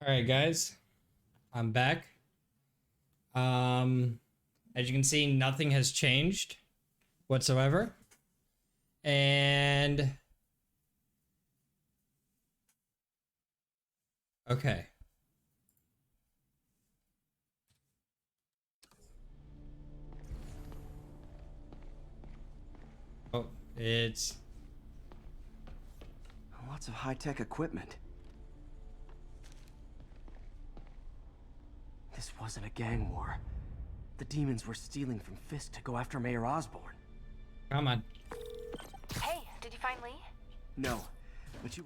All right, guys, I'm back. As you can see, nothing has changed whatsoever. And okay. Oh, it's Lots of high-tech equipment. This wasn't a gang war. The demons were stealing from Fisk to go after Mayor Osborn. come on. Hey, did you find Lee? No, but you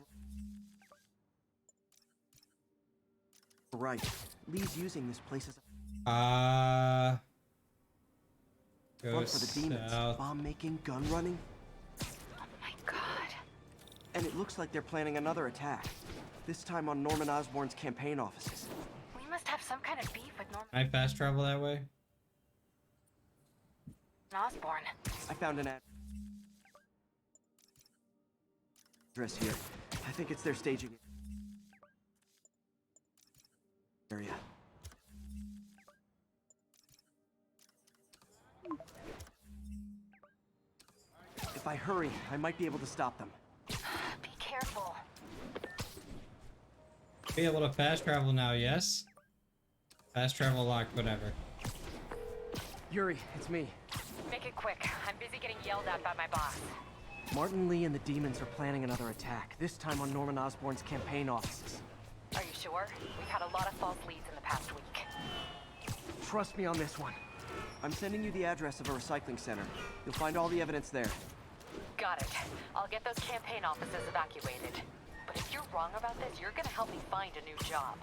were right. Lee's using this place as a Go front for the demons. south. Bomb-making, gun-running. Oh my god. And it looks like they're planning another attack. This time on Norman Osborn's campaign offices. We must have some kind of beef with Norman Can I fast travel that way? Osborn. I found an address here. I think it's their staging area. If I hurry, I might be able to stop them. Be careful. Be able to fast travel now, yes? Fast travel locked, whatever. Yuri, it's me. Make it quick. I'm busy getting yelled at by my boss. Martin Lee and the demons are planning another attack, this time on Norman Osborn's campaign offices. Are you sure? We've had a lot of false leads in the past week. Trust me on this one. I'm sending you the address of a recycling center. You'll find all the evidence there. Got it. I'll get those campaign offices evacuated. But if you're wrong about this, you're gonna help me find a new job.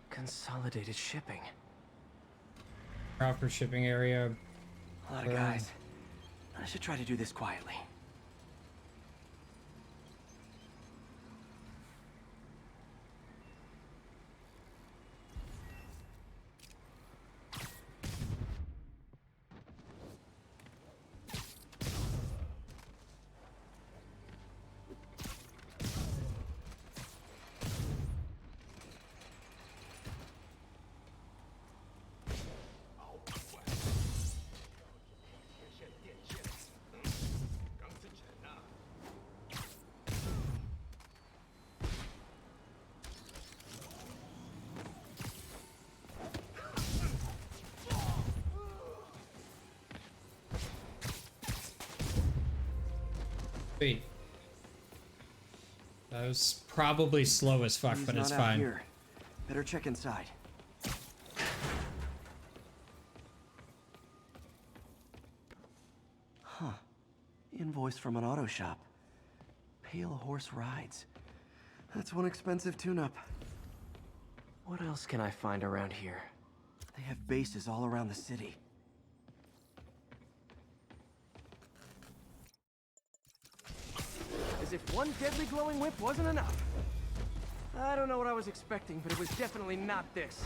Consolidated shipping. Proper shipping area. A lot of guys. I should try to do this quietly. Wait. That was probably slow as fuck, He's but it's not out fine. here. Better check inside. Huh. Invoice from an auto shop. Pale Horse Rides. That's one expensive tune-up. What else can I find around here? They have bases all around the city. As if one deadly glowing whip wasn't enough. I don't know what I was expecting, but it was definitely not this.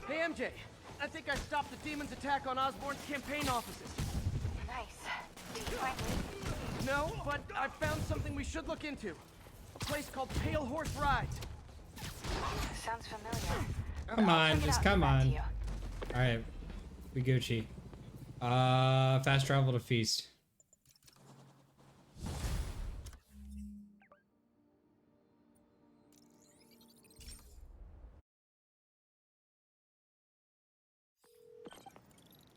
Hey, MJ. I think I stopped the demon's attack on Osborn's campaign offices. Nice. Did you find Lee? No, but I found something we should look into. A place called Pale Horse Rides. Sounds familiar. Come I'll on, check it just out come and get back to on. you. Alright. We Gucci. Fast travel to Feast.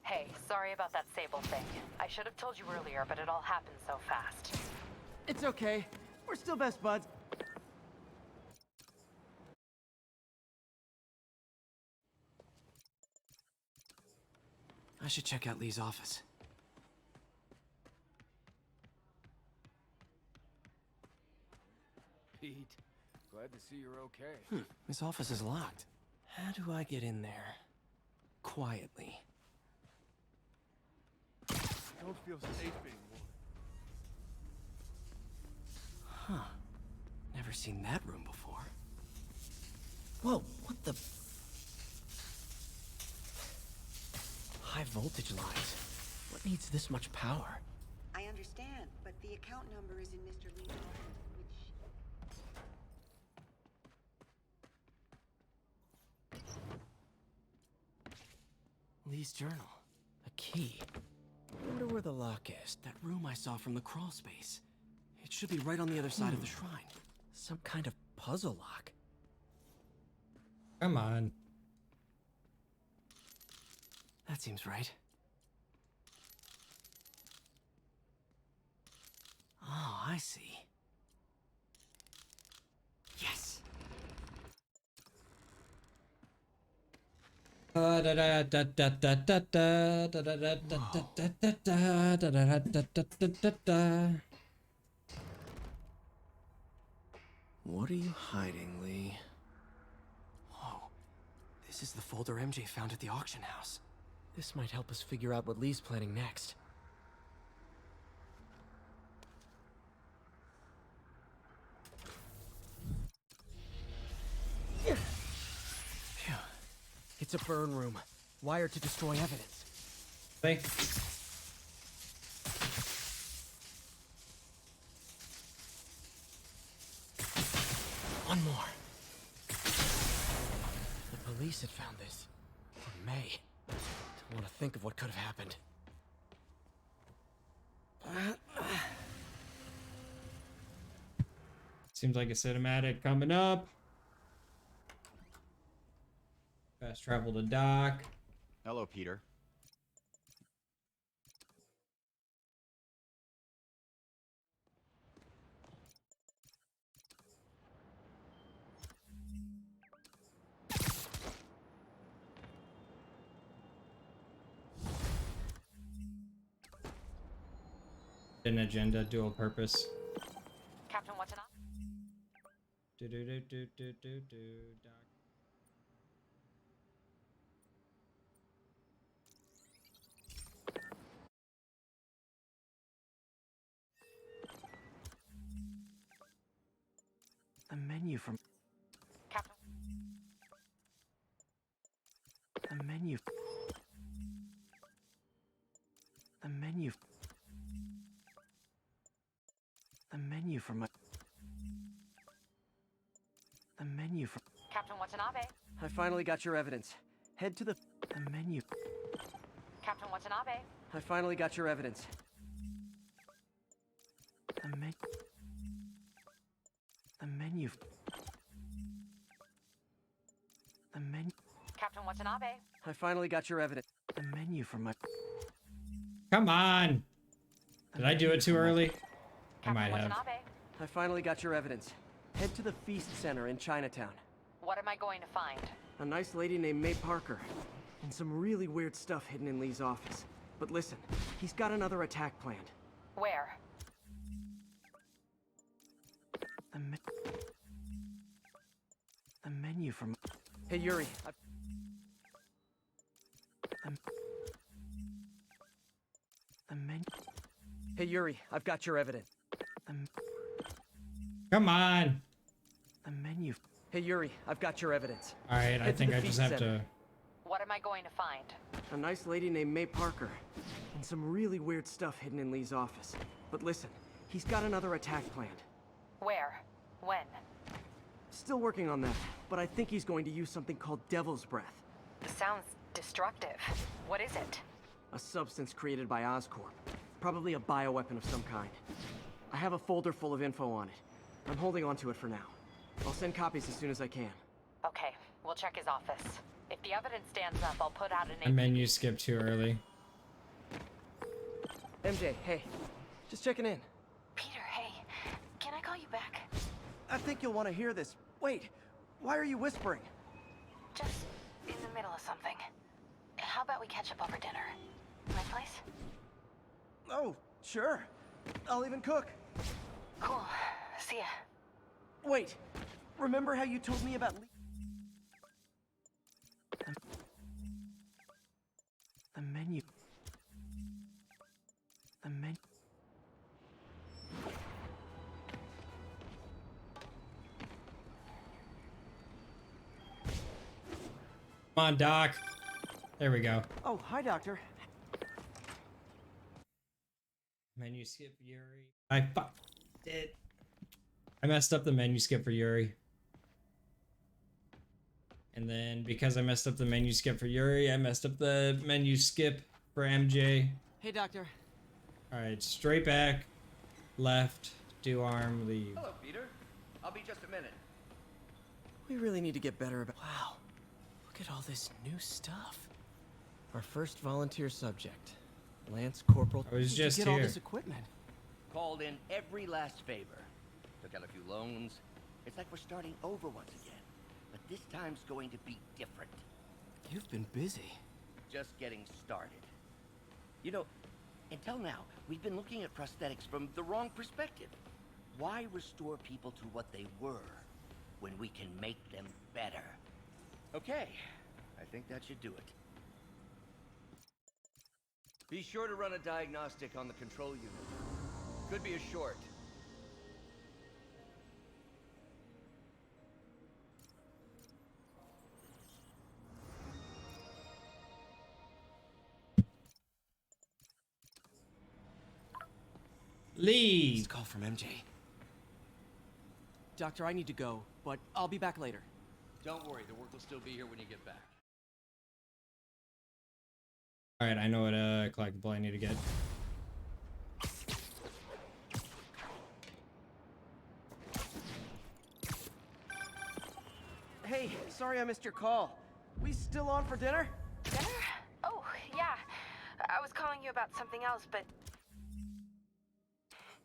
Hey, sorry about that Sable thing. I should have told you earlier, but it all happened so fast. It's okay. We're still best buds. I should check out Lee's office. Pete. Glad to see you're okay. This office is locked. How do I get in there? Quietly. Don't feel safe anymore. Huh. Never seen that room before. Whoa, what the... High voltage lines. What needs this much power? I understand, but the account number is in Mr. Lee's office, which... Lee's journal. A key. Wonder where the lock is. That room I saw from the crawl space. It should be right on the other side of the shrine. Some kind of puzzle lock. Come on. That seems right. Oh, I see. Yes! What are you hiding, Lee? Whoa. This is the folder MJ found at the auction house. This might help us figure out what Lee's planning next. Phew. It's a burn room. Wired to destroy evidence. Thanks. One more. The police had found this. Or may. Don't want to think of what could have happened. Seems like a cinematic coming up. Fast travel to dock. Hello, Peter. An agenda, dual purpose. Captain, what's up? Do do do do do do do. Dock. A menu from... Captain. A menu... A menu... A menu from... A menu from... Captain Watanabe. I finally got your evidence. Head to the... A menu... Captain Watanabe. I finally got your evidence. A menu... A menu... A menu... Captain Watanabe. I finally got your evidence. A menu from my... Come on! Did I do it too early? I Captain might have. Watanabe. I finally got your evidence. Head to the Feast Center in Chinatown. What am I going to find? A nice lady named May Parker. And some really weird stuff hidden in Lee's office. But listen, he's got another attack planned. Where? A menu from... Hey, Yuri. A menu... Hey, Yuri, I've got your evidence. Come on! A menu... Hey, Yuri, I've got your evidence. Alright, I Head to think the I just Feast have Center. to... What am I going to find? A nice lady named May Parker. And some really weird stuff hidden in Lee's office. But listen, he's got another attack planned. Where? When? Still working on that, but I think he's going to use something called Devil's Breath. Sounds destructive. What is it? A substance created by Oscorp. Probably a bioweapon of some kind. I have a folder full of info on it. I'm holding on to it for now. I'll send copies as soon as I can. Okay, we'll check his office. If the evidence stands up, I'll put out A an... menu skipped too early. MJ, hey. Just checking in. Peter, hey. Can I call you back? I think you'll want to hear this. Wait, why are you whispering? Just in the middle of something. How about we catch up over dinner? My place? Oh, sure. I'll even cook. Cool. See ya. Wait, remember how you told me about the menu? The menu. Come on, Doc. There we go. Oh, hi, Doctor. Menu skip for Yuri. I fucked it. I messed up the menu skip for Yuri. And then because I messed up the menu skip for Yuri, I messed up the menu skip for MJ. Hey, Doctor. Alright, straight back, left, do arm, leave. Hello, Peter. I'll be just a minute. We really need to get better about. Wow, look at all this new stuff. Our first volunteer subject, Lance Corporal. I was Where did just you get all here. this equipment. Called in every last favor. Took out a few loans. It's like we're starting over once again. But this time's going to be different. You've been busy. Just getting started. You know, until now, we've been looking at prosthetics from the wrong perspective. Why restore people to what they were when we can make them better? Okay, I think that should do it. Be sure to run a diagnostic on the control unit. Could be a short. Leave. Just call from MJ. Doctor, I need to go, but I'll be back later. Don't worry, the work will still be here when you get back. Alright, I know what collectible I need to get. Hey, sorry I missed your call. We still on for dinner? Dinner? Oh, yeah. I was calling you about something else, but...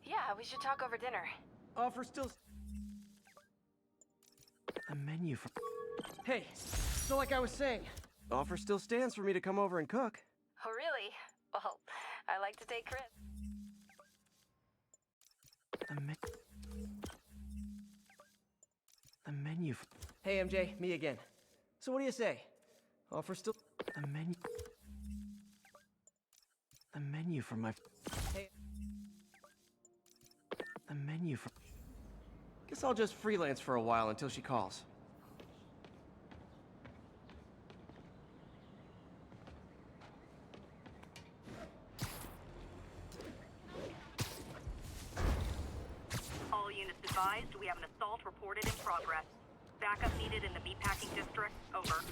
Yeah, we should talk over dinner. Offer still... A menu for... Hey, so like I was saying, offer still stands for me to come over and cook. Oh, really? Well, I like to take risks. The menu for... Hey, MJ, me again. So what do you say? Offer still... The menu for my... Hey... The menu for... Guess I'll just freelance for a while until she calls. All units advised, we have an assault reported in progress. Backup needed in the meatpacking district. Over.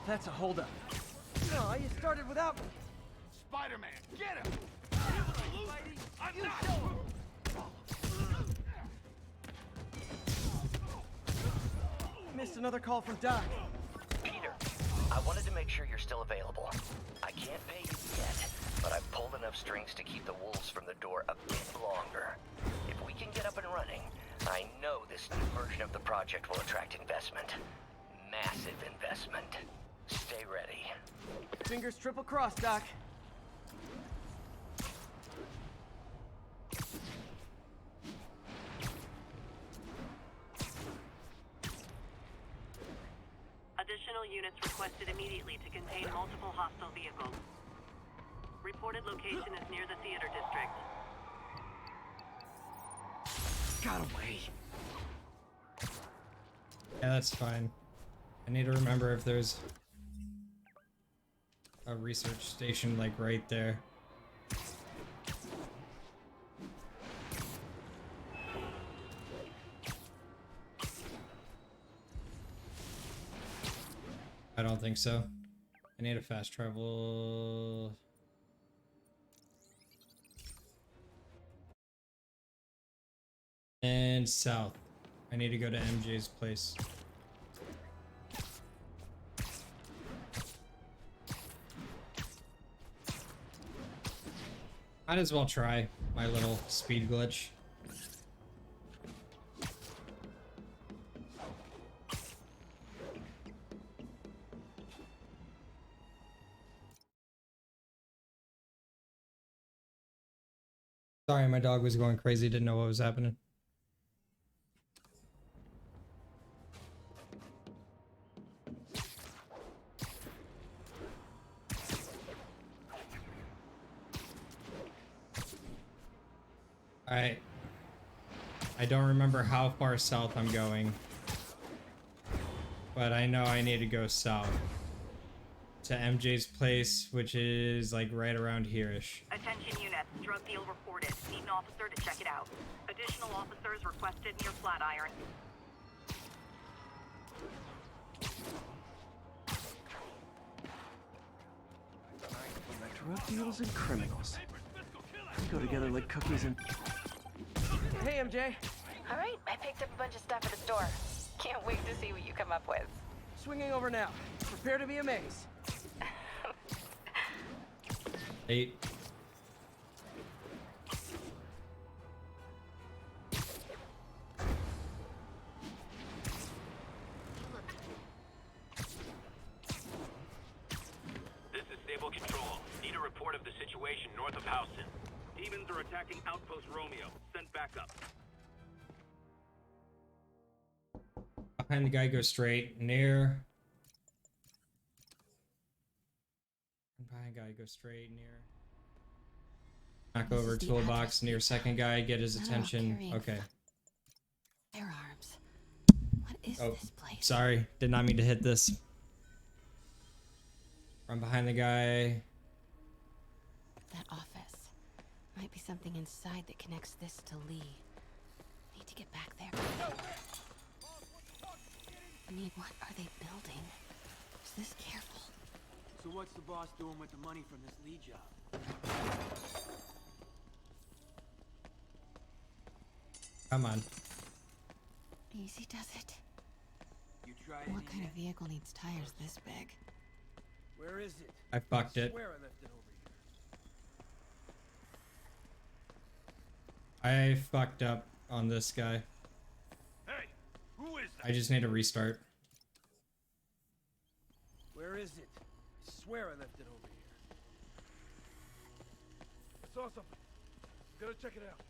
That's a holdup. No, you started without me. Spider-Man, get him! You show him. Missed another call from Doc. Peter, I wanted to make sure you're still available. I can't pay you yet, but I've pulled enough strings to keep the wolves from the door a bit longer. If we can get up and running, I know this new version of the project will attract investment. Massive investment. Stay ready. Fingers triple crossed, Doc. Additional units requested immediately to contain multiple hostile vehicles. Reported location is near the theater district. Got away. Yeah, that's fine. I need to remember if there's a research station like right there. I don't think so. I need a fast travel. And south. I need to go to MJ's place. Might as well try my little speed glitch. Sorry, my dog was going crazy, didn't know what was happening. Alright. I don't remember how far south I'm going. But I know I need to go south. To MJ's place, which is like right around here-ish. Attention units, drug deal reported. Need an officer to check it out. Additional officers requested near Flatiron. Drug deals and criminals. They go together like cookies and... Hey, MJ. All right, I picked up a bunch of stuff at the store. Can't wait to see what you come up with. Swinging over now. Prepare to be amazed. 8. This is Stable Control. Need a report of the situation north of Houston. Demons are attacking Outpost Romeo. Send backup. Behind the guy, go straight. Near. Behind guy, go straight. Near. Knock This over is the toolbox. address Near paper. second guy, get his Not all attention. carrying Okay. Firearms. What is Oh, this place? sorry. Did not mean to hit this. From behind the guy. That office. Might be something inside that connects this to Lee. Need to get back there. What are they building? Is this careful? So what's the boss doing with the money from this Lee job? Come on. Easy does it. You tried What it kind yet? of vehicle needs tires this big? Where is it? I fucked it. Swear I left it over I here. fucked up on this guy. Hey, who is that? I just need to restart. Where is it? I swear I left it over here. I saw something. Gotta check it out.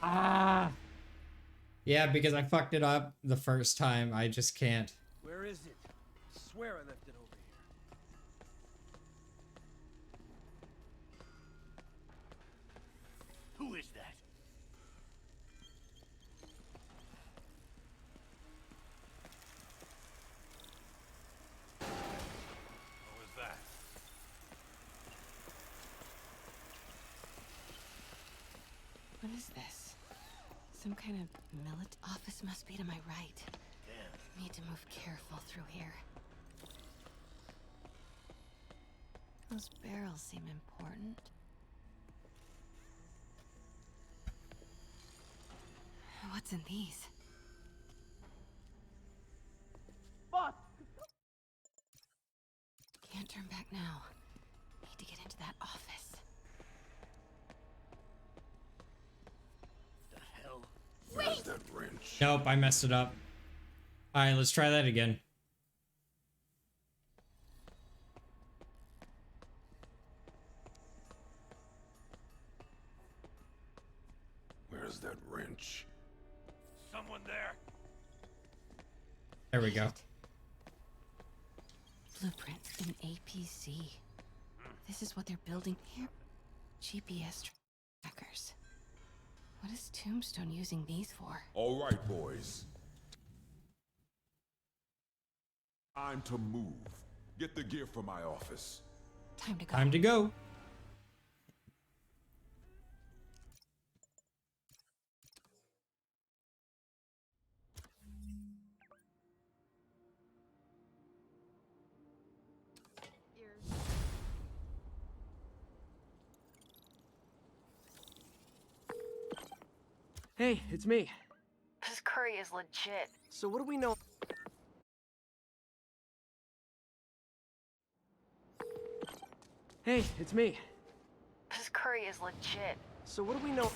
Ah. Yeah, because I fucked it up the first time. I just can't. Where is it? I swear I left it over here. Who is that? What was that? What is this? Some kind of office must be to my right. Need to move careful through here. Those barrels seem important. What's in these? Can't turn back now. Need to get into that office. The hell? Where's that wrench? Nope, I messed it up. Alright, let's try that again. Where's that wrench? Someone there? There we go. Blueprint in APC. This is what they're building here. GPS trackers. What is Tombstone using these for? All right, boys. Time to move. Get the gear from my office. Time to go. Time to go. Hey, it's me. This curry is legit. So what do we know? Hey, it's me. This Curry is legit. So what do we know?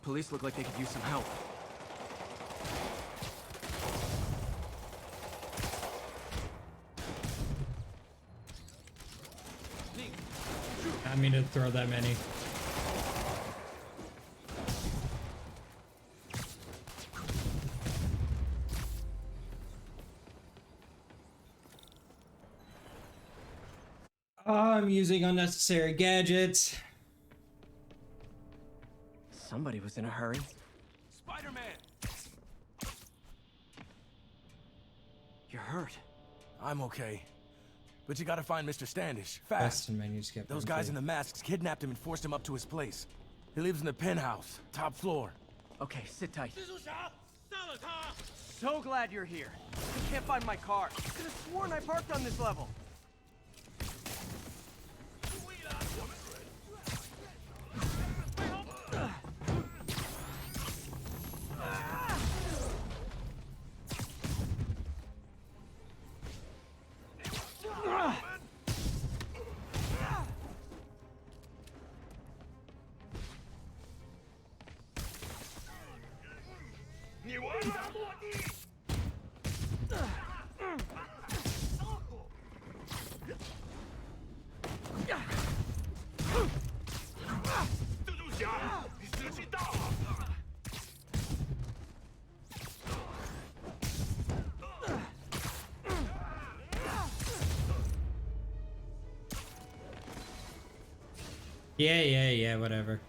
Police look like they could use some help. I mean to throw that many. Oh, I'm using unnecessary gadgets. Somebody was in a hurry. Spider-Man! You're hurt. I'm okay. But you gotta find Mr. Standish. Best Fast. in menu skip. Those guys in the masks kidnapped him and forced him up to his place. He lives in the penthouse, top floor. Okay, sit tight. So glad you're here. I can't find my car. I could have sworn I parked on this level. Yeah, whatever.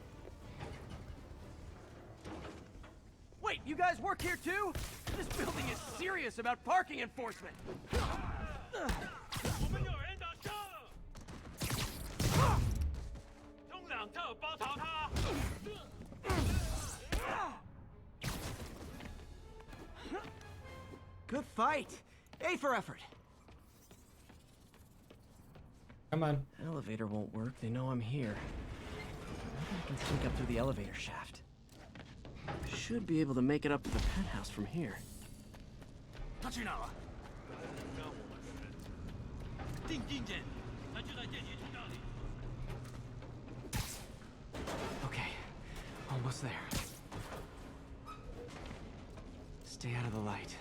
Wait, you guys work here too? This building is serious about parking enforcement. Good fight. A for effort. Come on. Elevator won't work. They know I'm here. Maybe I can sneak up through the elevator shaft. Should be able to make it up to the penthouse from here. Okay, almost there. Stay out of the light.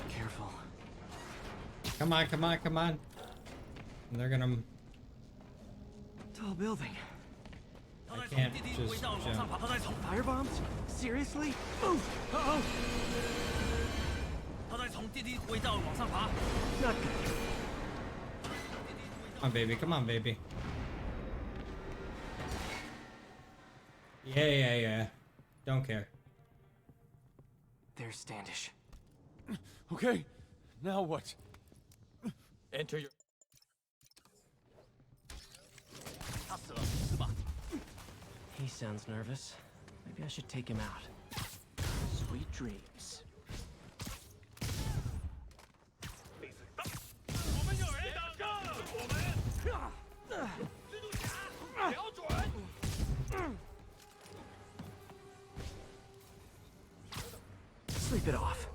Careful. Come on. And they're gonna... Tall building. I can't just jump. Firebombs? Seriously? Move! Uh-oh! Not good. Come on, baby. Yeah. Don't care. There's Standish. Okay, now what? Enter your... He sounds nervous. Maybe I should take him out. Sweet dreams. Sleep it off.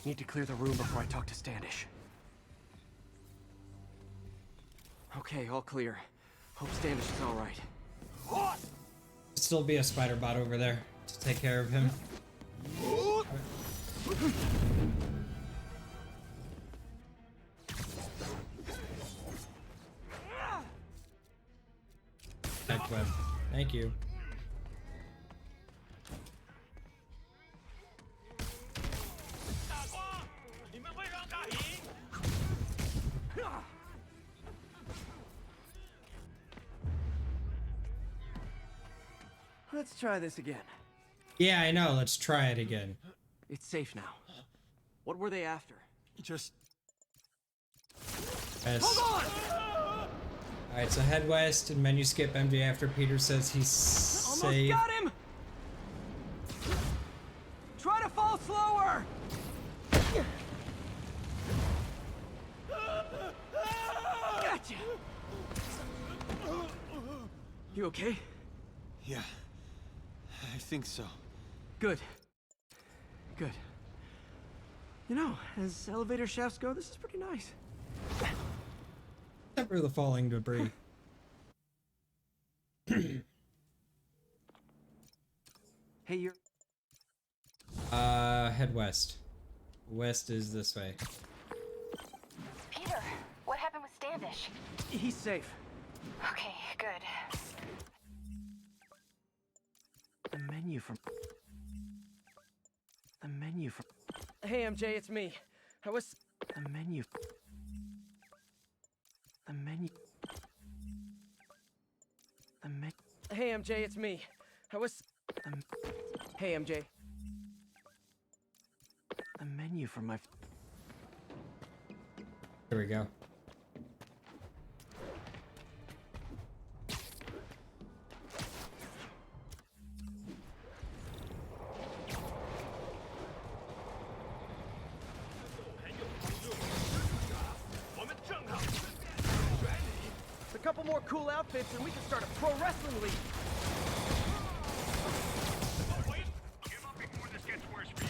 Need to clear the room before I talk to Standish. Okay, all clear. Hope Standish is all right. Still be a spider bot over there to take care of him. Tech web. Thank you. Let's try this again. Yeah, I know. Let's try it again. It's safe now. What were they after? Just... Yes. Hold on! Alright, so head west and menu skip MJ after Peter says he's Almost safe. got him! Try to fall slower! You okay? Yeah, I think so. Good. Good. You know, as elevator shafts go, this is pretty nice. Except for the falling debris. Hey, you're... Head west. West is this way. Peter, what happened with Standish? He's safe. Okay, good. The menu from... Hey, MJ, it's me. I was... The menu... Hey, MJ, it's me. I was... Hey, MJ. The menu from my... Here we go. A couple more cool outfits and we can start a pro wrestling league. Give up before this gets worse for you.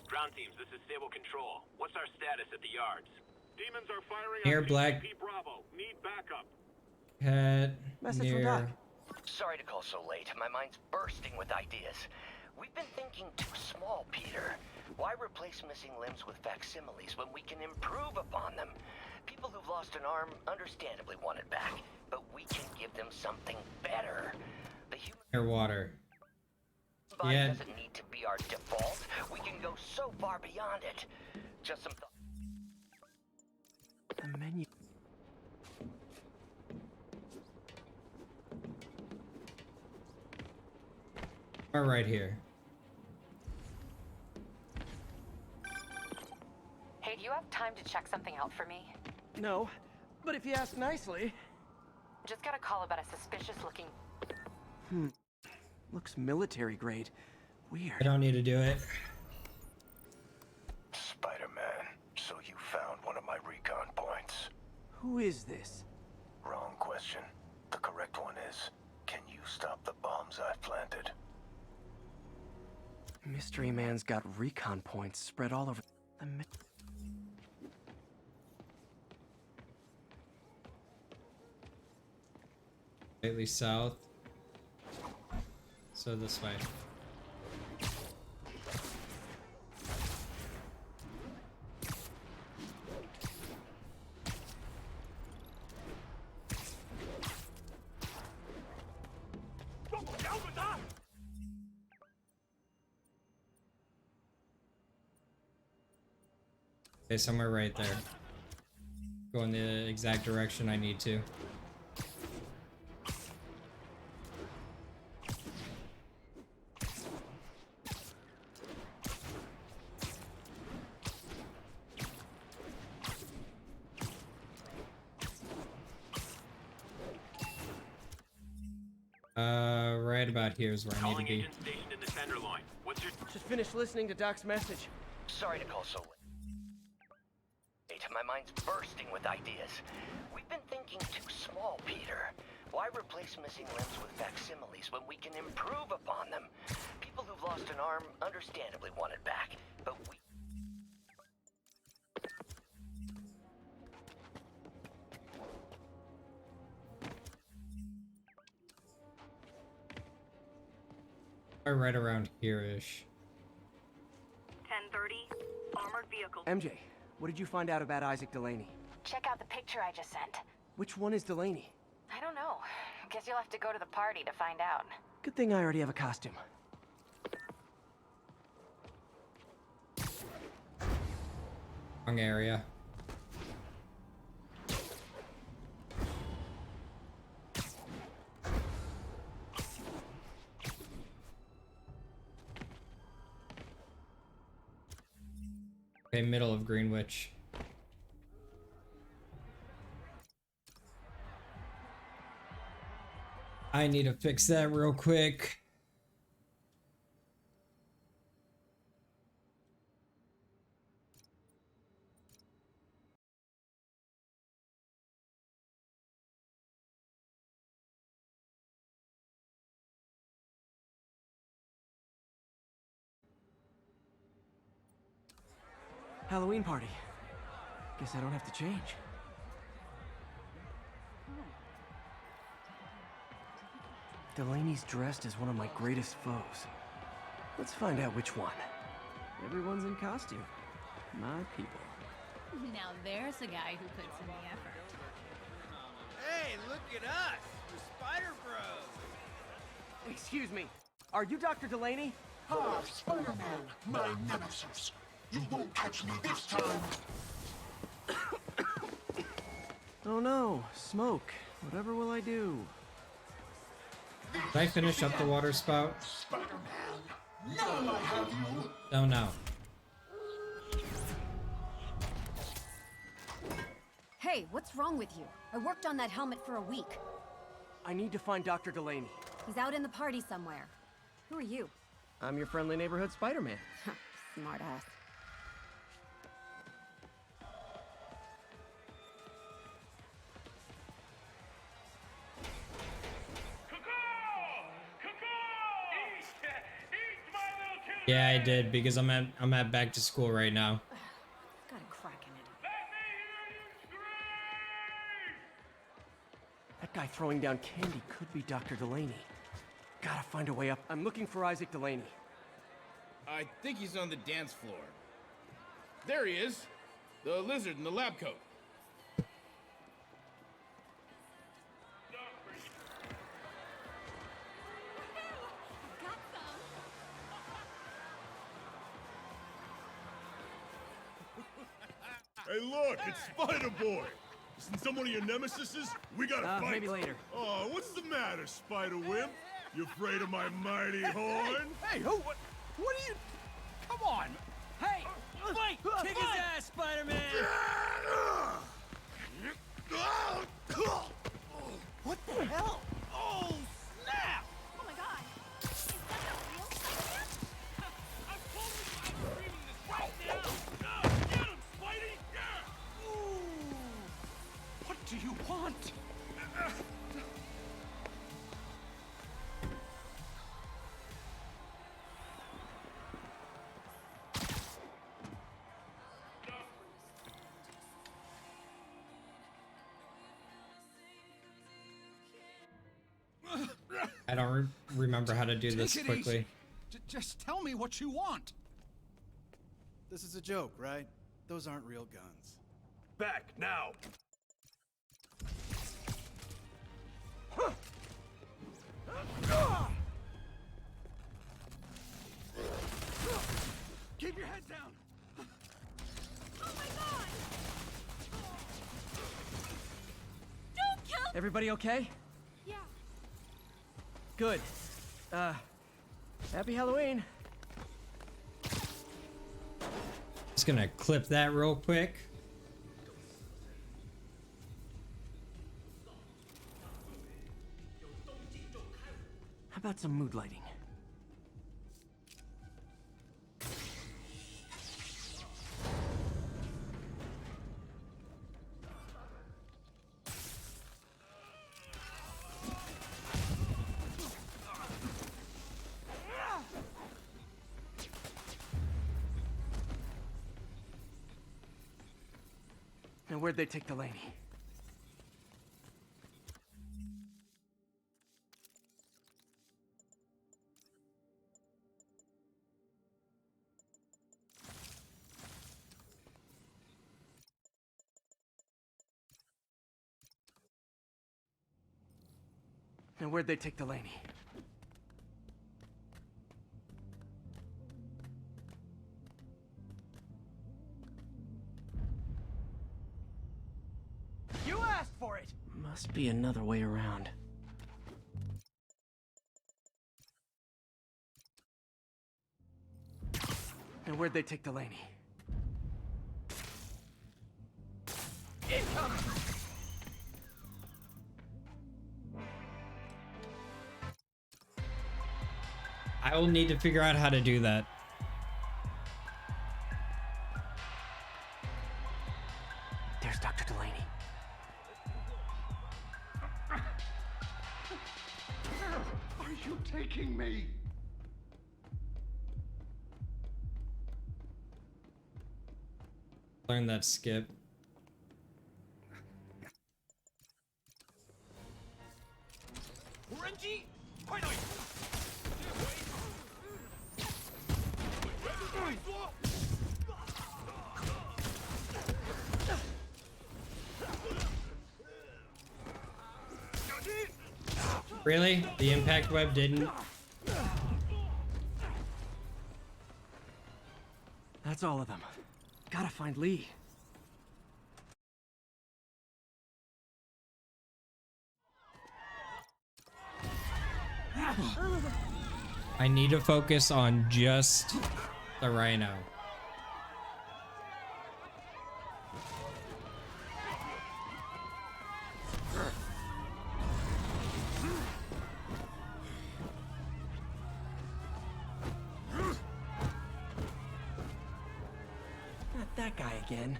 Ground teams, this is Stable Control. What's our status at the yards? Demons are firing Near on Black- CCP Bravo. Need backup. Head Message from near. Doc. Sorry to call so late. My mind's bursting with ideas. We've been thinking too small, Peter. Why replace missing limbs with facsimiles when we can improve upon them? People who've lost an arm understandably want it back, but we can give them something better. The human Near water. body Yeah. doesn't need to be our default. We can go so far beyond it. Just some thought. The menu... Or right here. Hey, do you have time to check something out for me? No, but if you ask nicely... Just got a call about a suspicious looking... Looks military grade. I Weird. don't need to do it. Spider-Man, so you found one of my recon points. Who is this? Wrong question. The correct one is, can you stop the bombs I've planted? Mystery Man's got recon points spread all over the... Slightly south. So this way. Okay, somewhere right there. Go in the exact direction I need to. Right about here is where I need to Calling be. agent stationed in the Tenderloin. What's your... Just finished listening to Doc's message. Sorry to call so late. My mind's bursting with ideas. We've been thinking too small, Peter. Why replace missing limbs with facsimiles when we can improve upon them? People who've lost an arm understandably want it back, but we... Or right around here-ish. 10:30. Armored vehicle. MJ, what did you find out about Isaac Delaney? Check out the picture I just sent. Which one is Delaney? I don't know. Guess you'll have to go to the party to find out. Good thing I already have a costume. Wrong area. Okay, middle of Greenwich. I need to fix that real quick. Halloween party. Guess I don't have to change. Delaney's dressed as one of my greatest foes. Let's find out which one. Everyone's in costume. My people. Now there's a guy who puts in the effort. Hey, look at us! The Spider Bros! Excuse me. Are you Dr. Delaney? Ah, Spider-Man, my nemesis. You won't catch me this time. Oh no, smoke. Whatever will I do? Did I finish up the water spout? Spider-Man, now I have you. Oh no. Hey, what's wrong with you? I worked on that helmet for a week. I need to find Dr. Delaney. He's out in the party somewhere. Who are you? I'm your friendly neighborhood Spider-Man. Smart ass. Yeah, I did because I'm at back to school right now. Got a crack in it. That guy throwing down candy could be Dr. Delaney. Gotta find a way up. I'm looking for Isaac Delaney. I think he's on the dance floor. There he is. The lizard in the lab coat. Hey, look, it's Spider-Boy. Isn't some one of your nemesises? We gotta fight. Maybe later. Oh, what's the matter, Spider-Wimp? You afraid of my mighty horn? Hey, who? What are you? Come on! Hey! Wait! Kick his ass, Spider-Man! What the hell? Oh, snap! Oh my god! Is that the real Spider-Man? I'm screaming this right now! Get him, Spidey! Yeah! Ooh. What do you want? I don't remember how to do this Take it quickly. easy. Just tell me what you want. This is a joke, right? Those aren't real guns. Back, now! Keep your head down! Oh my god! Don't kill! Everybody okay? Yeah. Good. Happy Halloween. Just gonna clip that real quick. How about some mood lighting? Now, where'd they take Delaney? Now, where'd they take Delaney? You asked for it! Must be another way around. Now, where'd they take Delaney? Incoming! I will need to figure out how to do that. There's Dr. Delaney. Are you taking me? Learn that skip. Really? The impact web didn't? That's all of them. Gotta find Lee. I need to focus on just the rhino. Not that guy again.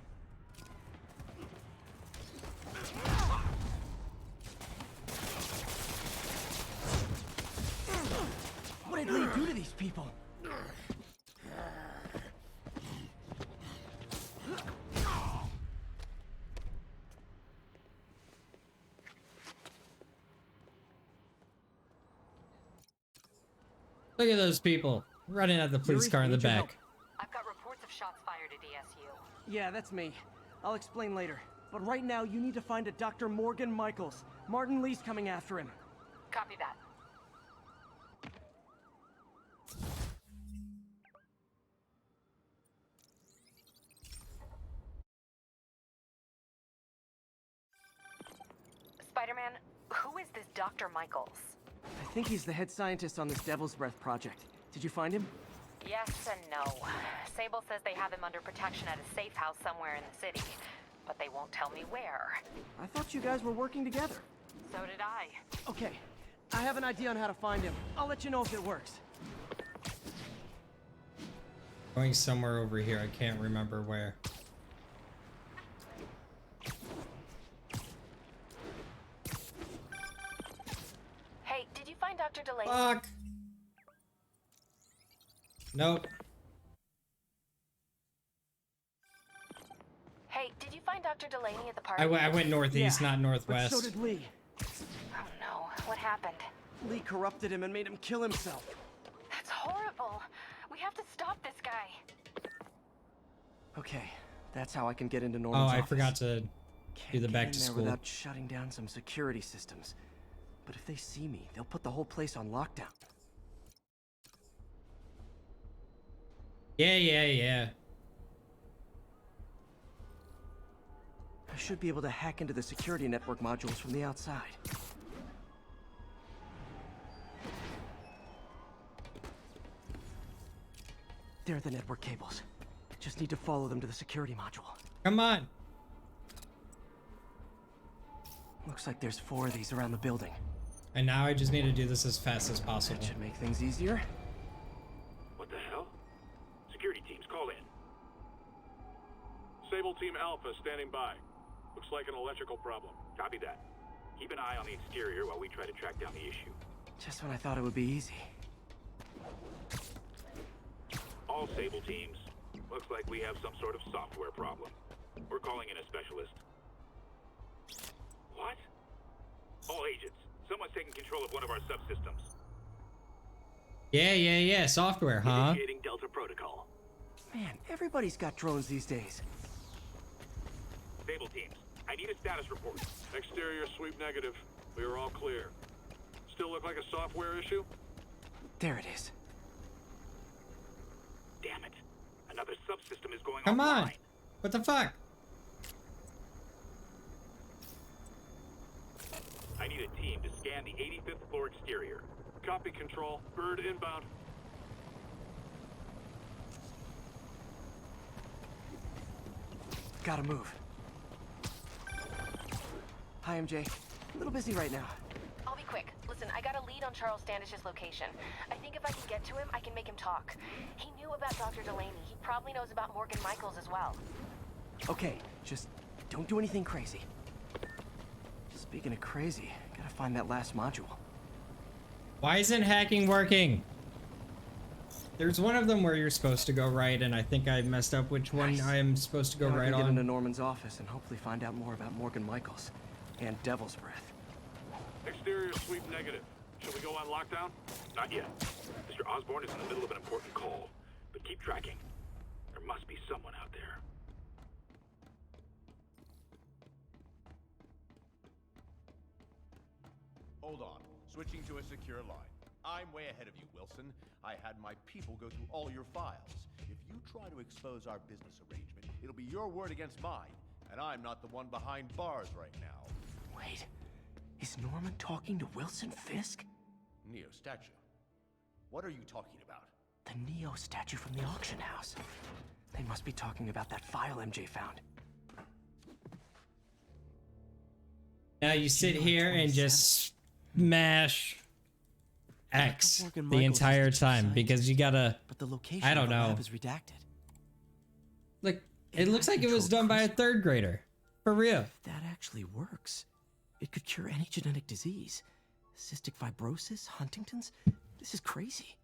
What did Lee do to these people? Look at those people running at the police Yuri, car in the need your back. help. I've got reports of shots fired at ESU. Yeah, that's me. I'll explain later. But right now, you need to find a Dr. Morgan Michaels. Martin Lee's coming after him. Copy that. Spider-Man, who is this Dr. Michaels? I think he's the head scientist on this Devil's Breath project. Did you find him? Yes and no. Sable says they have him under protection at a safe house somewhere in the city, but they won't tell me where. I thought you guys were working together. So did I. Okay, I have an idea on how to find him. I'll let you know if it works. Going somewhere over here. I can't remember where. Hey, did you find Dr. Delaney? Fuck. Nope. Hey, did you find Dr. Delaney at the party? I went northeast, not northwest. But so did Lee. Oh no, what happened? Lee corrupted him and made him kill himself. That's horrible. We have to stop this guy. Okay, that's how I can get into Oh, Norman's I office. forgot to do the Get back in to there school. without shutting down some security systems. But if they see me, they'll put the whole place on lockdown. Yeah. I should be able to hack into the security network modules from the outside. They're the network cables. Just need to follow them to the security module. Come on. Looks like there's 4 of these around the building. And now I just need to do this as fast as possible. That should make things easier. What the hell? Security teams, call in. Sable Team Alpha standing by. Looks like an electrical problem. Copy that. Keep an eye on the exterior while we try to track down the issue. Just when I thought it would be easy. All Sable teams. Looks like we have some sort of software problem. We're calling in a specialist. What? All agents, someone's taking control of one of our subsystems. Yeah. Software, huh? Initiating Delta Protocol. Man, everybody's got drones these days. Sable teams, I need a status report. Exterior sweep negative. We are all clear. Still look like a software issue? There it is. Damn it. Another subsystem is going Come offline. on. What the fuck? I need a team to scan the 85th floor exterior. Copy, Control. Bird inbound. Gotta move. Hi, MJ. A little busy right now. I'll be quick. Let's Listen, I got a lead on Charles Standish's location. I think if I can get to him, I can make him talk. He knew about Dr. Delaney. He probably knows about Morgan Michaels as well. Okay, just don't do anything crazy. Speaking of crazy, gotta find that last module. Why isn't hacking working? There's one of them where you're supposed to go right, and I think I messed up which one I am supposed to go Now I right can get on. into Norman's office and hopefully find out more about Morgan Michaels and Devil's Breath. Exterior sweep negative. Shall we go on lockdown? Not yet. Mr. Osborne is in the middle of an important call. But keep tracking. There must be someone out there. Hold on. Switching to a secure line. I'm way ahead of you, Wilson. I had my people go through all your files. If you try to expose our business arrangement, it'll be your word against mine. And I'm not the one behind bars right now. Wait, is Norman talking to Wilson Fisk? Neo statue. What are you talking about? The Neo statue from the auction house. They must be talking about that file MJ found. Now you sit here and just smash X the entire time because you gotta. But the location I don't of the know. lab is redacted. Look, it looks like it was done by a third grader. For real. If that actually works, it could cure any genetic disease. Cystic fibrosis, Huntington's. This is crazy.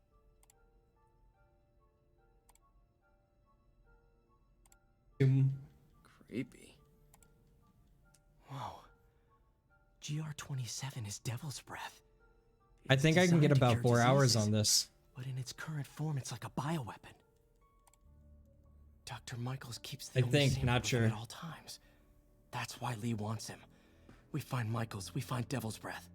Creepy. Whoa. GR27 is Devil's Breath. I think I can get about 4 hours on this. But in its current form, it's like a bioweapon. Dr. Michaels keeps I the only think, sample not of sure. him at all times. That's why Lee wants him. We find Michaels, we find Devil's Breath.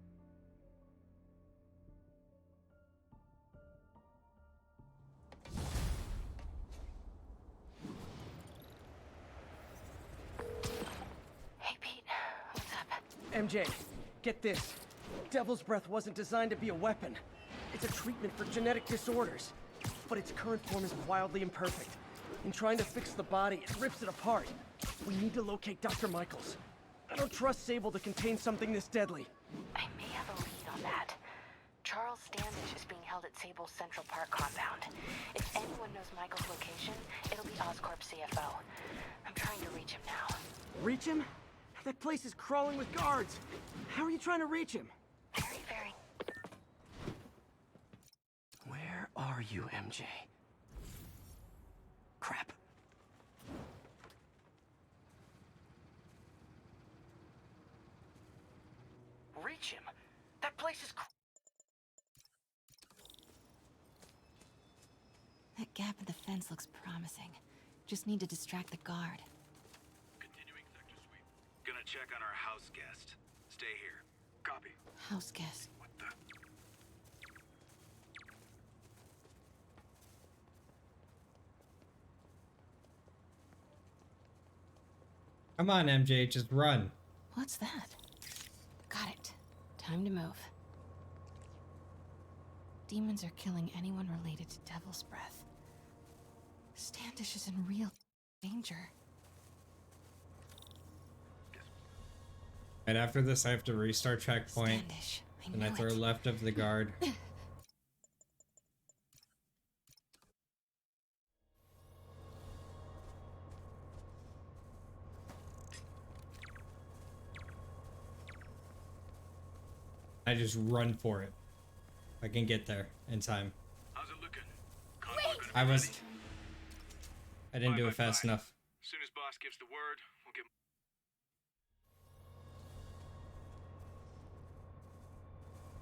Hey, Pete. What's up? MJ, get this. Devil's Breath wasn't designed to be a weapon. It's a treatment for genetic disorders. But its current form is wildly imperfect. In trying to fix the body, it rips it apart. We need to locate Dr. Michaels. I don't trust Sable to contain something this deadly. I may have a lead on that. Charles Standish is being held at Sable's Central Park compound. If anyone knows Michael's location, it'll be Oscorp's CFO. I'm trying to reach him now. Reach him? That place is crawling with guards. How are you trying to reach him? Very. Where are you, MJ? Crap. Reach him? That place is That gap in the fence looks promising. Just need to distract the guard. Continuing sector sweep. Gonna check on our house guest. Stay here. Copy. House guest. What the? Come on, MJ, just run. What's that? Got it. Time to move. Demons are killing anyone related to Devil's Breath. Standish is in real danger. Right after this, I have to restart checkpoint. Standish, And I knew throw it. left of the guard. I just run for it. I can get there in time. How's it looking? I didn't do it fast enough. As soon as boss gives the word, we'll get.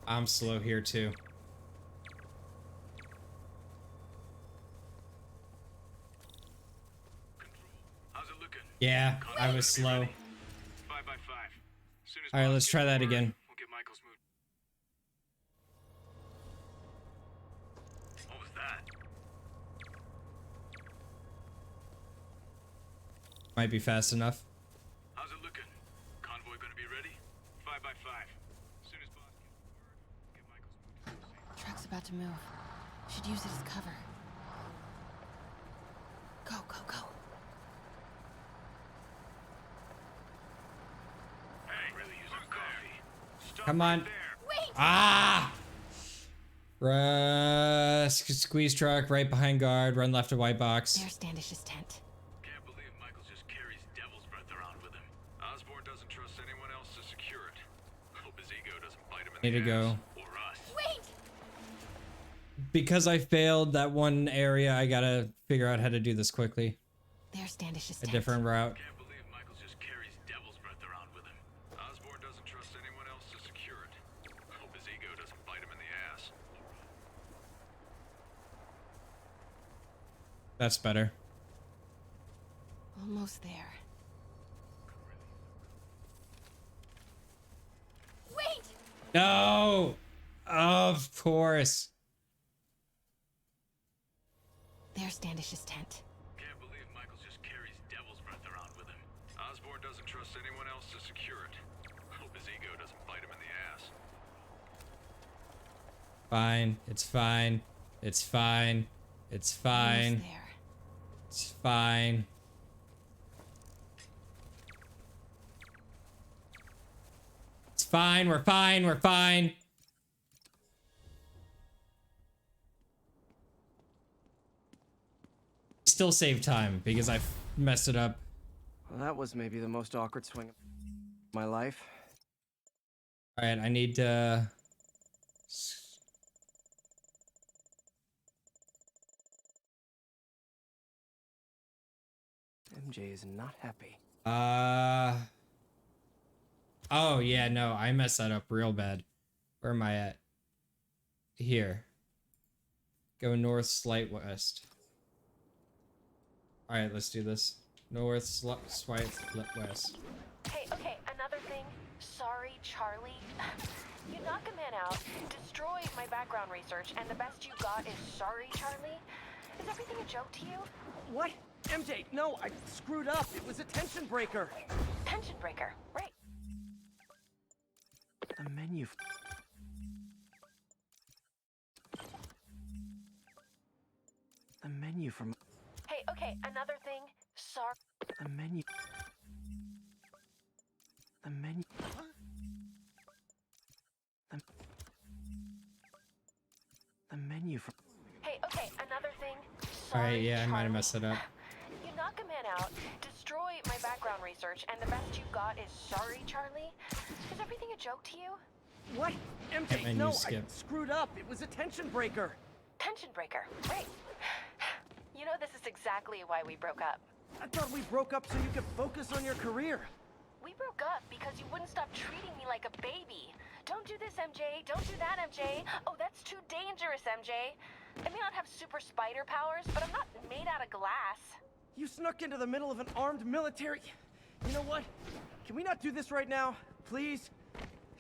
I'm slow here too. How's it looking? Yeah, I was slow. 5 by 5. Soon as All right, boss let's gives try the that word, again. We'll get Michael's mood. What was that? Might be fast enough. How's it looking? Convoy gonna be ready? 5 by 5. As soon as boss gives the word, we'll get Michael's mood. Truck's about to move. Should use it as cover. Go, go, go. Hey, really use our coffee. Stop Come on. right there. Wait! Ah! Squeeze truck right behind guard. Run left to white box. There's Standish's tent. Can't believe Michaels just carries devil's breath around with him. Osborn doesn't trust anyone else to secure it. Hope his ego doesn't bite him in Need the to ass. go. Or us. Wait! Because I failed that one area, I gotta figure out how to do this quickly. There's Standish's A tent. different route. Can't believe Michaels just carries devil's breath around with him. Osborn doesn't trust anyone else to secure it. Hope his ego doesn't bite him in the ass. That's better. Almost there. Wait! No! Of course. There's Standish's tent. Can't believe Michaels just carries devil's breath around with him. Osborn doesn't trust anyone else to secure it. Hope his ego doesn't bite him in the ass. Fine. It's fine. It's fine. It's fine. Almost there. It's fine. It's fine. We're fine. We're fine. Still save time because I messed it up. Well, that was maybe the most awkward swing of my life. All right, I need to. MJ is not happy. Oh yeah, no, I messed that up real bad. Where am I at? Here. Go north, slight west. All right, let's do this. North, swipe, west. Hey, okay, another thing. Sorry, Charlie. You knock a man out, destroy my background research, and the best you got is sorry, Charlie? Is everything a joke to you? What? MJ, no, I screwed up. It was a tension breaker. Tension breaker, right. The menu. The menu from. Hey, okay, another thing. Sorry. The menu. The menu. The menu from. Hey, okay, another thing. All right, Sorry, yeah, I might have Charlie. messed it up. You knock a man out, destroy my background research, and the best you got is sorry, Charlie? Is everything a joke to you? What? Hit MJ, menu no, skip. I screwed up. It was a tension breaker. Tension breaker, right. You know, this is exactly why we broke up. I thought we broke up so you could focus on your career. We broke up because you wouldn't stop treating me like a baby. Don't do this, MJ. Don't do that, MJ. Oh, that's too dangerous, MJ. I may not have super spider powers, but I'm not made out of glass. You snuck into the middle of an armed military. You know what? Can we not do this right now? Please?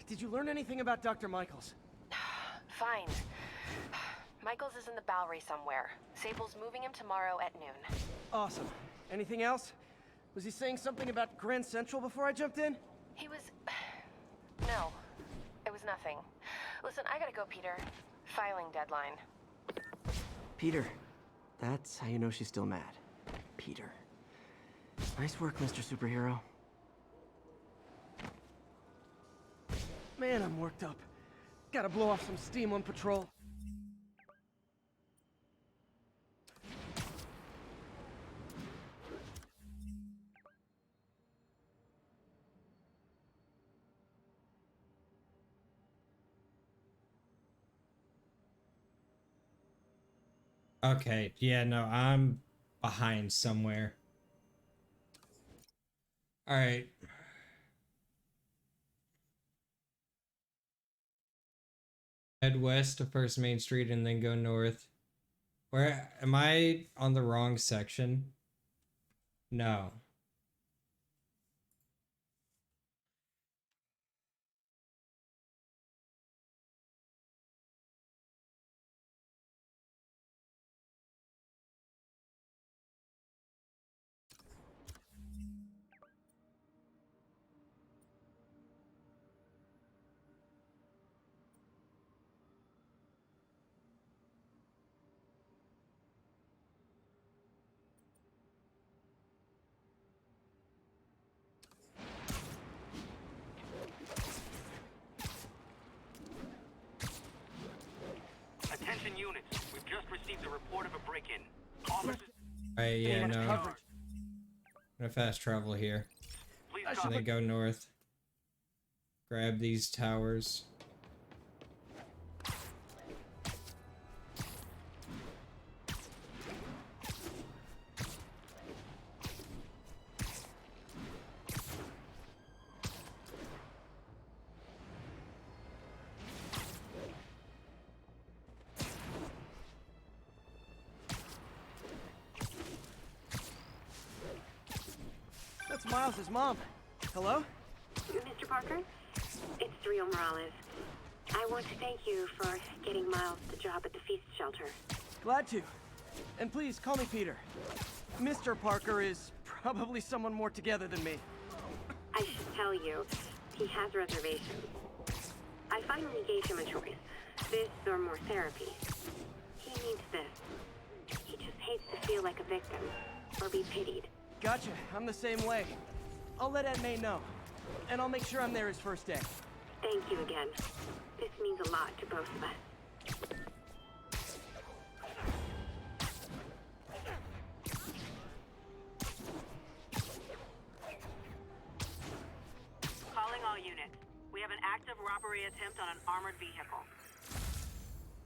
Did you learn anything about Dr. Michaels? Fine. Michaels is in the Bowery somewhere. Sable's moving him tomorrow at noon. Awesome. Anything else? Was he saying something about Grand Central before I jumped in? He was... No. It was nothing. Listen, I gotta go, Peter. Filing deadline. Peter. That's how you know she's still mad. Peter. Nice work, Mr. Superhero. Man, I'm worked up. Gotta blow off some steam on patrol. Okay, yeah, no, I'm behind somewhere. All right. Head west to First Main Street and then go north. Where am I on the wrong section? No. received a report of a break-in. Officers... Alright, yeah, no. I'm Coverage. gonna fast travel here. And then go north. Grab these towers. That's Miles' mom. Hello? Mr. Parker? It's Rio Morales. I want to thank you for getting Miles the job at the feast shelter. Glad to. And please, call me Peter. Mr. Parker is probably someone more together than me. I should tell you, he has reservations. I finally gave him a choice. This or more therapy. He needs this. He just hates to feel like a victim, or be pitied. Gotcha. I'm the same way. I'll let Aunt May know. And I'll make sure I'm there his first day. Thank you again. This means a lot to both of us. Calling all units. We have an active robbery attempt on an armored vehicle.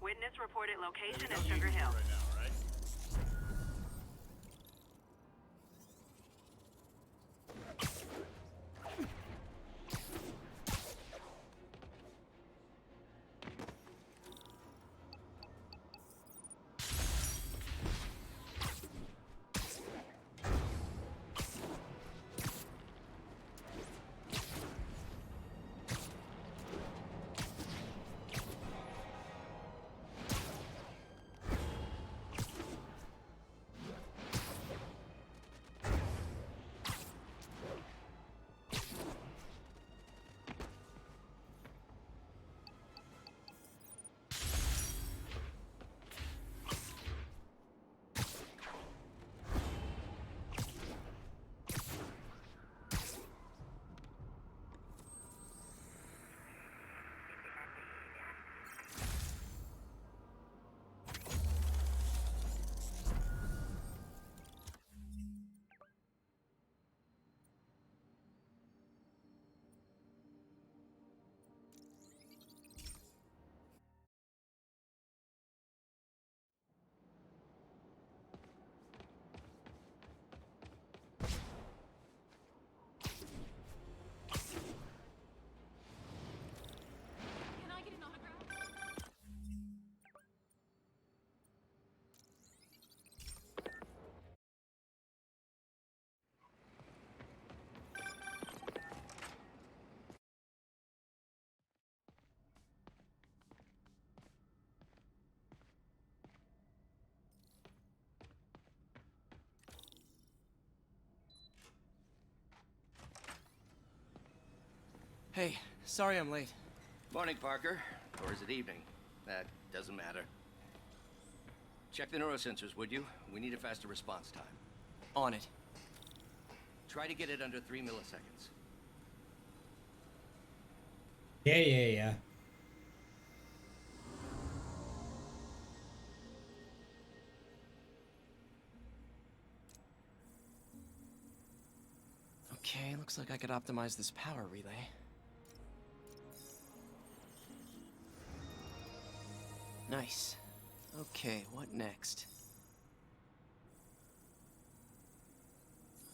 Witness reported location at Sugar Hill. Hey, sorry I'm late. Morning, Parker. Or is it evening? That doesn't matter. Check the neurosensors, would you? We need a faster response time. On it. Try to get it under 3 milliseconds. Yeah. Okay, looks like I could optimize this power relay. Nice. Okay, what next?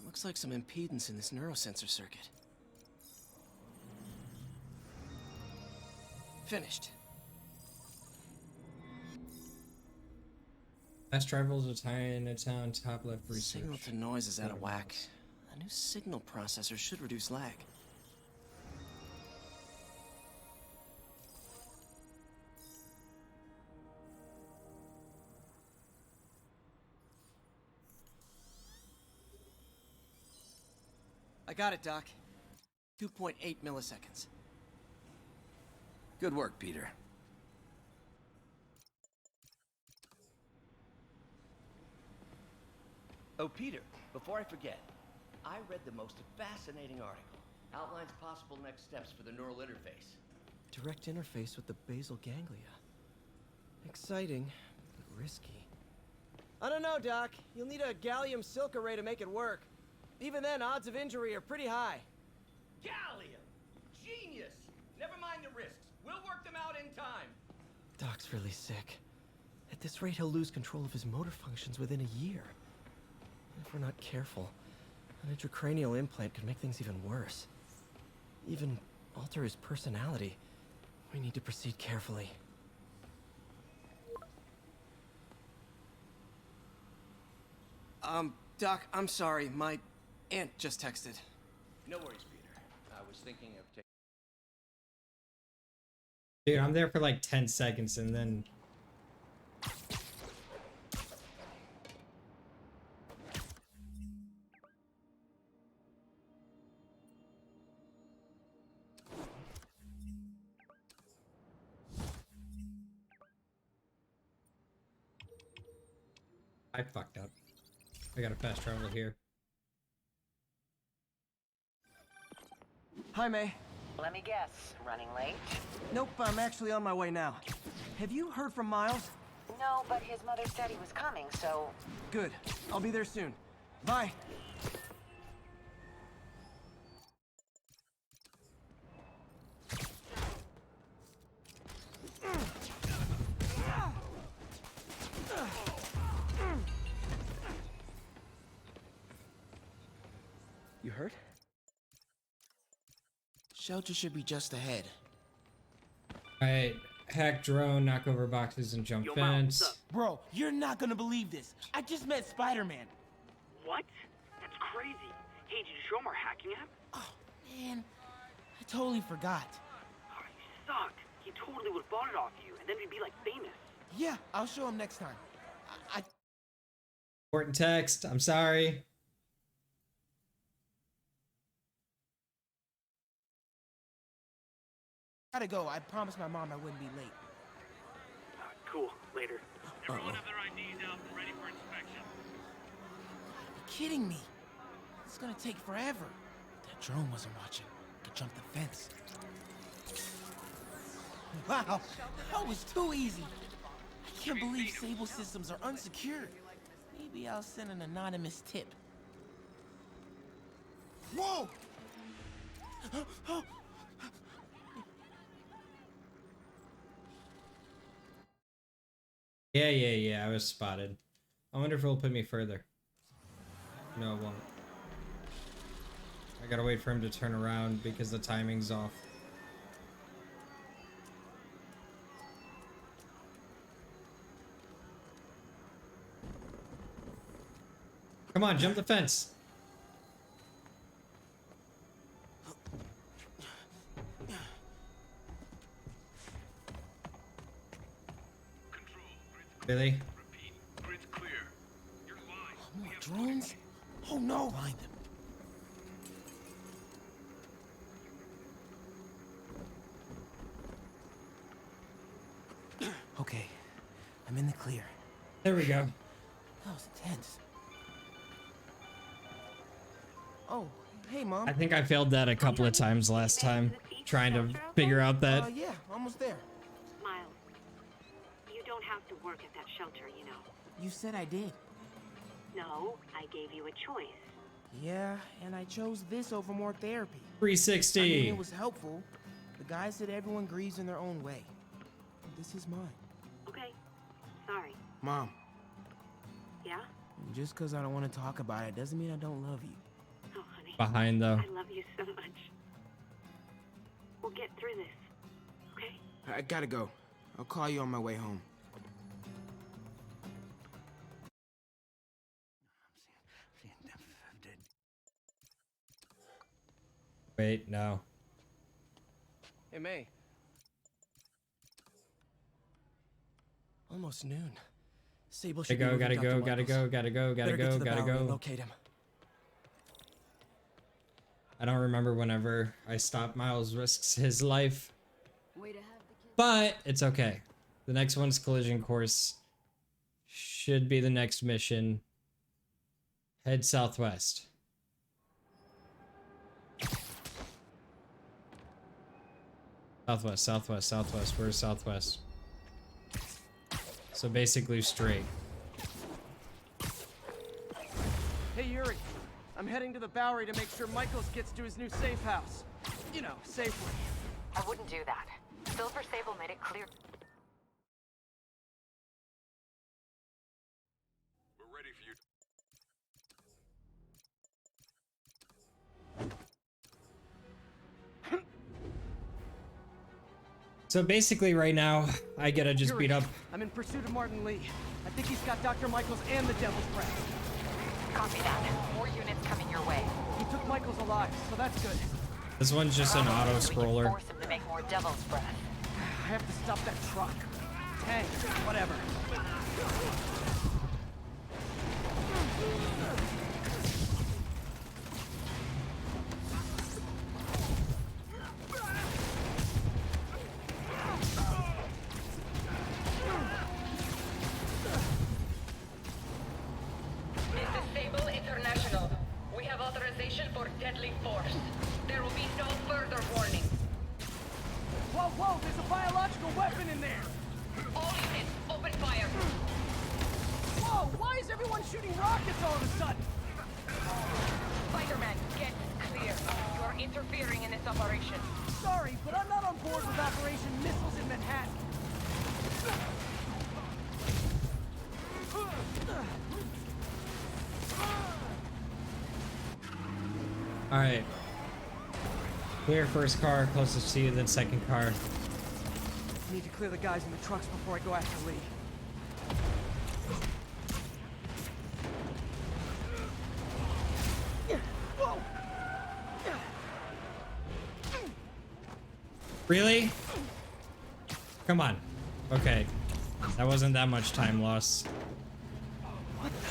Looks like some impedance in this neurosensor circuit. Finished. Fast travel to Chinatown, top left research. Signal to noise is out of whack. A new signal processor should reduce lag. I got it, Doc. 2.8 milliseconds. Good work, Peter. Oh, Peter, before I forget, I read the most fascinating article. Outlines possible next steps for the neural interface. Direct interface with the basal ganglia. Exciting, but risky. I don't know, Doc. You'll need a gallium silk array to make it work. Even then, odds of injury are pretty high. Gallium! Genius! Never mind the risks. We'll work them out in time. Doc's really sick. At this rate, he'll lose control of his motor functions within a year. If we're not careful, an intracranial implant could make things even worse. Even alter his personality. We need to proceed carefully. Doc, I'm sorry. My aunt just texted. No worries, Peter. I was thinking of taking... Dude, I'm there for like 10 seconds and then... I fucked up. I gotta fast travel here. Hi, May. Let me guess, running late? Nope, I'm actually on my way now. Have you heard from Miles? No, but his mother said he was coming, so... Good. I'll be there soon. Bye. You hurt? Shelter should be just ahead. Alright, hack drone, knock over boxes, and jump fence. Bro, you're not gonna believe this. I just met Spiderman. What? That's crazy. Hey, did you show him our hacking app? Oh, man. I totally forgot. Oh, you suck. He totally would have bought it off you, and then we'd be like famous. Yeah, I'll show him next time. I Important text, I'm sorry. gotta go. I promised my mom I wouldn't be late. Cool. Later. Everyone have their IDs out and ready for inspection. You're kidding me. It's gonna take forever. That drone wasn't watching. Could jump the fence. Wow, that was too easy. I can't believe Sable systems are unsecured. Maybe I'll send an anonymous tip. Whoa! Yeah, I was spotted. I wonder if it'll put me further. No, it won't. I gotta wait for him to turn around because the timing's off. Come on, jump the fence. Really? Grid's clear. You're live. More drones? Oh no! Find them. Okay, I'm in the clear. There we go. That was intense. Oh, hey, Mom. I think I failed that a couple of times last time, trying to figure out that. Yeah, almost there. Miles, you don't have to work at that shelter, you know. You said I did. No, I gave you a choice. Yeah, and I chose this over more therapy. 360. I mean, it was helpful. The guy said everyone grieves in their own way. This is mine. Okay, sorry. Mom, Yeah? just because I don't want to talk about it doesn't mean I don't love you. Oh, honey. Behind though. I love you so much. We'll get through this, okay? I gotta go. I'll call you on my way home. Wait, no. Hey, May. Almost noon. Sable should Gotta be go, moving gotta Dr. go, gotta go, gotta Better get go, to the gotta Bowery and go. locate him. I don't remember whenever I stopped. Miles risks his life. But it's okay. The next one's collision course. Should be the next mission. Head southwest. Southwest, southwest, southwest. Where's southwest? So basically straight. the Bowery to make sure Michaels gets to his new safe house. You know, safely. I wouldn't do that. Silver Sable made it clear. We're ready for you. So basically right now, I gotta just beat up. I'm in pursuit of Martin Lee. I think he's got Dr. Michaels and the Devil's Breath. Copy that. More units coming your way. He took Michaels alive, so that's good. This one's just an auto scroller. Force him to make more Devil's Breath. I have to stop that truck. Tank, whatever. This is Sable International. We have authorization for deadly force. There will be no further warning. Whoa, whoa, there's a biological weapon in there! All units, open fire! Whoa, why is everyone shooting rockets all of a sudden? Spiderman, get clear. You are interfering in this operation. Sorry, but I'm not on board with Operation Missiles in Manhattan. Alright. Clear first car, closest to you, then second car. I need to clear the guys in the trucks before I go after Lee. Whoa! Really? Come on. Okay. That wasn't that much time loss. What the?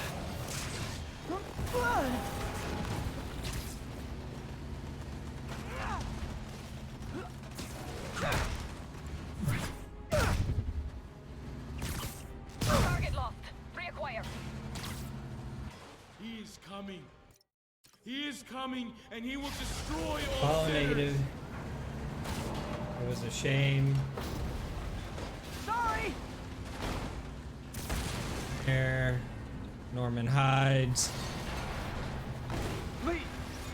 Target lost. Reacquire. He is coming. He is coming, and he will destroy all All sinners. negative. It was a shame. Sorry! There. Norman hides. Lee,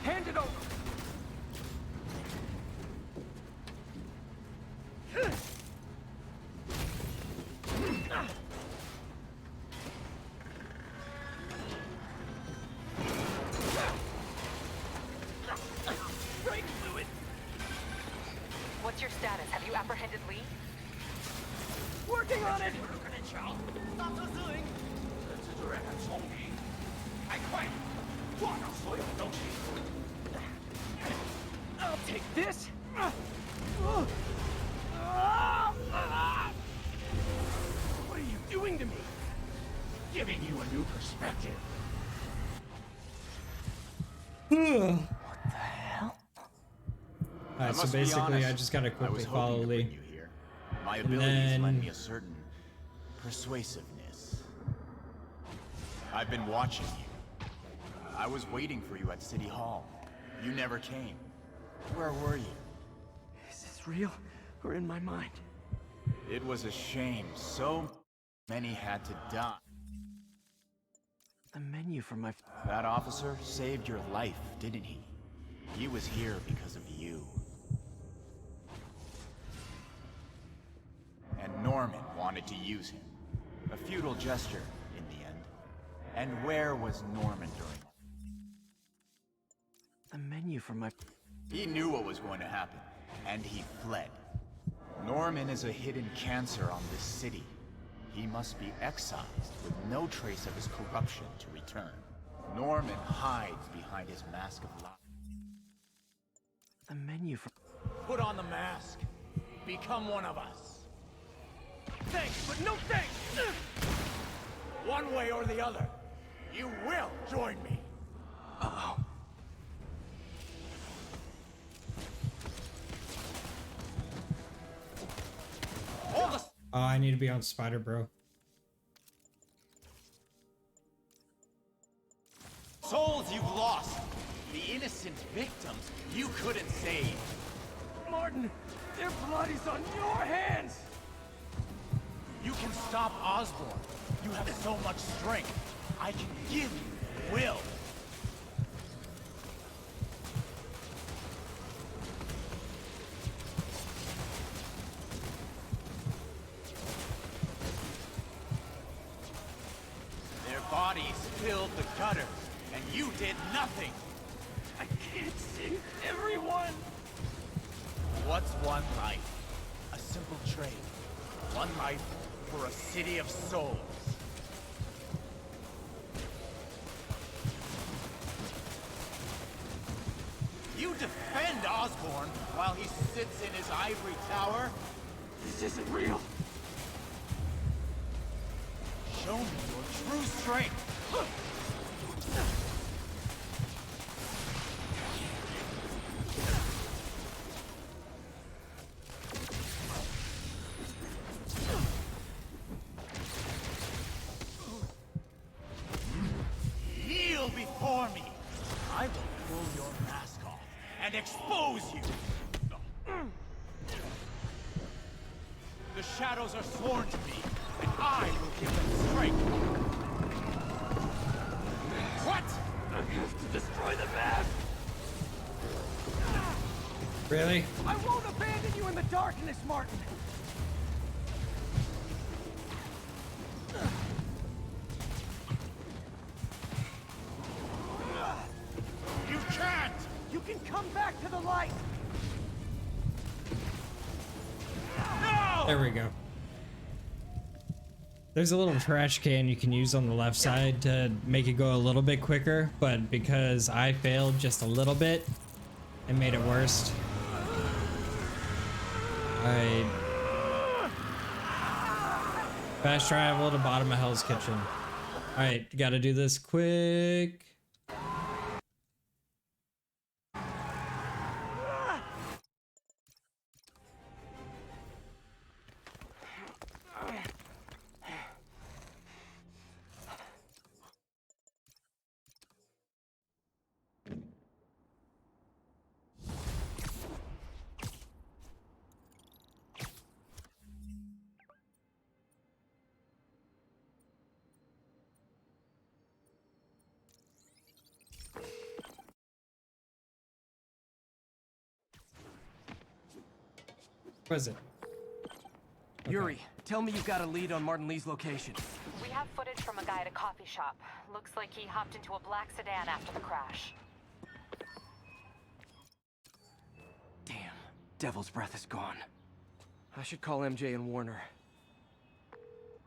hand it over. Brake fluid. What's your status? Have you apprehended Lee? Working on it. I'll take this. What are you doing to me? Giving you a new perspective. Alright, so basically I just gotta quickly follow Lee. My And abilities then- lend me a certain persuasiveness. I've been watching you. I was waiting for you at City Hall. You never came. Where were you? Is this real or in my mind? It was a shame. So many had to die. The menu for my... That officer saved your life, didn't he? He was here because of you. And Norman wanted to use him. A futile gesture, in the end. And where was Norman during that? The menu for my... He knew what was going to happen, and he fled. Norman is a hidden cancer on this city. He must be excised with no trace of his corruption to return. Norman hides behind his mask of lie. The menu for... Put on the mask. Become one of us. Thanks, but no thanks! One way or the other, you will join me. Uh-oh. Oh, I need to be on Spider, bro. Souls you've lost. The innocent victims you couldn't save. Martin, their blood is on your hands! You can stop Osborn. You have so much strength. I can give you will. filled the gutters, and you did nothing. I can't save everyone. What's one life? A simple trade. One life for a city of souls. You defend Osborn while he sits in his ivory tower? This isn't real. Show me your true strength. Kneel before me. I will pull your mask off and expose you. The shadows are sworn to me, and I will give them strength. What? I have to destroy the map. Really? I won't abandon you in the darkness, Martin. You can't! You can come back to the light. No! There we go. There's a little trash can you can use on the left side to make it go a little bit quicker, but because I failed just a little bit, it made it worse. Alright. Fast travel to bottom of Hell's Kitchen. Alright, gotta do this quick. What is it? Okay. Yuri, tell me you've got a lead on Martin Lee's location. We have footage from a guy at a coffee shop. Looks like he hopped into a black sedan after the crash. Damn, Devil's Breath is gone. I should call MJ and Warner.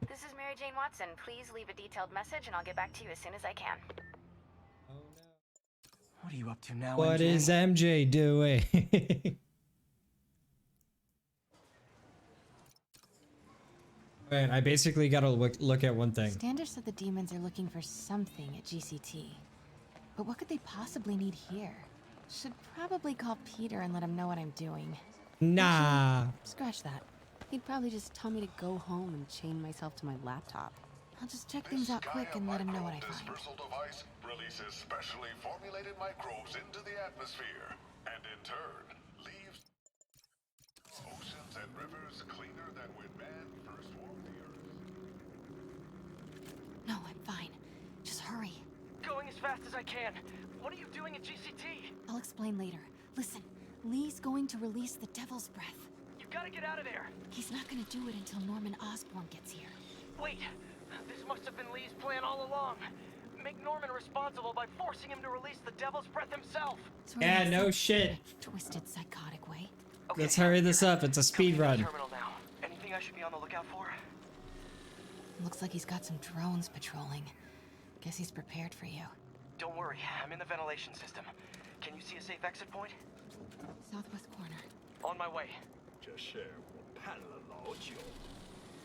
This is Mary Jane Watson. Please leave a detailed message and I'll get back to you as soon as I can. What are you up to now, What MJ? is MJ doing? Alright, I basically gotta look at one thing. Standish said the demons are looking for something at GCT. But what could they possibly need here? Should probably call Peter and let him know what I'm doing. Nah. Actually, scratch that. He'd probably just tell me to go home and chain myself to my laptop. I'll just check things out quick and let him know what I find. Dispersal device releases specially formulated microbes into the atmosphere, and in turn, leaves oceans and rivers cleaner than when man first walked the earth. No, I'm fine. Just hurry. Going as fast as I can. What are you doing at GCT? I'll explain later. Listen, Lee's going to release the Devil's Breath. You gotta get out of there. He's not gonna do it until Norman Osborn gets here. Wait, this must have been Lee's plan all along. Make Norman responsible by forcing him to release the Devil's Breath himself. Yeah, no shit. Twisted, psychotic way. Okay, Let's hurry this up. It's a speed run. terminal now. Anything I should be on the lookout for? Looks like he's got some drones patrolling. Guess he's prepared for you. Don't worry, I'm in the ventilation system. Can you see a safe exit point? Southwest corner. On my way.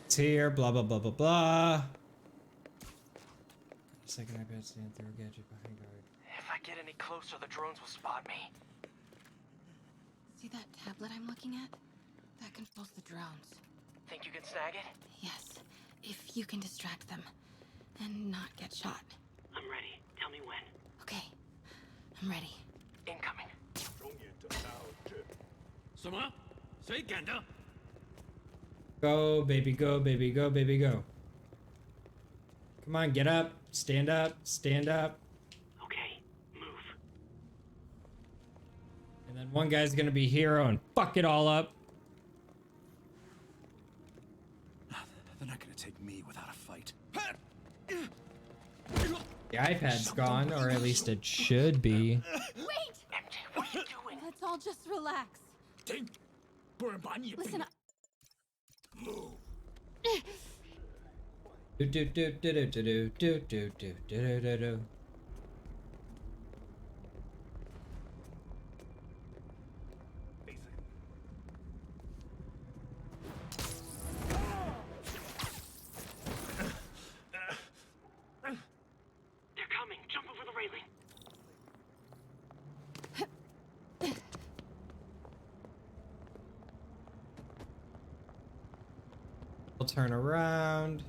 It's here, blah blah blah blah blah. Second iPad stand through gadget behind guard. If I get any closer, the drones will spot me. See that tablet I'm looking at? That controls the drones. Think you can snag it? Yes, if you can distract them and not get shot. I'm ready. Tell me when. Okay, I'm ready. Incoming. Go, baby, go, baby, go, baby, go. Come on, get up, stand up, stand up. Okay, move. And then one guy's gonna be hero and fuck it all up. They're not gonna take me without a fight. Yep. iPad's gone, or at least it should be. Wait! MJ, what are you doing? Let's all just relax. Listen, Do do do do do do do do do do do do. They're coming. Jump over the railing. We'll turn around.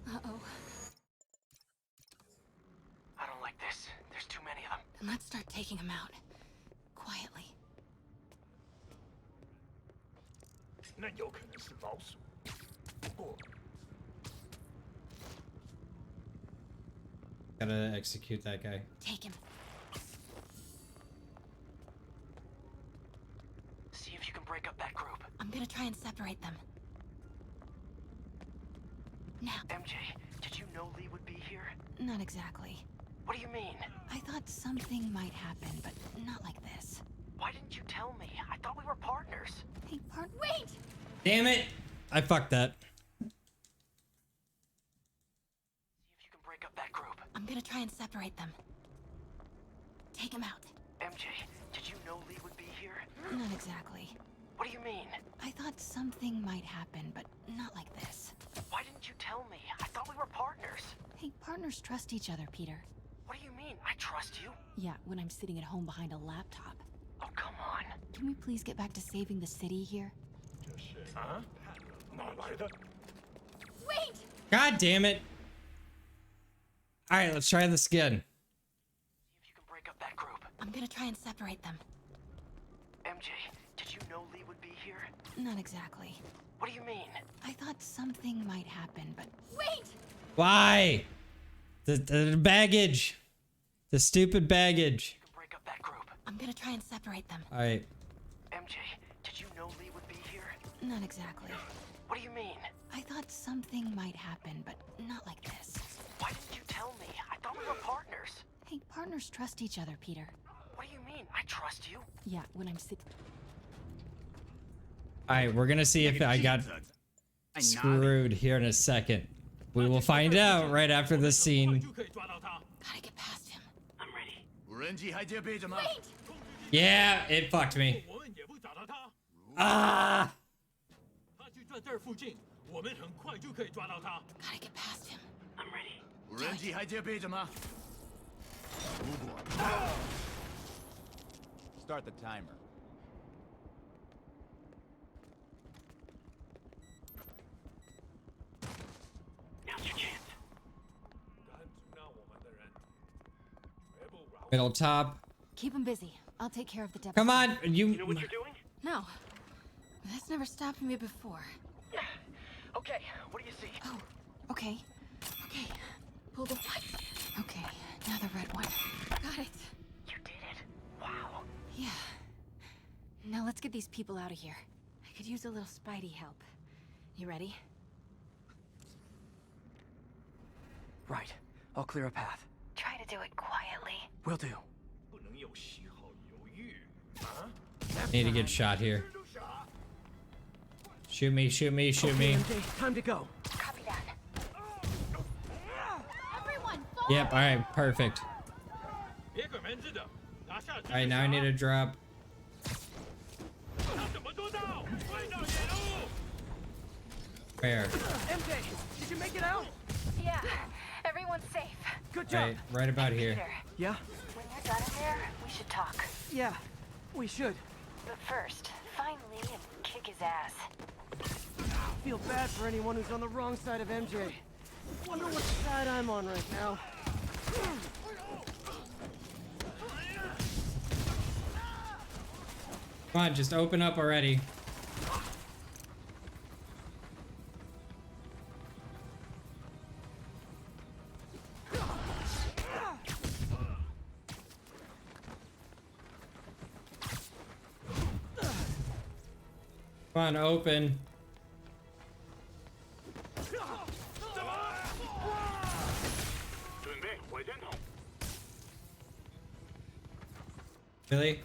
uh-oh. I don't like this. There's too many of them. Then let's start taking them out. Quietly. 那有可能是老鼠，不过 Gotta execute that guy. Take him. See if you can break up that group. I'm gonna try and separate them. Now. MJ, did you know Lee would be here? Not exactly. What do you mean? I thought something might happen, but not like this. Why didn't you tell me? I thought we were partners. Hey, wait! Damn it! I fucked that. Break up that group. I'm gonna try and separate them. Take him out. MJ, did you know Lee would be here? Not exactly. What do you mean? I thought something might happen, but not like this. Why didn't you tell me? I thought we were partners. Hey, partners trust each other, Peter. What do you mean? I trust you? Yeah, when I'm sitting at home behind a laptop. Oh, come on. Can we please get back to saving the city here? 啊，哪来的？ Wait! God damn it! All right, let's try this again. See if you can break up that group. I'm gonna try and separate them. MJ, did you know Lee would be here? Not exactly. What do you mean? I thought something might happen, but wait! Why? The baggage. The stupid baggage. You can break up that group. I'm gonna try and separate them. All right. MJ, did you know Lee would be here? Not exactly. What do you mean? I thought something might happen, but not like this. Why didn't you tell me? I thought we were partners. Hey, partners trust each other, Peter. What do you mean? I trust you. Yeah, when I'm sitting. All right, we're gonna see if I got screwed here in a second. We will find out right after this scene. Gotta get past him. I'm ready. 无人机还戒备着吗？ Yeah, it fucked me. Ah! Gotta get past him. I'm ready. 无人机还戒备着吗？如果 Start the timer. Now's your chance. Middle top. Keep him busy. I'll take care of the devil. Come on, You know what you're doing? No. That's never stopped me before. Yeah. Okay, what do you see? Oh, okay. Okay. Pull the white. Okay, now the red one. Got it. You did it. Wow. Yeah. Now let's get these people out of here. I could use a little Spidey help. You ready? Right. I'll clear a path. Try to do it quietly. Will do. 不能有丝毫犹豫。 Need to get shot here. Shoot me, shoot me, shoot me. MJ, time to go. Copy that. Everyone, Yep, alright, perfect. Alright, now I need to drop. Where? MJ, did you make it out? Yeah, everyone's safe. Good job. Right about here. Peter, Yeah? when you're done in there, we should talk. Yeah, we should. But first, find Lee and kick his ass. Feel bad for anyone who's on the wrong side of MJ. Wonder what side I'm on right now. Come on, just open up already. Come on, open. Really?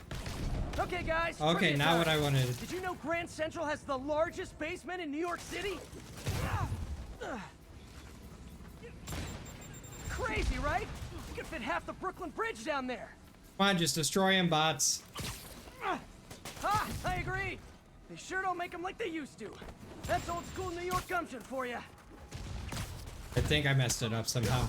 Okay, guys. Okay, trivia now time. what I wanted. Did you know Grand Central has the largest basement in New York City? Crazy, right? You could fit half the Brooklyn Bridge down there. Come on, just destroy him, bots. Ha! I agree. They sure don't make them like they used to. That's old school New York gumption for you. I think I messed it up somehow.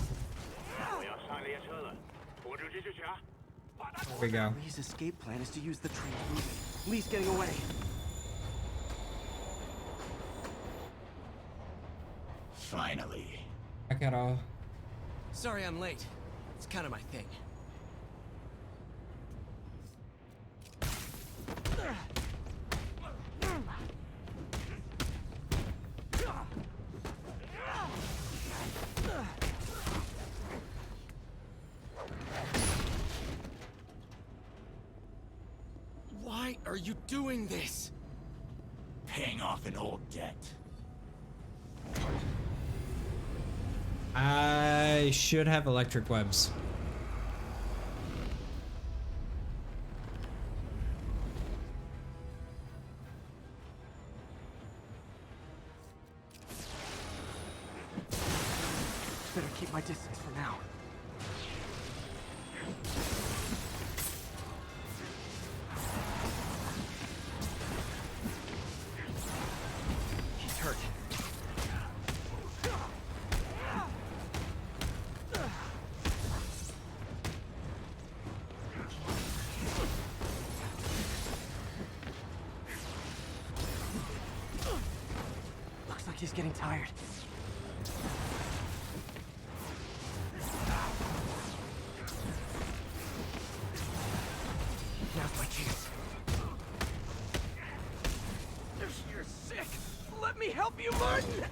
There we go. Lee's escape plan is to use the train moving. Lee's getting away. Finally. I got all. Sorry I'm late. It's kind of my thing. Why are you doing this? Paying off an old debt. I should have electric webs. Better keep my distance for now. He's hurt. Looks like he's getting tired. Now's my chance. You're sick. Let me help you, Martin.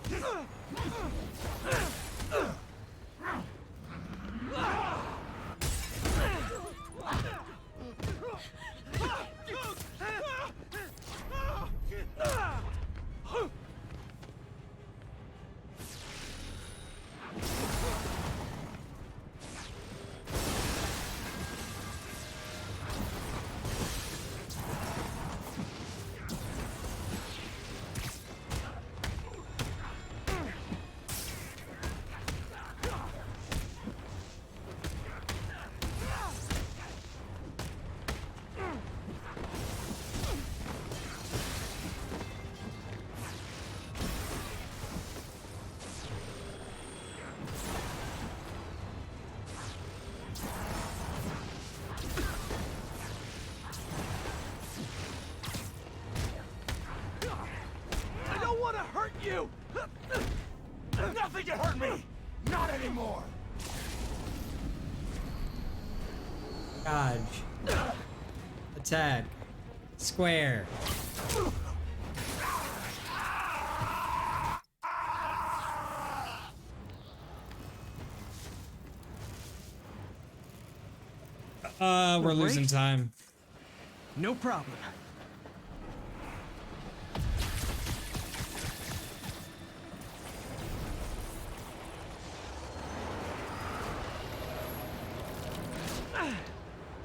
I don't want to hurt you. Nothing can hurt me! Not anymore! Dodge. Attack. Square. We're losing time. No problem.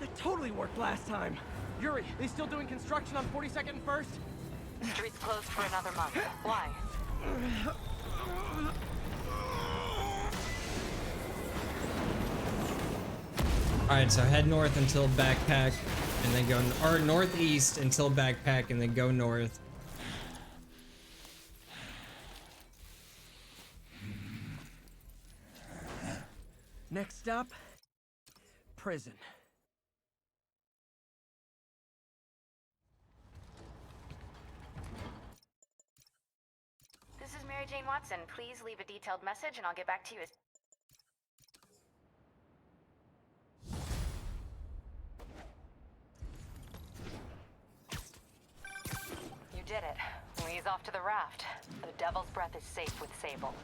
That totally worked last time. Yuri, they still doing construction on 42nd and 1st? Street's closed for another month. Why? Alright, so head north until backpack, and then go, or northeast until backpack, and then go north. Next stop, prison. This is Mary Jane Watson. Please leave a detailed message and I'll get back to you as... You did it. Lee's off to the raft. The Devil's Breath is safe with Sable.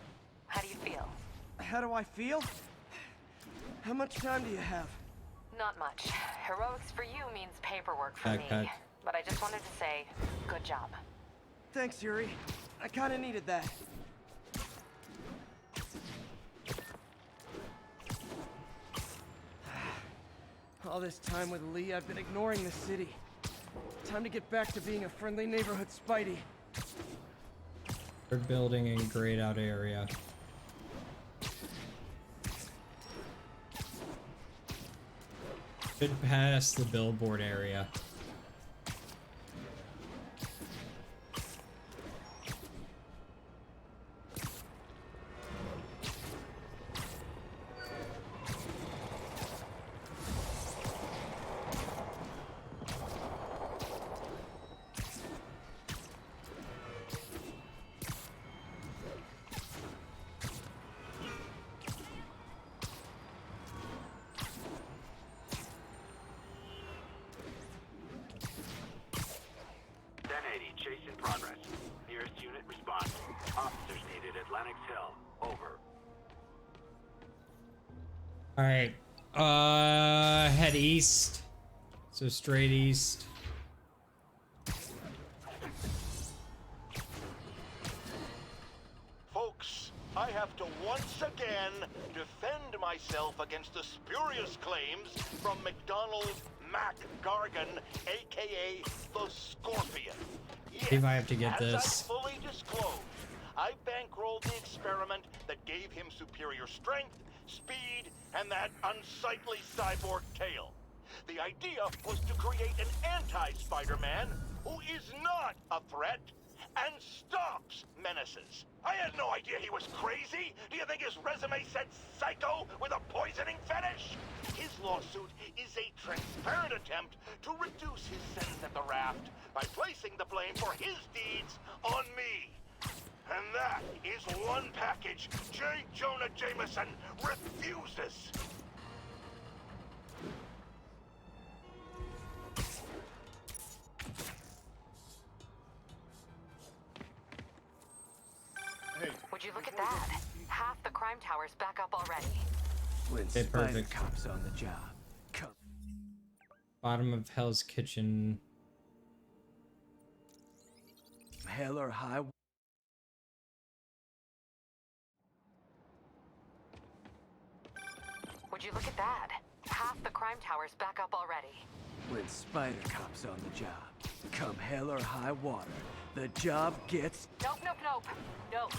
How do you feel? How do I feel? How much time do you have? Not much. Heroics for you means paperwork for Backpack. me. But I just wanted to say, good job. Thanks, Yuri. I kinda needed that. All this time with Lee, I've been ignoring the city. Time to get back to being a friendly neighborhood Spidey. They're building in grayed out area. Should pass the billboard area. Chase in progress. Nearest unit response. Officers needed at Lenox Hill. Over. Alright. Head east. So straight east. Folks, I have to once again defend myself against the spurious claims from McDonald Mac Gargan, aka the Scorpion. See if I have to get As this. I fully disclosed, I bankrolled the experiment that gave him superior strength, speed, and that unsightly cyborg tail. The idea was to create an anti-Spider-Man who is not a threat and stops menaces. I had no idea he was crazy. Do you think his resume said psycho with a poisoning fetish? His lawsuit is a transparent attempt to reduce his sentence at the raft by placing the blame for his deeds on me. And that is one package J. Jonah Jameson refuses. Would you look at that? Half the crime tower's back up already. When Okay, Spider perfect. Cop's on the job. Come. Bottom of Hell's Kitchen. Hell or high. Would you look at that? Half the crime tower's back up already. When Spider Cop's on the job, come hell or high water, the job gets... Nope, nope, nope. Nope.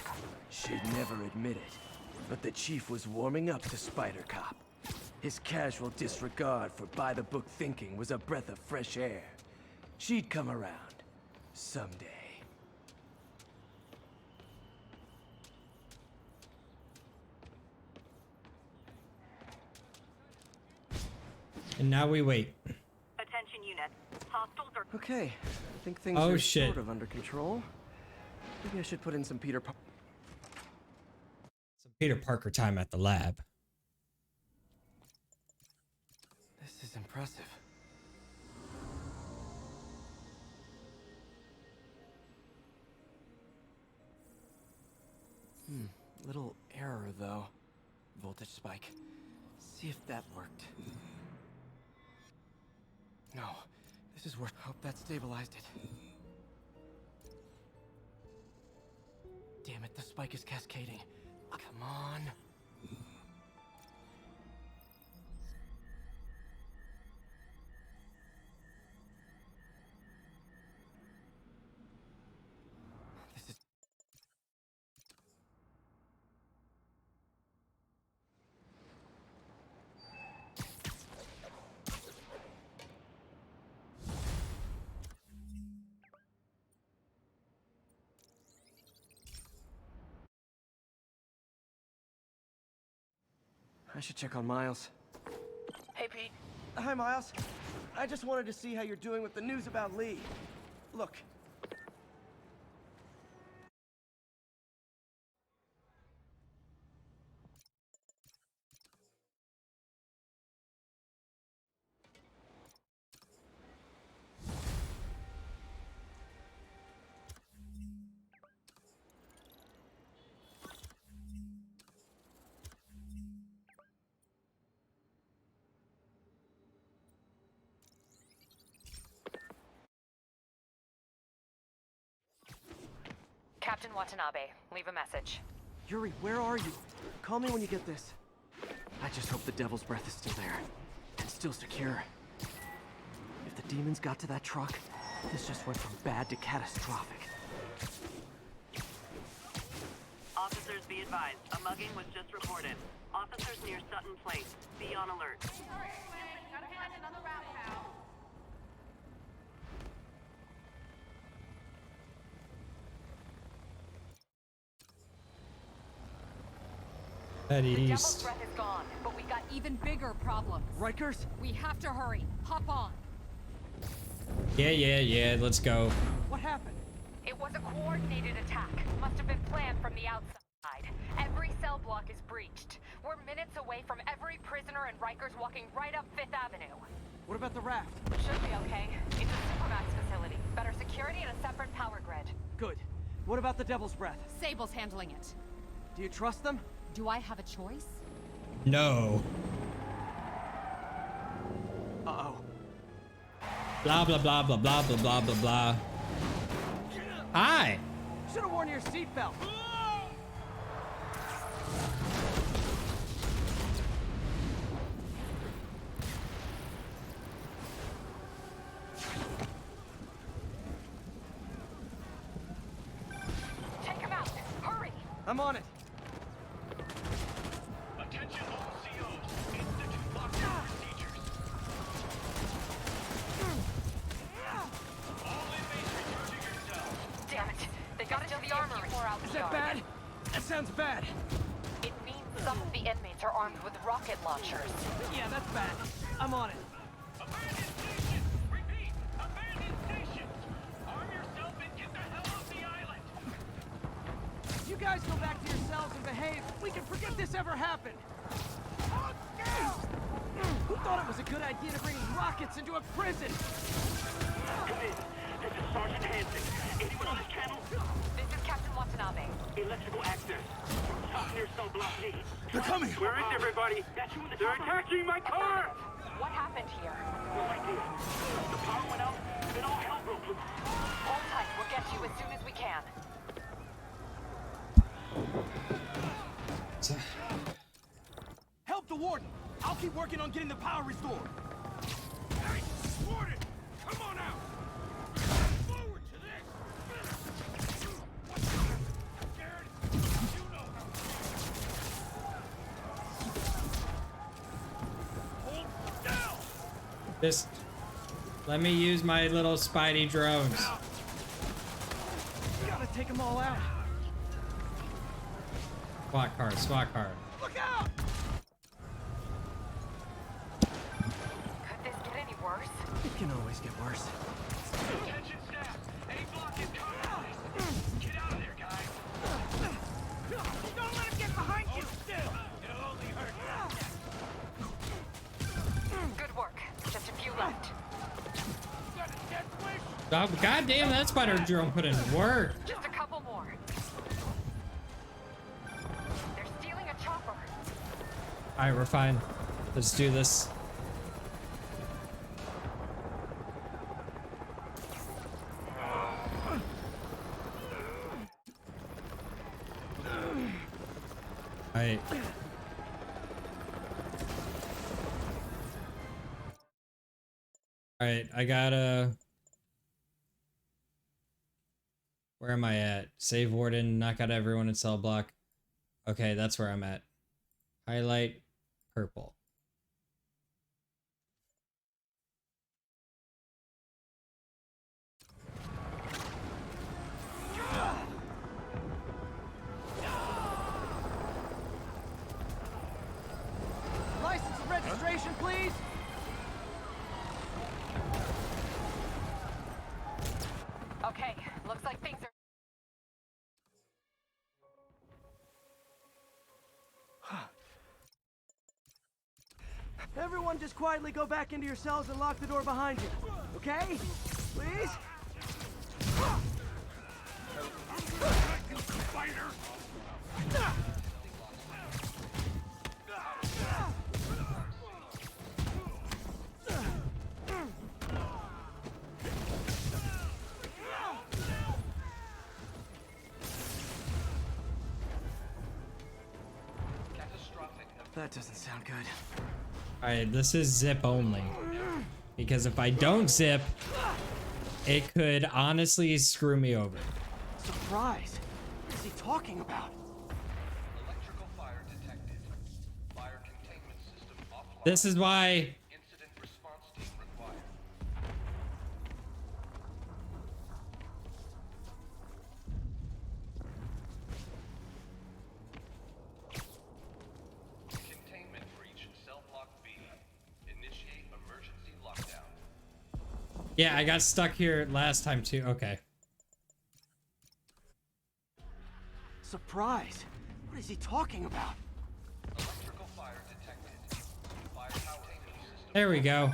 She'd never admit it, but the chief was warming up to Spider Cop. His casual disregard for by-the-book thinking was a breath of fresh air. She'd come around. Someday. And now we wait. Attention unit. Hostiles are... Okay, I think things Oh, are shit. sort of under control. Maybe I should put in some Peter Peter Parker time at the lab. This is impressive. Little error though. Voltage spike. See if that worked. No, this is worth. Hope that stabilized it. Damn it, the spike is cascading. Come on. This is... I should check on Miles. Hey, Pete. Hi, Miles. I just wanted to see how you're doing with the news about Lee. Look, Captain Watanabe, leave a message. Yuri, where are you? Call me when you get this. I just hope the Devil's Breath is still there. And still secure. If the demons got to that truck, this just went from bad to catastrophic. Officers be advised, a mugging was just reported. Officers near Sutton Place. Be on alert. Gotta find another route, pal. Head The Devil's east. Breath is gone, but we got even bigger problems. Rikers? We have to hurry. Hop on. Yeah, let's go. What happened? It was a coordinated attack. Must have been planned from the outside. Every cell block is breached. We're minutes away from every prisoner and Rikers walking right up 5th Avenue. What about the raft? Should be okay. It's a Supermax facility. Better security and a separate power grid. Good. What about the Devil's Breath? Sable's handling it. Do you trust them? Do I have a choice? No. Uh-oh. Blah, blah, blah, blah, blah, blah, blah, blah, blah. Hi. Should have worn your seatbelt. Take him out. Hurry. I'm on it. Attention all COs. Institute lockdown procedures. All inmates return to your cells. Damn it. They got into the armory. Is that bad? That sounds bad. It means some of the inmates are armed with rocket launchers. Yeah, that's bad. I'm on it. Abandon stations! Repeat! Abandon stations! Arm yourself and get the hell off the island! You guys go back to your cells and behave. We can forget this ever happened. Who thought it was a good idea to bring rockets into a prison? Come in. This is Sergeant Hansen. Anyone on this channel? This is Captain Watanabe. Electrical access. Top near cell block D. They're coming! Where is everybody? That's you in the They're attacking my car! What happened here? No idea. The power went out, then all hell broke loose. Hold tight. We'll get to you as soon as we can. Help the warden! I'll keep working on getting the power restored. Hey, warden! Come on out! Forward to this! Garrett, you know how. Hold down! Just let me use my little Spidey drones. Gotta take them all out. SWAT car, SWAT car. Look out! Could this get any worse? It can always get worse. Attention staff! A block is compromised! Get out of there, guys! Don't let him get behind you! Still! It'll only hurt. Good work. Just a few left. Got a death wish? Oh, goddamn, that spider drone put in work. Just a couple more. They're stealing a chopper. Alright, we're fine. Let's do this. Alright. Alright, I gotta... Where am I at? Save warden, knock out everyone in cell block. Okay, that's where I'm at. Highlight purple. License and registration, please. Okay, looks like things are... Everyone just quietly go back into your cells and lock the door behind you. Okay? Please? That doesn't sound good. Alright, this is zip only. Because if I don't zip, it could honestly screw me over. Surprise! What is he talking about? Electrical fire detected. Fire containment system offline. This is why... Incident response team required. Containment breach. Cell block B. Initiate emergency lockdown. Yeah, I got stuck here last time too. Okay. Surprise! What is he talking about? Electrical fire detected. Fire containment system. There we go.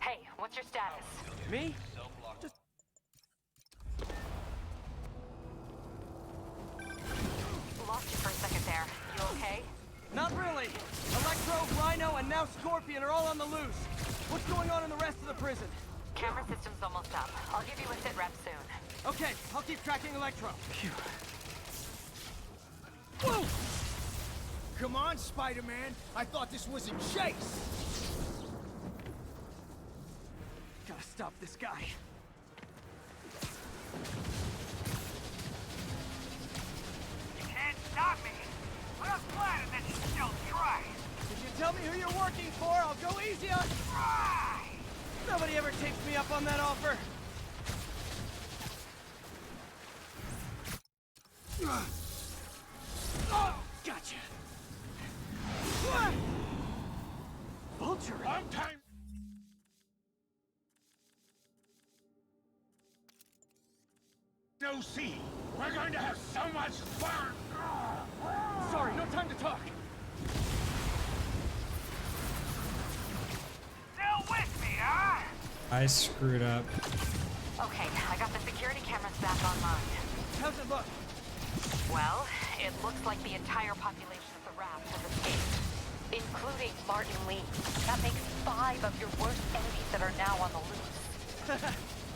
Hey, what's your status? Me? Cell block. Just... Lost you for a second there. You okay? Not really. Electro, Rhino, and now Scorpion are all on the loose. What's going on in the rest of the prison? Camera system's almost up. I'll give you a sit rep soon. Okay, I'll keep tracking Electro. Phew. Whoa! Come on, Spider-Man. I thought this was a chase. Gotta stop this guy. You can't stop me. But I'm flattered that you still try. If you tell me who you're working for, I'll go easy on... Try! Nobody ever takes me up on that offer. Oh, gotcha. Vulture. I'm time. No see. We're going to have so much fun. Sorry, no time to talk. Still with me, huh? I screwed up. Okay, I got the security cameras back online. How's it look? Well, it looks like the entire population of the raft has escaped, including Martin Lee. That makes 5 of your worst enemies that are now on the loose.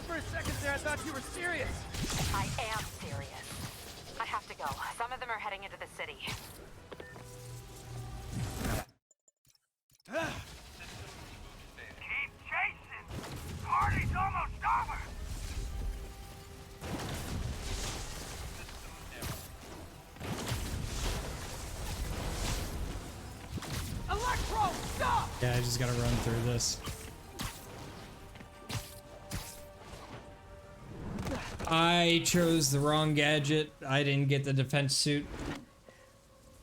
For a second there, I thought you were serious. I am serious. I have to go. Some of them are heading into the city. Keep chasing. Party's almost over. Electro, stop! Yeah, I just gotta run through this. I chose the wrong gadget. I didn't get the defense suit.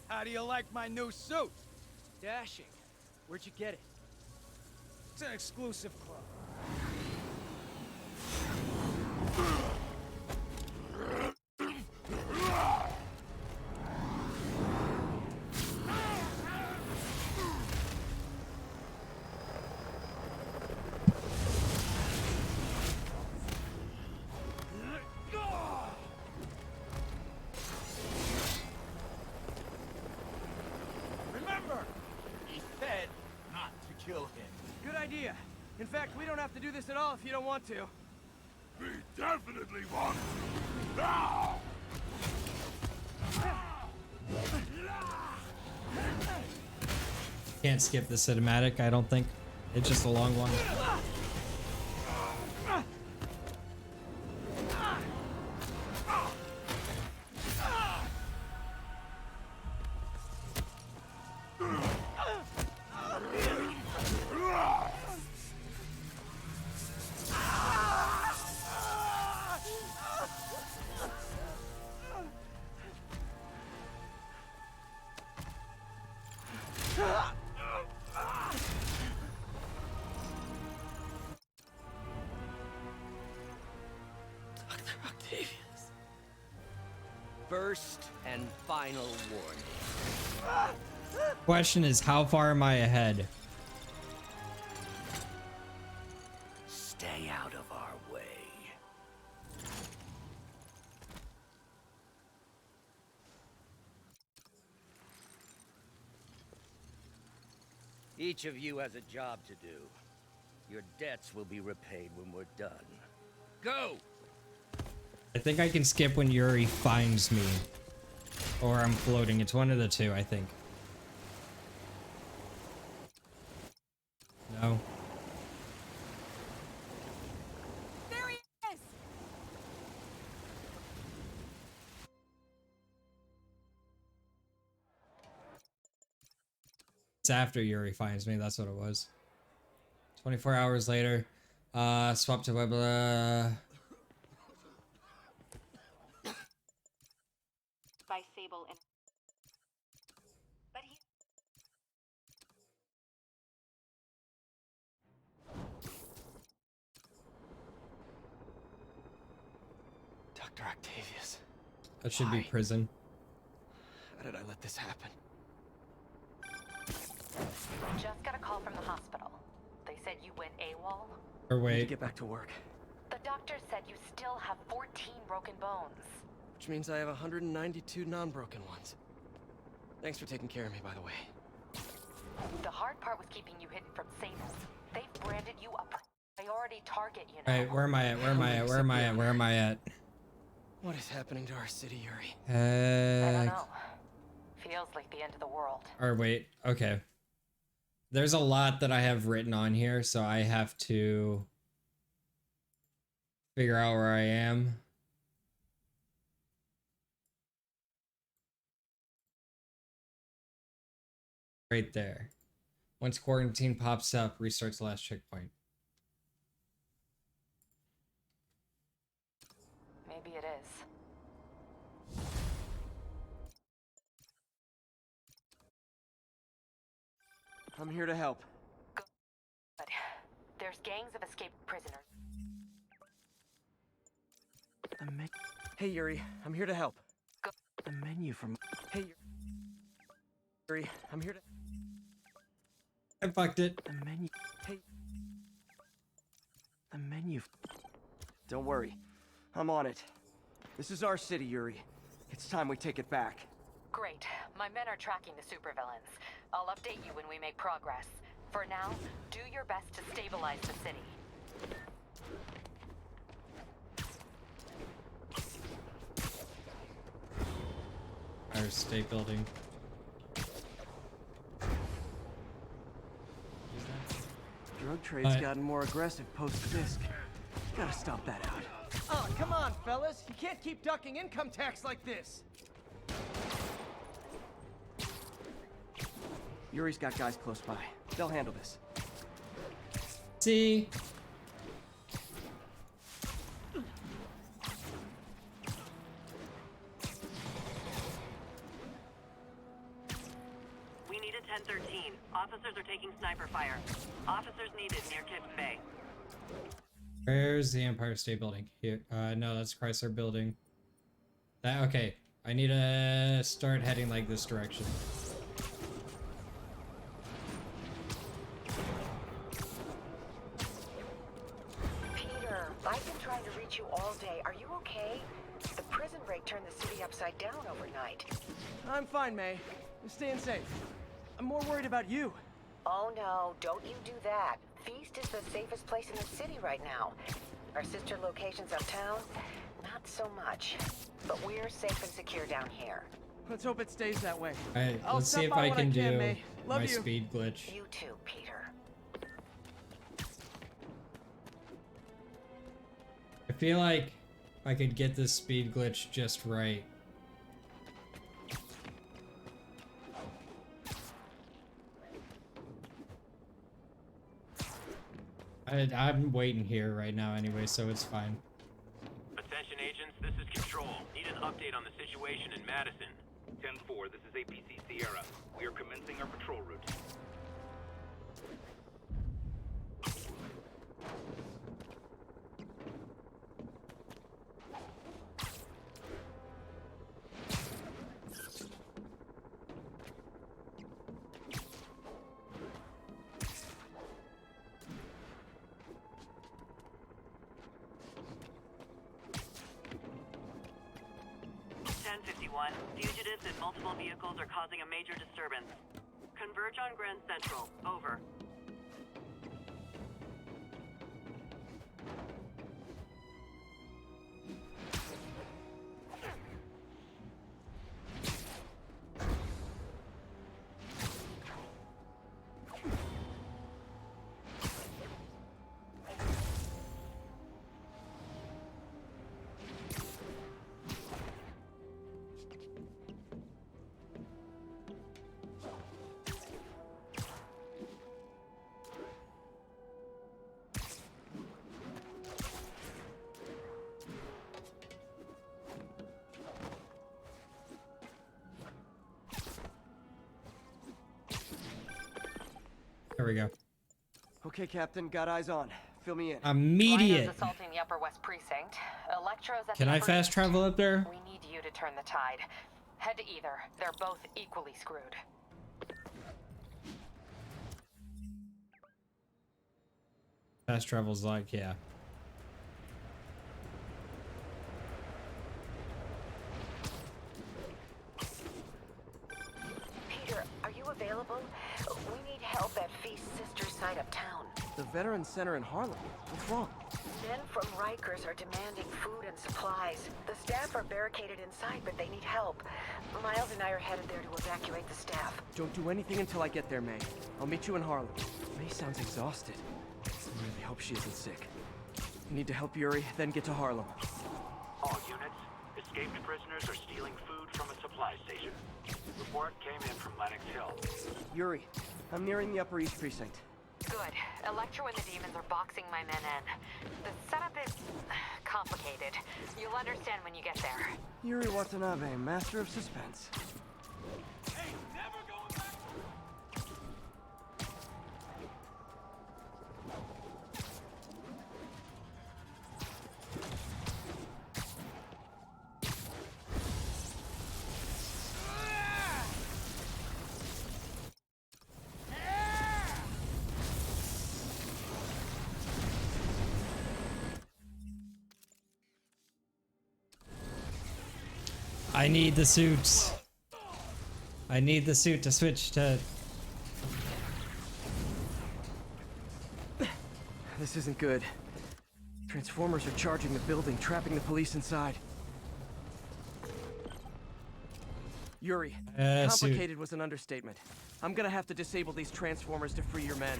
How do you like my new suit? Dashing. Where'd you get it? It's an exclusive club. Remember, He said not to kill him. good idea. In fact, we don't have to do this at all if you don't want to. We definitely want to. Now! Can't skip the cinematic, I don't think. It's just a long one. First and final warning. Question is, how far am I ahead? Stay out of our way. Each of you has a job to do. Your debts will be repaid when we're done. Go! I think I can skip when Yuri finds me. Or I'm floating. It's one of the two, I think. It's after Yuri finds me. That's what it was. 24 hours later. Swap to web. By Sable and... But he... Dr. Octavius. That should be prison. How did I let this happen? Just got a call from the hospital. They said you went AWOL. Or I need to wait. get back to work. The doctor said you still have 14 broken bones. Which means I have 192 non-broken ones. Thanks for taking care of me, by the way. The hard part was keeping you hidden from Sable. They've branded you a priority target, you know. Alright, where am I at? Where am I at? Where am I at? Where am I at? What is happening to our city, Yuri? I don't know. Feels like the end of the world. Or wait, okay. There's a lot that I have written on here, so I have to figure out where I am. Right there. Once quarantine pops up, restarts the last checkpoint. Maybe it is. I'm here to help. Good. There's gangs of escaped prisoners. Hey, Yuri, I'm here to help. Go. The menu from... Hey, Yuri, I'm here to... I fucked it. The menu... Hey... The menu... Don't worry. I'm on it. This is our city, Yuri. It's time we take it back. Great. My men are tracking the supervillains. I'll update you when we make progress. For now, do your best to stabilize the city. Our state building. Drug trade's gotten more aggressive post-Fisk. Gotta stomp that out. Oh, come on, fellas. You can't keep ducking income tax like this. Yuri's got guys close by. They'll handle this. See? We need a 1013. Officers are taking sniper fire. Officers needed near Kips Bay. Where's the Empire State Building? Here. No, that's Chrysler Building. Okay. I need to start heading like this direction. Peter, I've been trying to reach you all day. Are you okay? The prison break turned the city upside down overnight. I'm fine, May. I'm staying safe. I'm more worried about you. Oh no, don't you do that. Feast is the safest place in the city right now. Our sister locations uptown, not so much. But we're safe and secure down here. Let's hope it stays that way. Alright, I'll let's see if stop by I when can do May. Love my you. speed glitch. You too, Peter. I feel like I could get this speed glitch just right. I'm waiting here right now anyway, so it's fine. Attention agents, this is Control. Need an update on the situation in Madison. 10-4, this is APC Sierra. We are commencing our patrol route. Fugitives in multiple vehicles are causing a major disturbance. Converge on Grand Central. Over. There we go. Okay, Captain, got eyes on. Fill me in. Immediate. Rhino's assaulting the Upper West Precinct. Electro's at Can the I Upper fast East. travel up there? We need you to turn the tide. Head to either. They're both equally screwed. Fast travel's like, yeah. Peter, are you available? We need help at Feast's sister's side of town. The Veterans Center in Harlem. What's wrong? Men from Rikers are demanding food and supplies. The staff are barricaded inside, but they need help. Miles and I are headed there to evacuate the staff. Don't do anything until I get there, May. I'll meet you in Harlem. May sounds exhausted. I really hope she isn't sick. I need to help Yuri, then get to Harlem. All units, escaped prisoners are stealing food from a supply station. Report came in from Lenox Hill. Yuri, I'm nearing the Upper East Precinct. Good. Electro and the demons are boxing my men in. The setup is complicated. You'll understand when you get there. Yuri Watanabe, master of suspense. Hey, never going back. I need the suits. I need the suit to switch to... This isn't good. Transformers are charging the building, trapping the police inside. Yuri, complicated was an understatement. I'm gonna have to disable these transformers to free your men.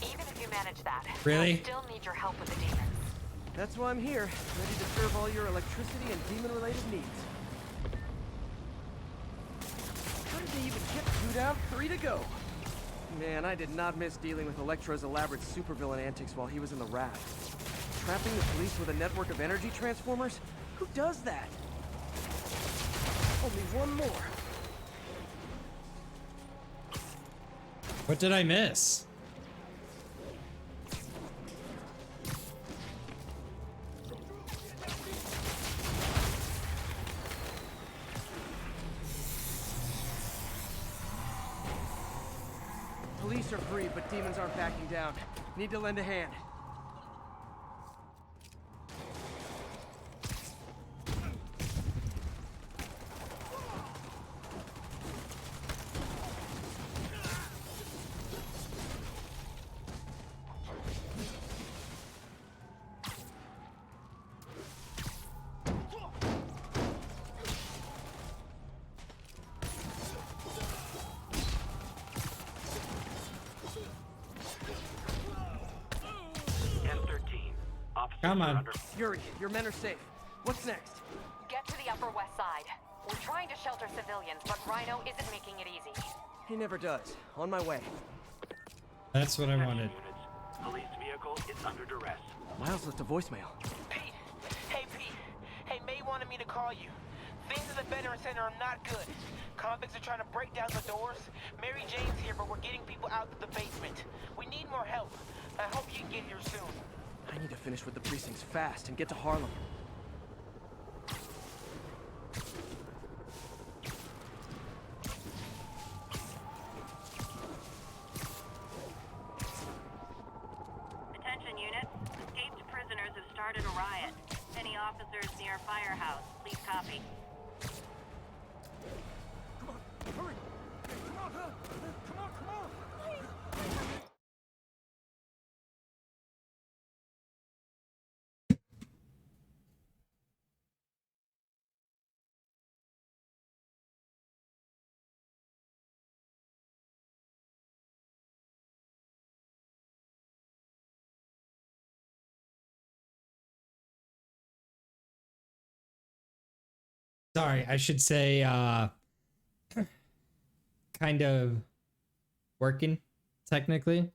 Even if you manage that, Really? I still need your help with the demons. That's why I'm here, ready to serve all your electricity and demon-related needs. How did they even get 2 down, 3 to go? Man, I did not miss dealing with Electro's elaborate supervillain antics while he was in the raft. Trapping the police with a network of energy transformers? Who does that? Only one more. What did I miss? Police are free, but demons aren't backing down. Need to lend a hand. Come on. Yuri, your men are safe. What's next? Get to the Upper West Side. We're trying to shelter civilians, but Rhino isn't making it easy. He never does. On my way. That's what I wanted. Police vehicle is under duress. Miles left a voicemail. Pete! Hey, Pete! Hey, May wanted me to call you. Things at the Veterans Center are not good. Convicts are trying to break down the doors. Mary Jane's here, but we're getting people out to the basement. We need more help. I hope you can get here soon. I need to finish with the precincts fast and get to Harlem. Attention unit. Escaped prisoners have started a riot. Any officers near Firehouse, please copy. Hurry! Come on, huh? Come on, come on! Sorry, I should say, kind of working, technically.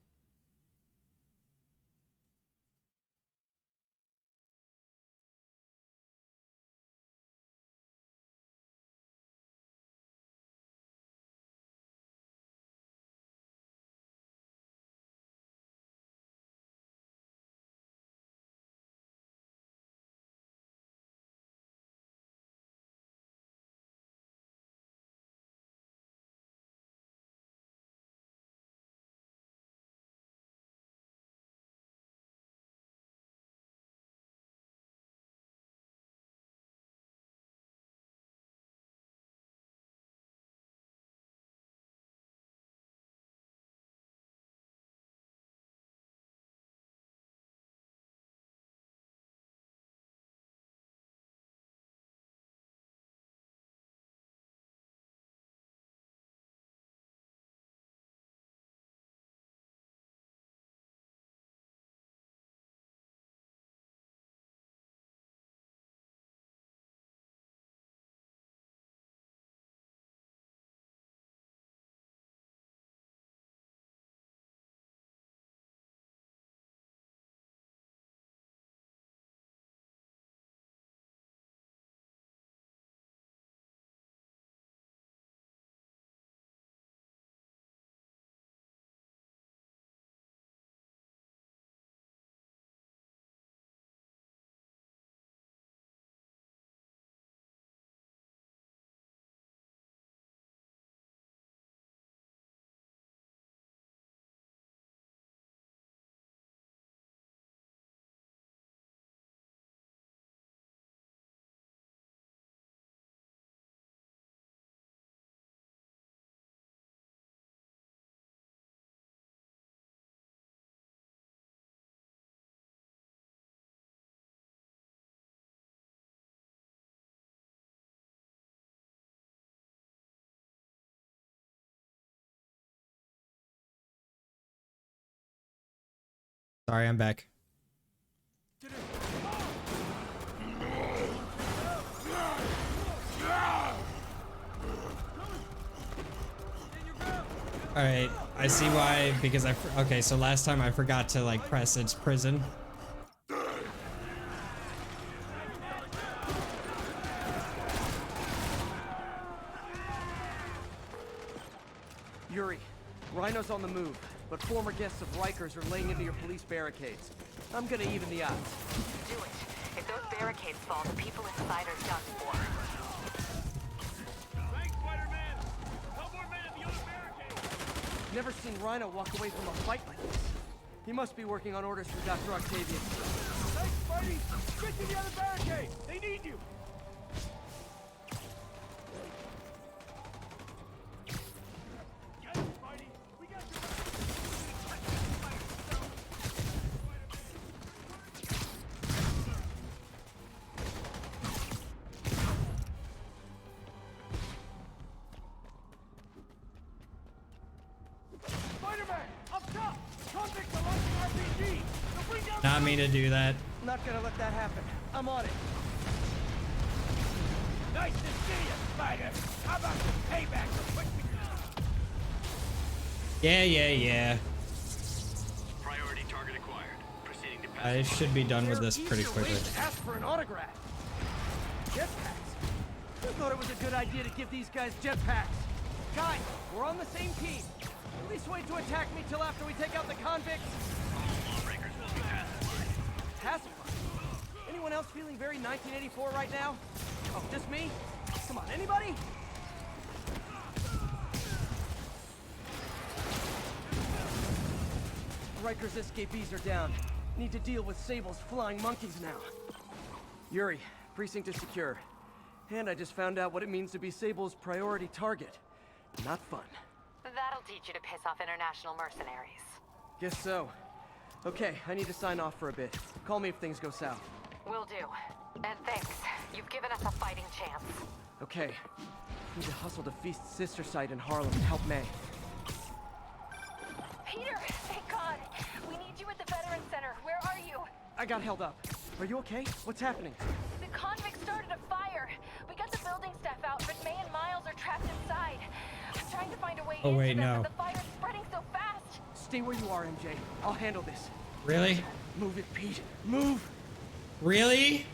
Sorry, I'm back. All right, I see why, because okay, so last time I forgot to like press its prison. Yuri, Rhino's on the move, but former guests of Rikers are laying into your police barricades. I'm gonna even the odds. Do it. If those barricades fall, the people inside are done for. Thanks, Spider-Man! Help more men at the other barricade! Never seen Rhino walk away from a fight like this. He must be working on orders from Dr. Octavius. Thanks, Spidey! Get to the other barricade! They need you! Not me to do that. Not gonna let that happen. I'm on it. Nice to see you, Spider! How about some payback for quick? Yeah. Priority target acquired. Proceeding to pass. I should be done with this pretty Easier quickly. ways to ask for an autograph. Jetpacks. Who thought it was a good idea to give these guys jetpacks? Guys, we're on the same team. At least wait to attack me till after we take out the convicts. Lawbreakers will be pacified. Pacified? Anyone else feeling very 1984 right now? Oh, just me? Come on, anybody? Riker's escapees are down. Need to deal with Sable's flying monkeys now. Yuri, precinct is secure. And I just found out what it means to be Sable's priority target. Not fun. That'll teach you to piss off international mercenaries. Guess so. Okay, I need to sign off for a bit. Call me if things go south. Will do. And thanks. You've given us a fighting chance. Okay. Need to hustle to Feast's sister site in Harlem and help May. Peter, thank God. We need you at the Veterans Center. Where are you? I got held up. Are you okay? What's happening? The convicts started a fire. We got the building staff out, but May and Miles are trapped inside. I'm trying to find a way Oh, wait, into them, no. but the fire's spreading so fast. Stay where you are, MJ. I'll handle this. Really? Move it, Pete. Move! Really?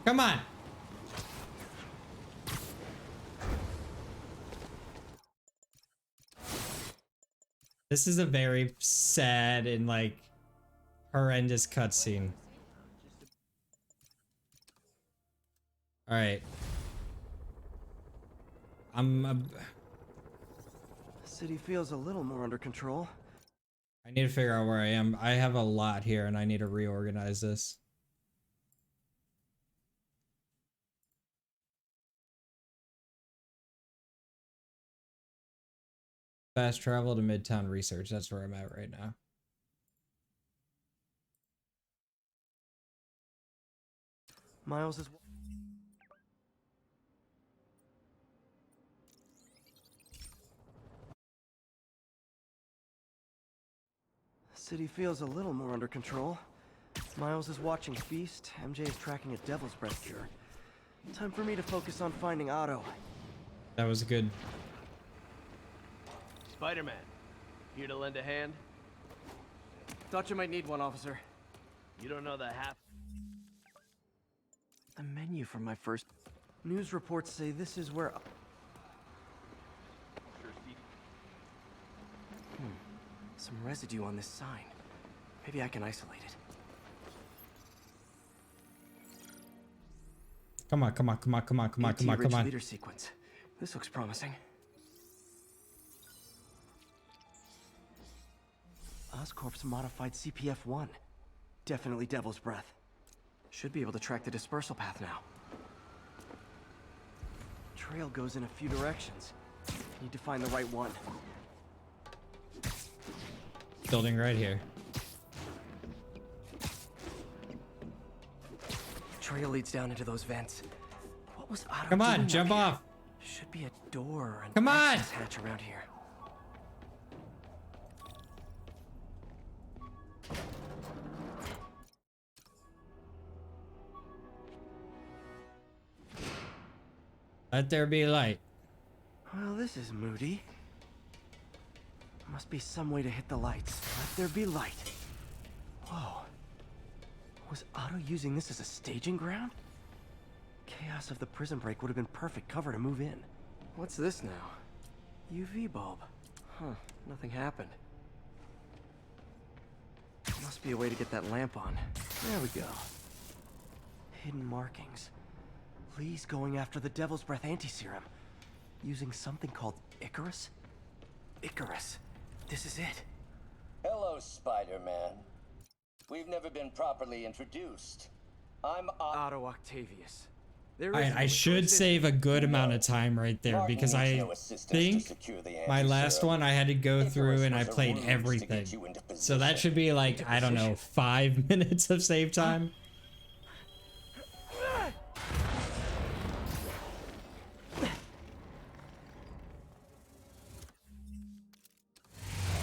Come on. This is a very sad and like horrendous cutscene. All right. The city feels a little more under control. I need to figure out where I am. I have a lot here and I need to reorganize this. Fast travel to Midtown Research. That's where I'm at right now. Miles is... City feels a little more under control. Miles is watching Feast. MJ is tracking a Devil's Breath cure. Time for me to focus on finding Otto. That was good. Spider-Man, here to lend a hand? Thought you might need one, officer. You don't know the half... The menu for my first... News reports say this is where... Some residue on this sign. Maybe I can isolate it. Come on, come on, come on, come on, come on, come on, come on. Leader sequence. This looks promising. Oscorp's modified CPF-1. Definitely Devil's Breath. Should be able to track the dispersal path now. Trail goes in a few directions. Need to find the right one. Building right here. Trail leads down into those vents. What was Otto Come on, doing jump up here? off. Should be a door or an Come on. access hatch around here. Let there be light. Well, this is moody. Must be some way to hit the lights. Let there be light. Whoa. Was Otto using this as a staging ground? Chaos of the prison break would have been perfect cover to move in. What's this now? UV bulb. Huh, nothing happened. Must be a way to get that lamp on. There we go. Hidden markings. Lee's going after the Devil's Breath anti-serum. Using something called Icarus? Icarus. This is it. Hello, Spider-Man. We've never been properly introduced. I'm Otto Octavius. Alright, I should save a good amount of time right there because I think my last one I had to go through and I played everything. So that should be like, I don't know, 5 minutes of save time.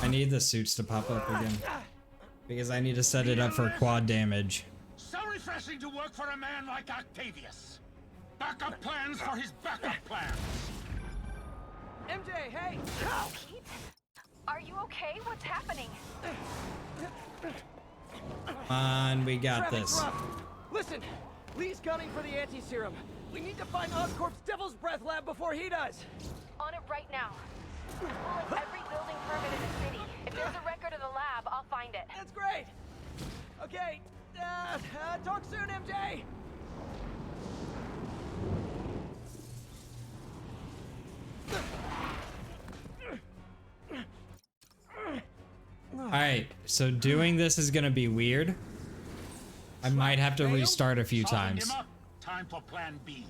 I need the suits to pop up again because I need to set it up for quad damage. So refreshing to work for a man like Octavius. Backup plans for his backup plans. MJ, hey! Pete? Are you okay? What's happening? Come on, we got this. Listen, Lee's gunning for the anti-serum. We need to find Oscorp's Devil's Breath lab before he does. On it right now. Pull up every building permit in the city. If there's a record of the lab, I'll find it. That's great. Okay, talk soon, MJ. Alright, so doing this is gonna be weird. I might have to restart a few times. Time for plan B.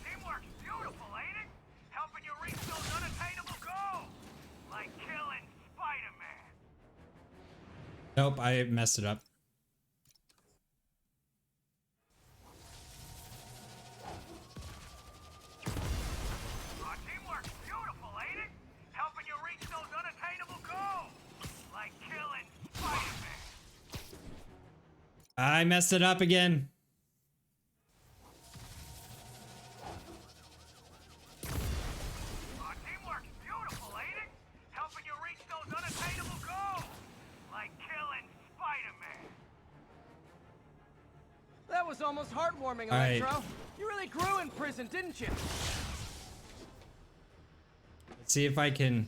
Teamwork's beautiful, ain't it? Helping you reach those unattainable goals. Like killing Spider-Man. Nope, I messed it up. Teamwork's beautiful, ain't it? Helping you reach those unattainable goals. Like killing Spider-Man. I messed it up again. Teamwork's beautiful, ain't it? Helping you reach those unattainable goals. Like killing Spider-Man. That was almost heartwarming, All right. Electro. You really grew in prison, didn't you? Let's see if I can.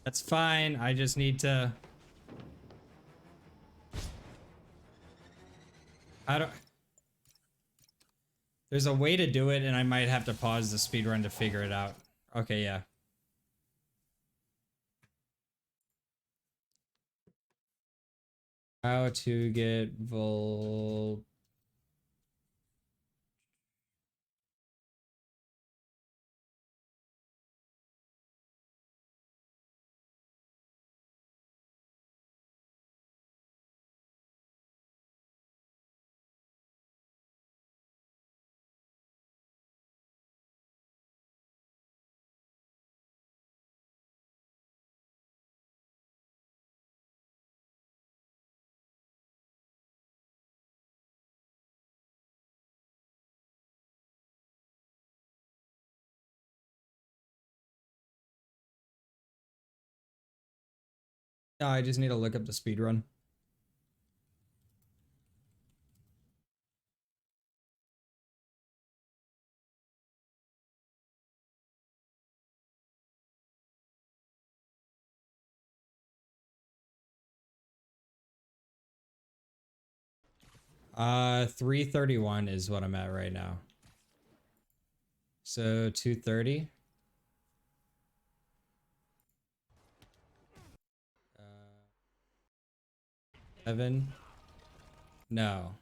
That's fine. I just need to. I don't. There's a way to do it, and I might have to pause the speedrun to figure it out. Okay, yeah. How to get Vol. No, I just need to look up the speedrun. Uh, 331 is what I'm at right now. So 230. 7. No.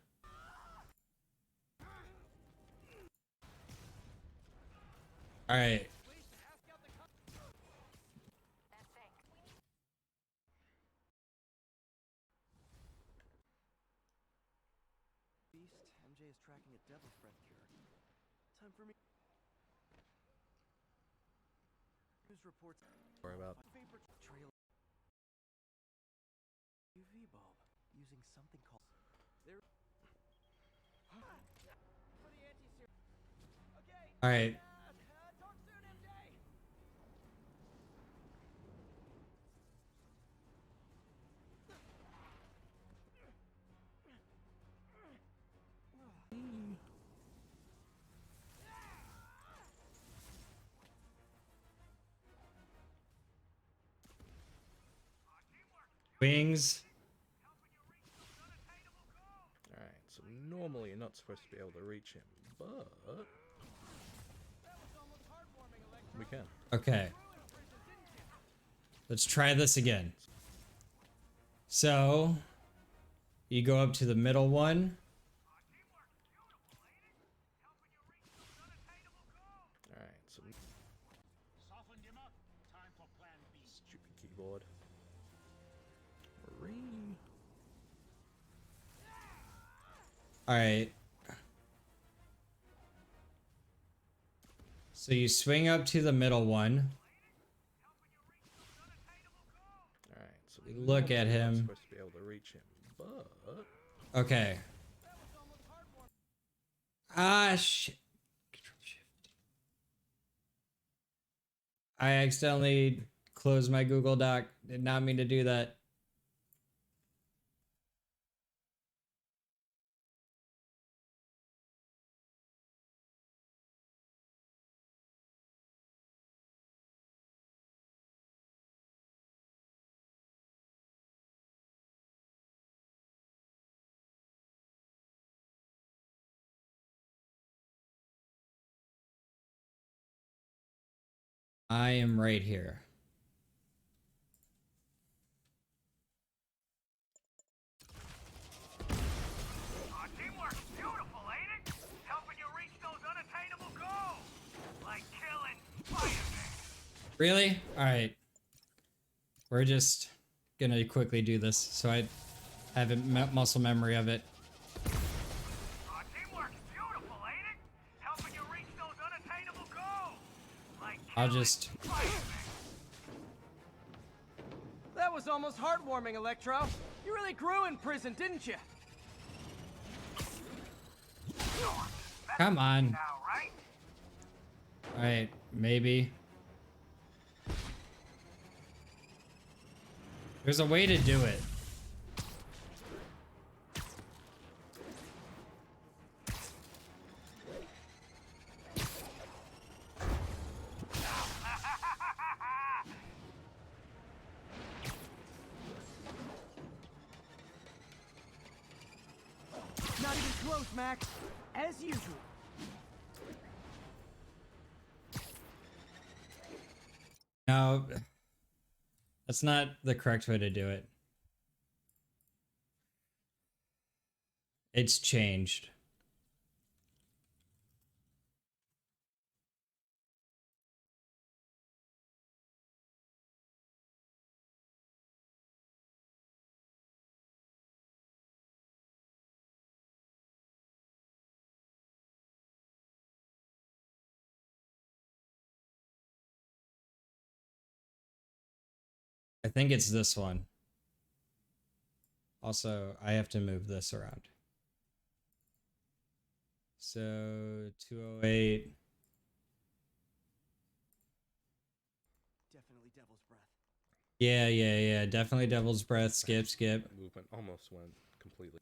All right. MJ is tracking a devil's breath cure. Time for me. News reports. Worry about. Vapor trail. UV bulb using something called. There. For the anti-serum. Okay. All right. Talk soon, MJ. Wings. Alright, so normally you're not supposed to be able to reach him, but we can. Okay. Let's try this again. So you go up to the middle one. Alright, so stupid keyboard. Marine. All right. So you swing up to the middle one. Alright, so you look at normally you're not him. supposed to be able to reach him, but Okay. Ah, shit. I accidentally closed my Google Doc. Did not mean to do that. I am right here. Teamwork's beautiful, ain't it? Helping you reach those unattainable goals. Like killing Spiderman. Really? All right. We're just gonna quickly do this so I have a muscle memory of it. Teamwork's beautiful, ain't it? Helping you reach those unattainable goals. Like I'll just. That was almost heartwarming, Electro. You really grew in prison, didn't you? Come on. Now, right? All right, maybe. There's a way to do it. Not even close, Max. As usual. No, that's not the correct way to do it. It's changed. I think it's this one. Also, I have to move this around. So 208. Definitely Devil's Breath. Yeah. Definitely Devil's Breath. Skip. that movement almost went completely.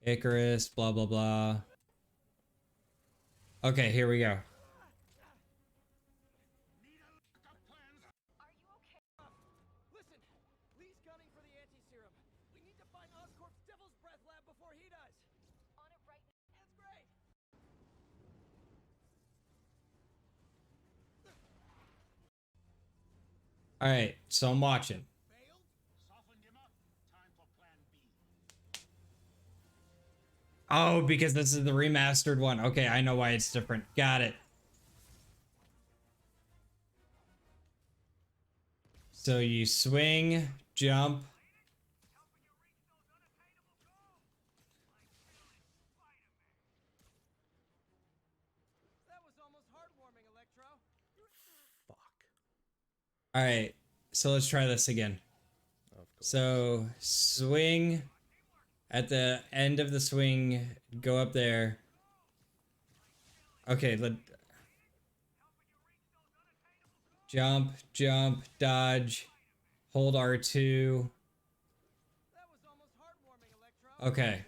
Icarus, blah, blah, blah. Okay, here we go. Listen, Lee's gunning for the anti-serum. We need to find Oscorp's Devil's Breath lab before he does. On it right now. That's great. All right, so I'm watching. Oh, because this is the remastered one. Okay, I know why it's different. Got it. So you swing, jump. All right, so let's try this again. So swing at the end of the swing, go up there. Okay, jump, jump, dodge, hold R2. Okay.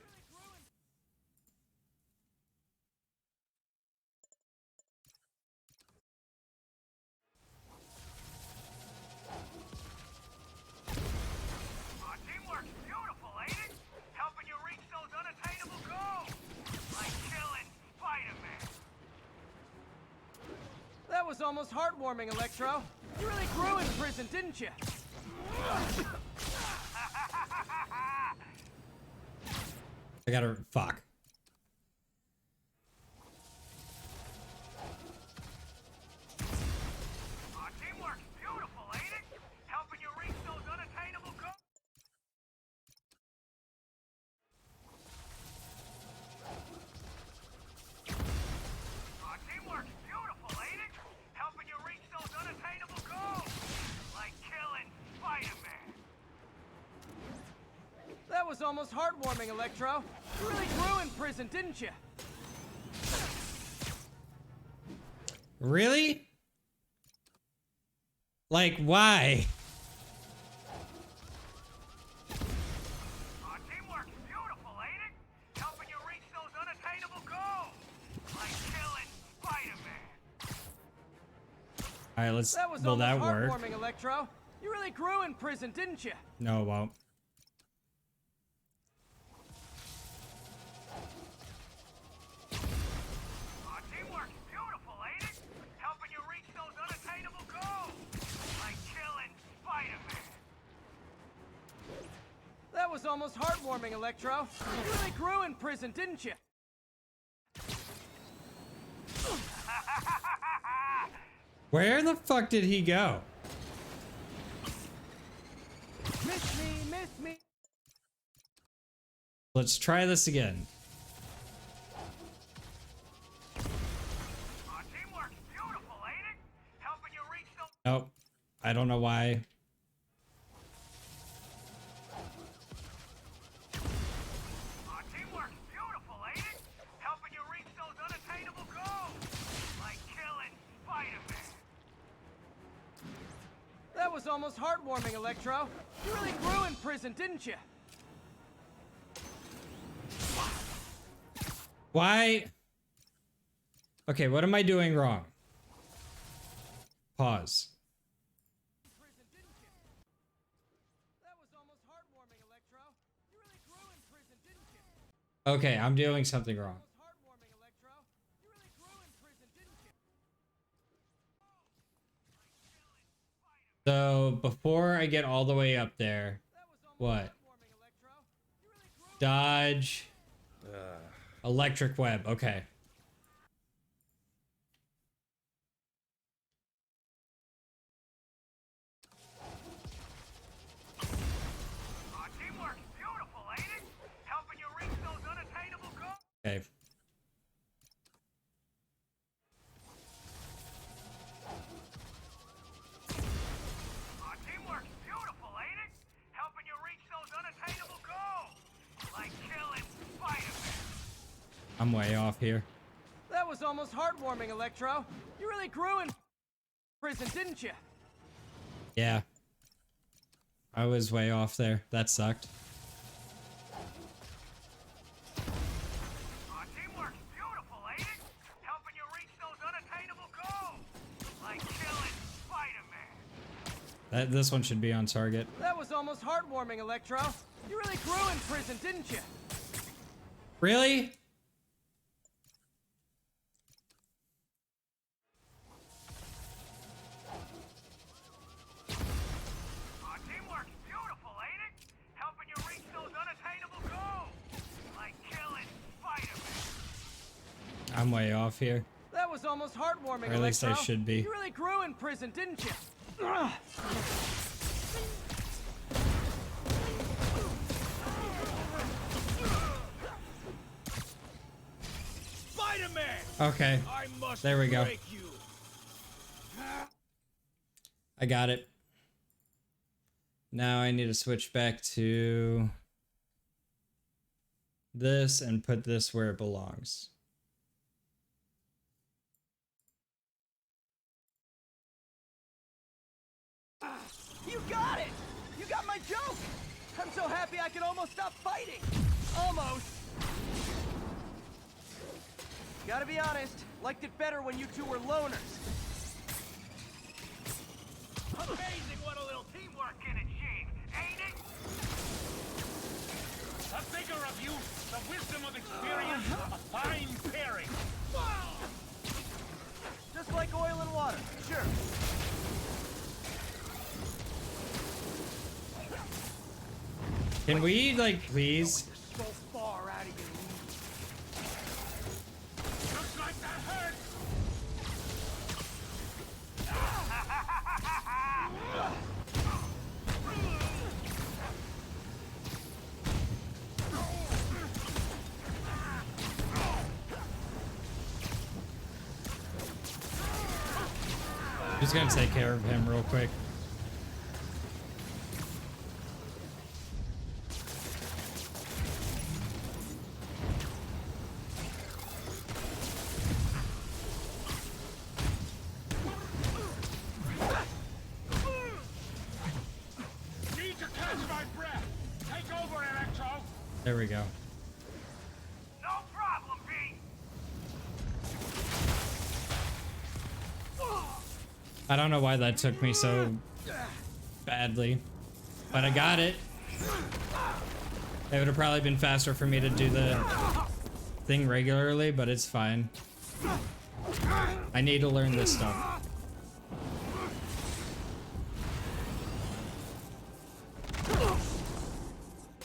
Teamwork's beautiful, ain't it? Helping you reach those unattainable goals. Like killing Spiderman. That was almost heartwarming, Electro. You really grew in prison, didn't you? I gotta fuck. Teamwork's beautiful, ain't it? Helping you reach those unattainable goals. Teamwork's beautiful, ain't it? Helping you reach those unattainable goals. Like killing Spiderman. That was almost heartwarming, Electro. You really grew in prison, didn't you? Really? Like, why? Teamwork's beautiful, ain't it? Helping you reach those unattainable goals. Like killing Spiderman. Alright, let's. That was Will that almost work? heartwarming, Electro. You really grew in prison, didn't you? No, it won't. Teamwork's beautiful, ain't it? Helping you reach those unattainable goals. Like killing Spiderman. That was almost heartwarming, Electro. You really grew in prison, didn't you? Where the fuck did he go? Miss me, miss me. Let's try this again. Teamwork's beautiful, ain't it? Helping you reach those. Nope. I don't know why. Teamwork's beautiful, ain't it? Helping you reach those unattainable goals. Like killing Spiderman. That was almost heartwarming, Electro. You really grew in prison, didn't you? Why? Okay, what am I doing wrong? Pause. Okay, I'm doing something wrong. So, before I get all the way up there, what? Dodge. Electric web, okay. Teamwork's beautiful, ain't it? Helping you reach those unattainable goals. Okay. Teamwork's beautiful, ain't it? Helping you reach those unattainable goals. Like killing Spiderman. I'm way off here. That was almost heartwarming, Electro. You really grew in prison, didn't you? Yeah. I was way off there. That sucked. Teamwork's beautiful, ain't it? Helping you reach those unattainable goals. Like killing Spiderman. This one should be on target. That was almost heartwarming, Electro. You really grew in prison, didn't you? Really? Teamwork's beautiful, ain't it? Helping you reach those unattainable goals. Like killing Spiderman. I'm way off here. That was almost heartwarming, Or at least I Electro. should be. You really grew in prison, didn't you? Spider-Man! Okay. I must There we go. break you. I got it. Now I need to switch back to this and put this where it belongs. You got it! You got my joke! I'm so happy I could almost stop fighting! Almost! Gotta be honest, liked it better when you two were loners. Amazing what a little teamwork can achieve, ain't it? The vigor of youth, the wisdom of experience, a fine pairing. Just like oil and water, sure. Can we, like, please? So far out of your league. Looks like that hurt! Just gonna take care of him real quick. Need to catch my breath! Take over, Electro! There we go. No problem, Pete! I don't know why that took me so badly, but I got it. It would have probably been faster for me to do the thing regularly, but it's fine. I need to learn this stuff.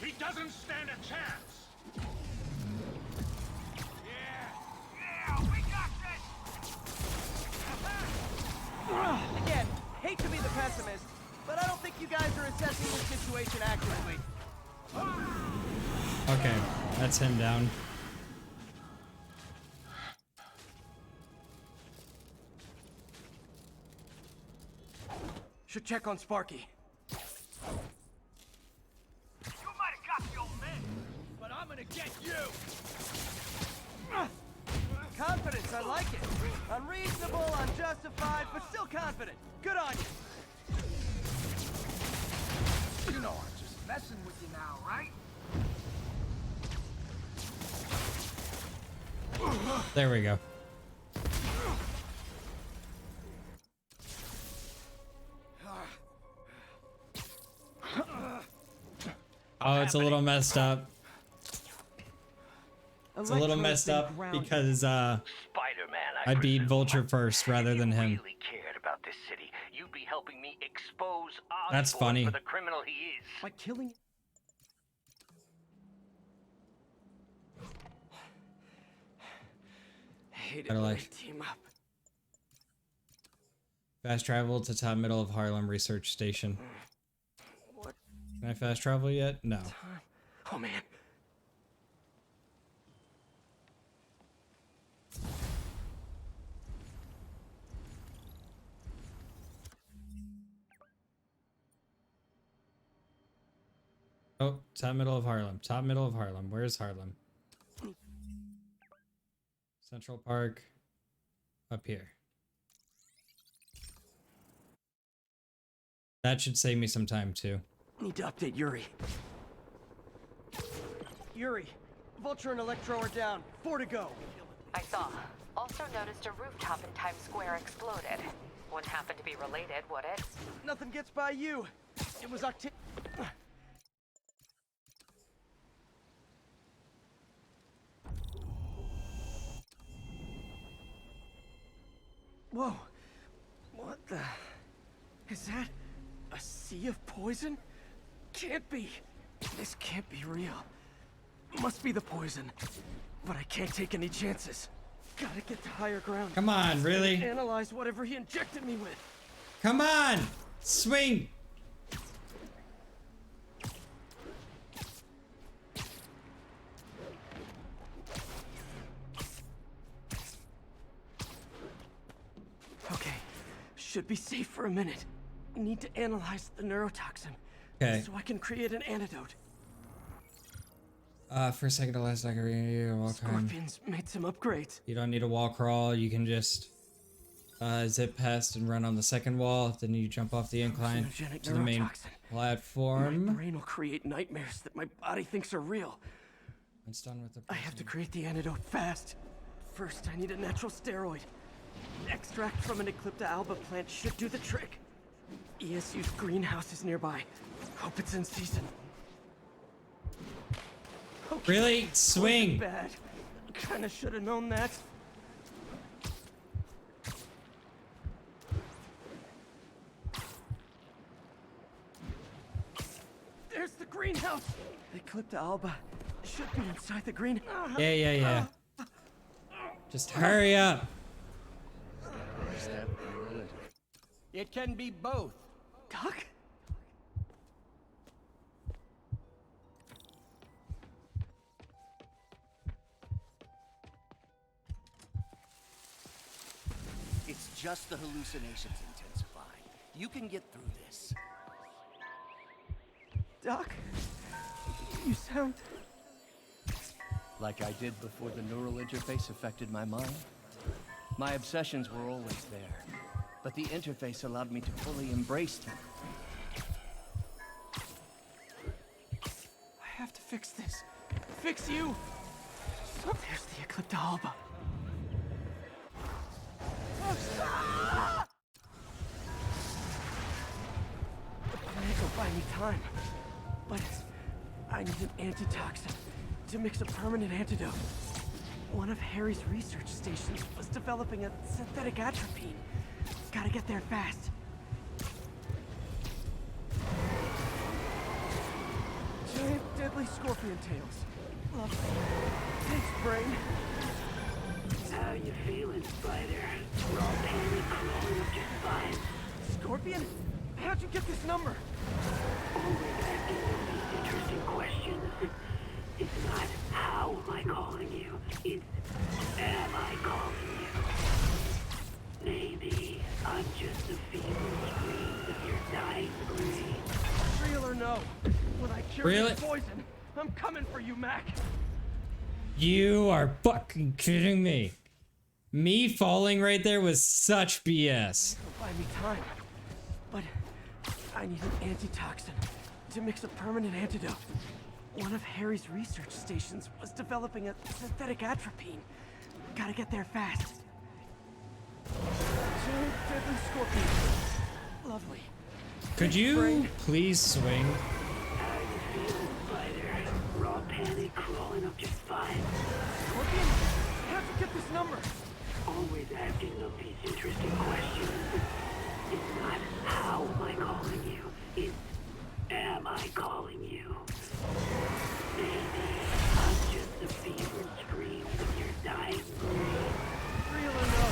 He doesn't stand a chance! Yeah, we got this! Again, hate to be the pessimist, but I don't think you guys are assessing the situation accurately. Okay, that's him down. Should check on Sparky. You might have got the old man, but I'm gonna get you! Confidence, I like it. Unreasonable, unjustified, but still confident. Good on you. You know I'm just messing with you now, right? There we go. Oh, it's a little messed up. It's a little messed up because Spider-Man, I beat Vulture first rather than him. really cared about this city, you'd be helping me expose That's Osborn funny. for the criminal he is. By killing... Hate it Better when life. they team up. Fast travel to top middle of Harlem Research Station. What Can I fast travel yet? No. time? Oh man. Oh, top middle of Harlem. Top middle of Harlem. Where's Harlem? Central Park. Up here. That should save me some time too. Need to update Yuri. Yuri, Vulture and Electro are down. 4 to go. I saw. Also noticed a rooftop in Times Square exploded. Wouldn't happen to be related, would it? Nothing gets by you. It was Whoa. What the... Is that a sea of poison? Can't be. This can't be real. Must be the poison. But I can't take any chances. Gotta get to higher ground. Come on, really? Analyze whatever he injected me with. Come on! Swing! Okay, should be safe for a minute. Need to analyze the neurotoxin. Okay. So I can create an antidote. For a second to last, I can read a wall climb. Scorpions made some upgrades. You don't need a wall crawl. You can just zip past and run on the second wall. Then you jump off the incline Hallucinogenic to the main neurotoxin. My platform. brain will create nightmares that my body thinks are real. It's done with the. I have to create the antidote fast. First, I need a natural steroid. Extract from an Eclipta alba plant should do the trick. ESU's greenhouse is nearby. Hope it's in season. Okay. Really? Swing! Bad. Kinda should have known that. There's the greenhouse! Eclipta alba should be inside the green. Yeah. Just hurry up. It can be both. Doc? It's just the hallucinations intensifying. You can get through this. Doc? You sound... Like I did before the neural interface affected my mind. My obsessions were always there, but the interface allowed me to fully embrace them. I have to fix this. Fix you! So there's the Eclipta alba. The plant will buy me time, but I need an antitoxin to mix a permanent antidote. One of Harry's research stations was developing a synthetic atropine. Gotta get there fast. Giant deadly scorpion tails. Lovely. Thanks, brain. How you feeling, Spider? Raw panic crawling up just fine. Scorpion? How'd you get this number? Always asking these interesting questions. It's not how am I calling you, it's am I calling you? Maybe I'm just the feeble screams of your dying brain. Real or no? When I cure this poison, I'm coming for you, Mac. You are fucking kidding me. Me falling right there was such BS. It'll buy me time, but I need an antitoxin to mix a permanent antidote. One of Harry's research stations was developing a synthetic atropine. Gotta get there fast. Giant deadly scorpion. Lovely. Could you please swing? How you feeling, Spider? Raw panic crawling up just fine. Scorpion? How'd you get this number? Always asking these interesting questions. It's not how am I calling you, it's am I calling you? Maybe I'm just the fevered screams of your dying brain. Real or no?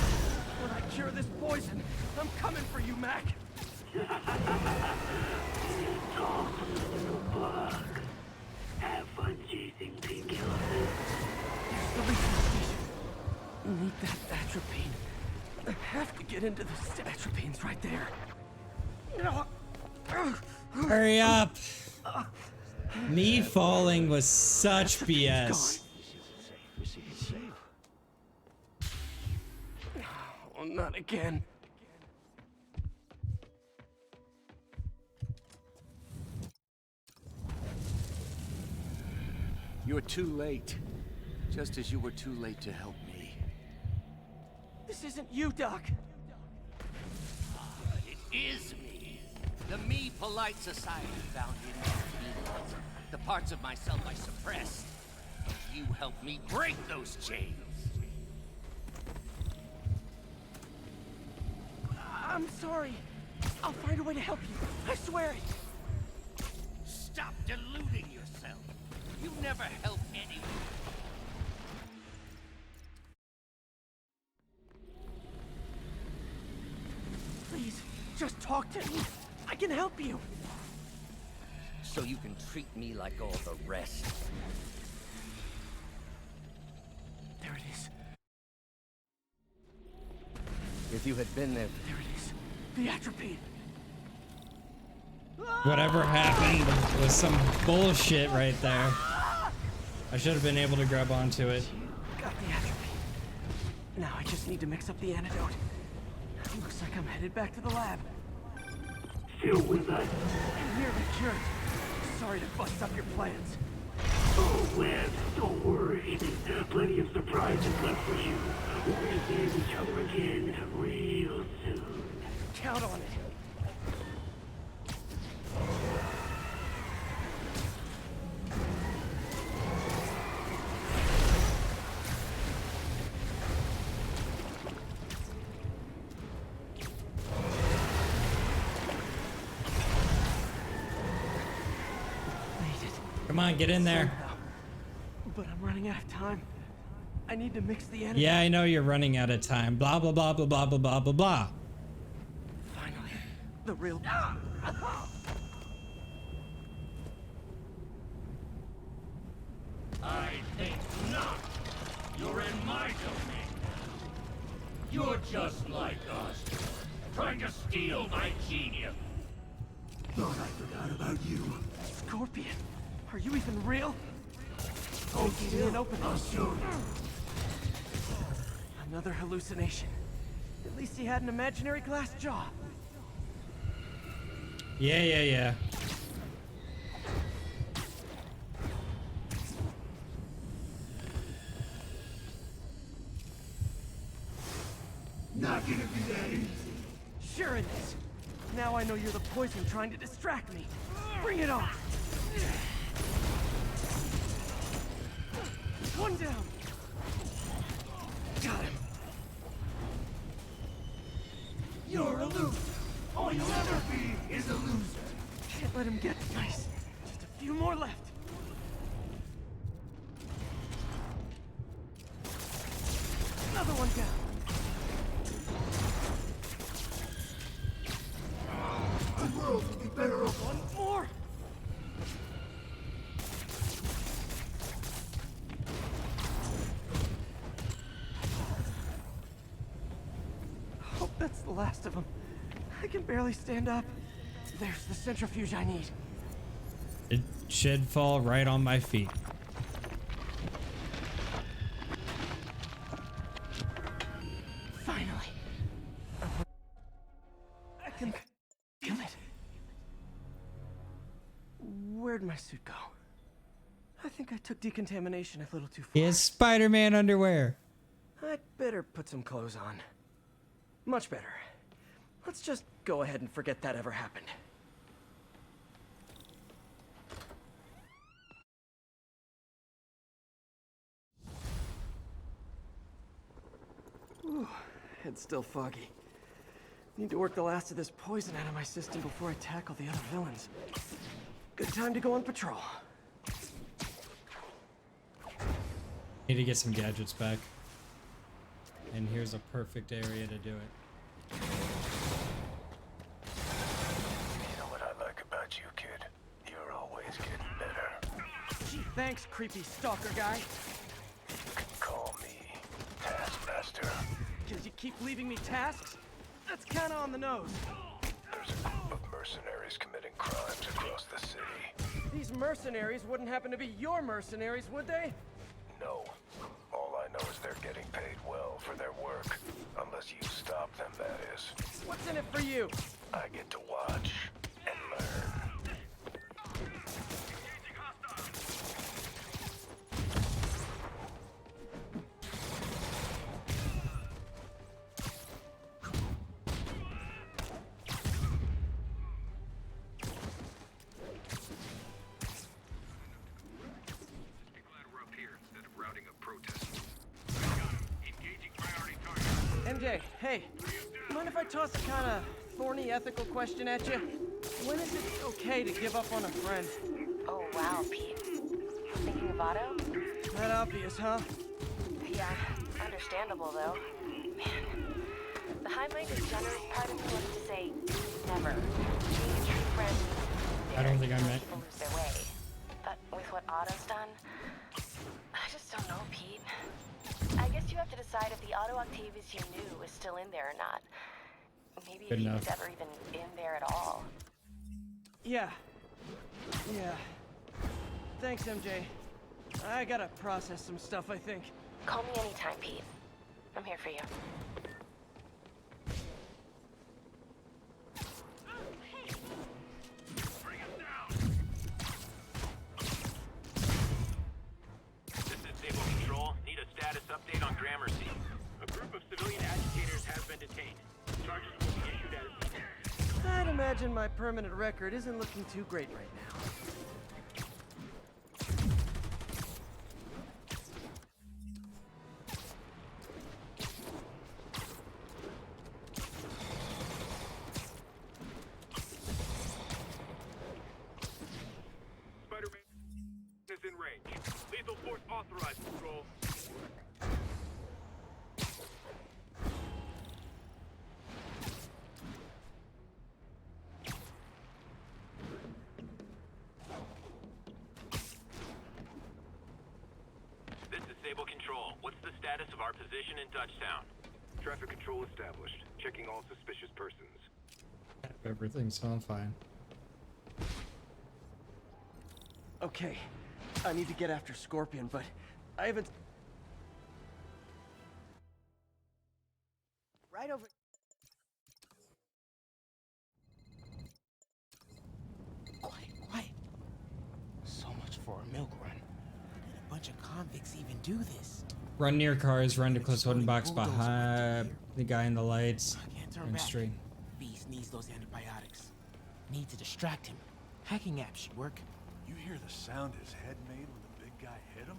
When I cure this poison, I'm coming for you, Mac. Talk, little bug. Have fun chasing pink elephants. There's the research station. Need that atropine. I have to get into the atropine's right there. Hurry up. Me falling was such BS. Oh, not again. You're too late. Just as you were too late to help me. This isn't you, Doc. It is me. The me polite society found in me. The parts of myself I suppressed. You helped me break those chains. I'm sorry. I'll find a way to help you. I swear it. Stop deluding yourself. You never help anyone. Please, just talk to me. I can help you. So you can treat me like all the rest. There it is. If you had been there... There it is. The atropine. Whatever happened was some bullshit right there. I should have been able to grab onto it. Got the atrophy. Now I just need to mix up the antidote. Looks like I'm headed back to the lab. Still with us? I'm nearly cured. Sorry to bust up your plans. Oh, Webb, don't worry. Plenty of surprises left for you. We'll see each other again real soon. Count on it. Come on, get in there. Somehow. But I'm running out of time. I need to mix the antidote. Yeah, I know you're running out of time. Blah, blah, blah, blah, blah, blah, blah, blah, blah. Finally, the real... I think not. You're in my domain. You're just like us, trying to steal my genius. Thought I forgot about you. Scorpion, are you even real? Oh, Give me an opening. I'll show you. Another hallucination. At least he had an imaginary glass jaw. Yeah. Not gonna be that easy. Sure it is. Now I know you're the poison trying to distract me. Bring it on. One down. Got him. You're a loser. All you'll ever be is a loser. Can't let him get nice. Just a few more left. Another one down. The world would be better off. One more. Hope that's the last of them. I can barely stand up. There's the centrifuge I need. It should fall right on my feet. Finally. I can feel it. Where'd my suit go? I think I took decontamination a little too far. He has Spider-Man underwear. I'd better put some clothes on. Much better. Let's just go ahead and forget that ever happened. Ooh, head's still foggy. Need to work the last of this poison out of my system before I tackle the other villains. Good time to go on patrol. Need to get some gadgets back. And here's a perfect area to do it. You know what I like about you, kid? You're always getting better. Gee, thanks, creepy stalker guy. You can call me Taskmaster. Because you keep leaving me tasks? That's kinda on the nose. There's a group of mercenaries committing crimes across the city. These mercenaries wouldn't happen to be your mercenaries, would they? No. All I know is they're getting paid well for their work. Unless you stop them, that is. What's in it for you? I get to watch and learn. MJ, hey, mind if I toss a kinda thorny ethical question at you? When is it okay to give up on a friend? Oh, wow, Pete. Thinking of Otto? That obvious, huh? Yeah, understandable, though. Man, the high-minded generous part of me wants to say never. Being a true friend means I don't think I meant. people lose their way. But with what Otto's done, I just don't know, Pete. I guess you have to decide if the Otto Octavius you knew is still in there or not. Maybe Good if he enough. was ever even in there at all. Yeah. Thanks, MJ. I gotta process some stuff, I think. Call me anytime, Pete. I'm here for you. This is Sable Control. Need a status update on Gramercy. A group of civilian agitators has been detained. Charges will be issued as... I'd imagine my permanent record isn't looking too great right now. Spiderman is in range. Lethal force authorized, Control. This is Sable Control. What's the status of our position in Dutchtown? Traffic control established. Checking all suspicious persons. Everything's all fine. Okay, I need to get after Scorpion, but I haven't... Right over... Quiet. So much for a milk run. How did a bunch of convicts even do this? Run near cars, run to close wooden box behind the guy in the lights. Can't turn And back. straight. Beast needs those antibiotics. Need to distract him. Hacking apps should work. You hear the sound his head made when the big guy hit him?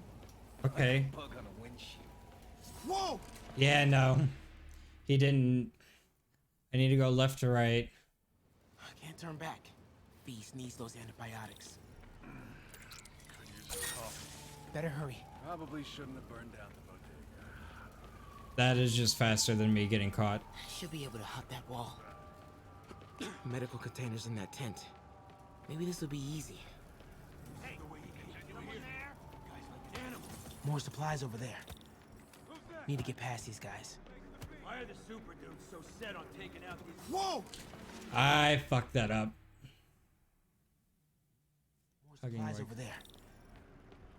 Okay. Like a bug on a windshield. Whoa! Yeah, no. He didn't. I need to go left to right. Can't turn back. Beast needs those antibiotics. Could use some coffee. Better hurry. Probably shouldn't have burned down the bodega. That is just faster than me getting caught. Should be able to hut that wall. Medical containers in that tent. Maybe this will be easy. More supplies over there. Need to get past these guys. Why are the super dudes so set on taking out these... Whoa! I fucked that up. More supplies over there.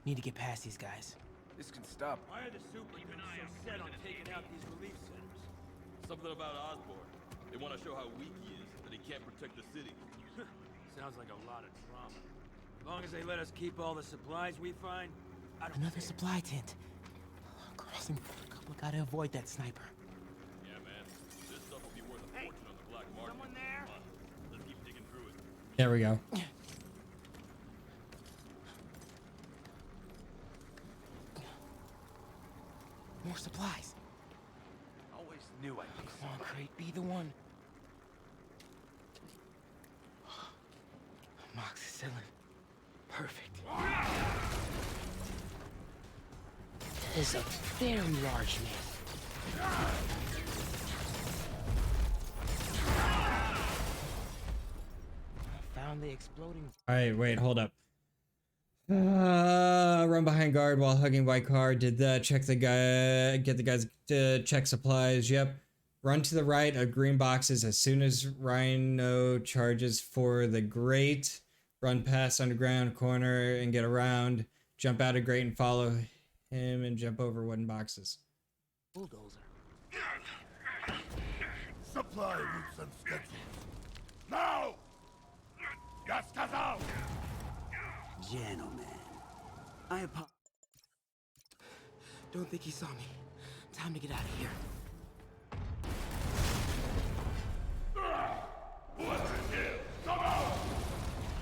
Need to get past these guys. This can stop. Why are the super dudes so set on taking out these relief centers? Something about Osborn. They want to show how weak he is, that he can't protect the city. Sounds like a lot of drama. As long as they let us keep all the supplies we find, I don't Another care. supply tent. Crossing. Couple gotta avoid that sniper. Yeah, man. This stuff will be worth a fortune on the black market. Someone there? Come on, let's keep digging through it. There we go. More supplies. Always knew I'd be Come on, Crate, be the one. Amoxicillin. Perfect. Is a very large man. Found the exploding. Alright, wait, hold up. Run behind guard while hugging white car. Did that. Check the guy. Get the guys to check supplies. Yep. Run to the right of green boxes as soon as Rhino charges for the grate. Run past underground corner and get around. Jump out of grate and follow him and jump over wooden boxes. Bulldozer. Supply routes and schedules. Now! Yaskazao! Gentlemen, I apologize. Don't think he saw me. Time to get out of here. What's in here? Come out!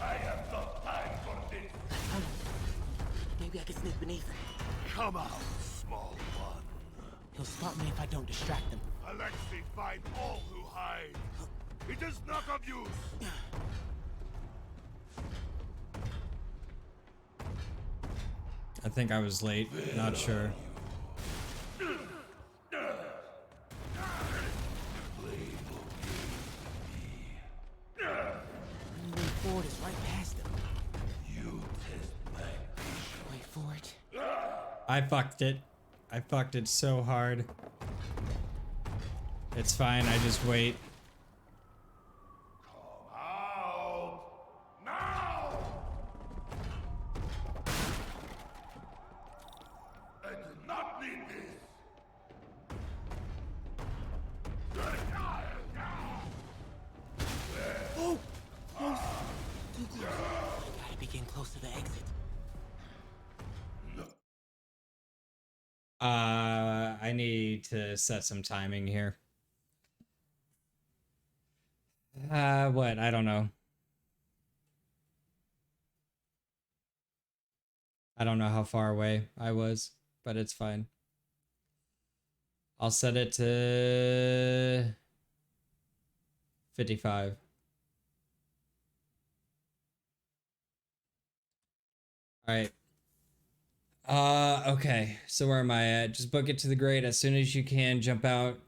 I have no time for this. Maybe I can sneak beneath him. Come out, small one. He'll spot me if I don't distract him. Alexei, find all who hide. It is not of use. I think I was late. Not sure. Way forward is right past him. You test my patience. Wait for it. I fucked it. I fucked it so hard. It's fine. I just wait. Out! not need this. Oh! Close. Too close. Gotta be getting close to the exit. I need to set some timing here. What? I don't know. I don't know how far away I was, but it's fine. I'll set it to 55. All right. Okay. So where am I at? Just book it to the grate as soon as you can. Jump out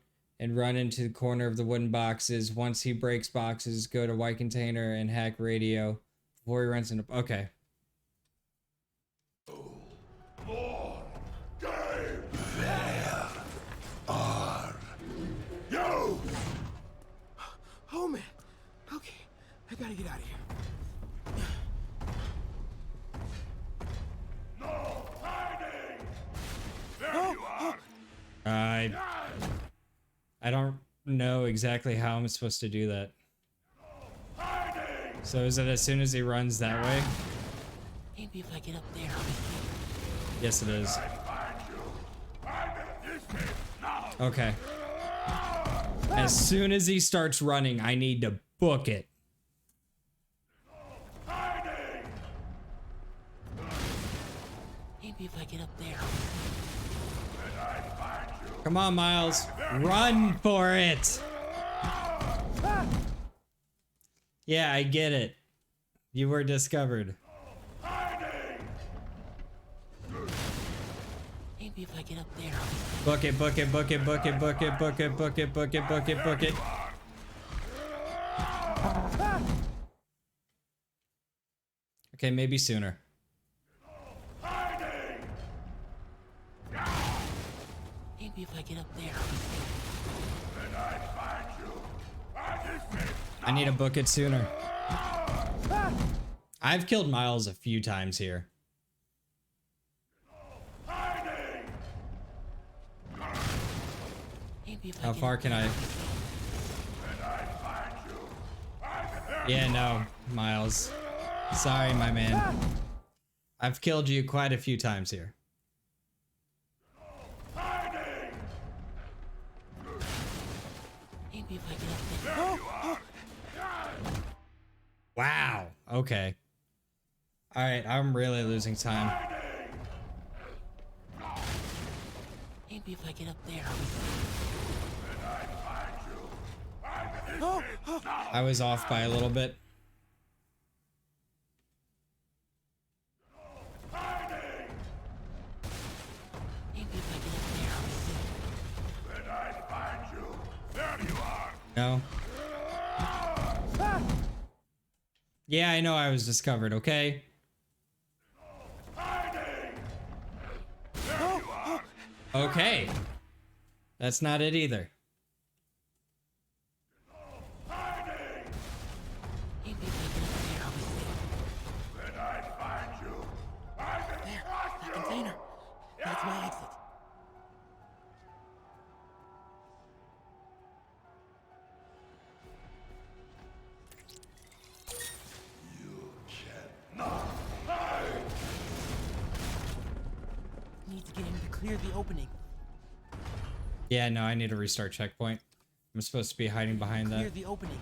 and run into the corner of the wooden boxes. Once he breaks boxes, go to white container and hack radio before he runs into. Okay. Lord, game. Where are you? Oh man. Okay. I gotta get out of here. No hiding. There you are. I don't know exactly how I'm supposed to do that. So is it as soon as he runs that way? Maybe if I get up there. Yes, it is. Okay. As soon as he starts running, I need to book it. Maybe if I get up there. Come on, Miles. Run for it. Yeah, I get it. You were discovered. Maybe if I get up there. Book it, book it, book it, book it, book it, book it, book it, book it, book it, book it. Okay, maybe sooner. Maybe if I get up there. I need to book it sooner. I've killed Miles a few times here. How far can I? Yeah, no, Miles. Sorry, my man. I've killed you quite a few times here. Maybe if I get up there. Oh. Wow. Okay. All right, I'm really losing time. Maybe if I get up there. I was off by a little bit. Maybe if I get up there. There you are. No. Yeah, I know I was discovered, okay? Okay. That's not it either. That container. That's my exit. Need to get him to clear the opening. Yeah, no, I need to restart checkpoint. I'm supposed to be hiding behind Clear that. the opening.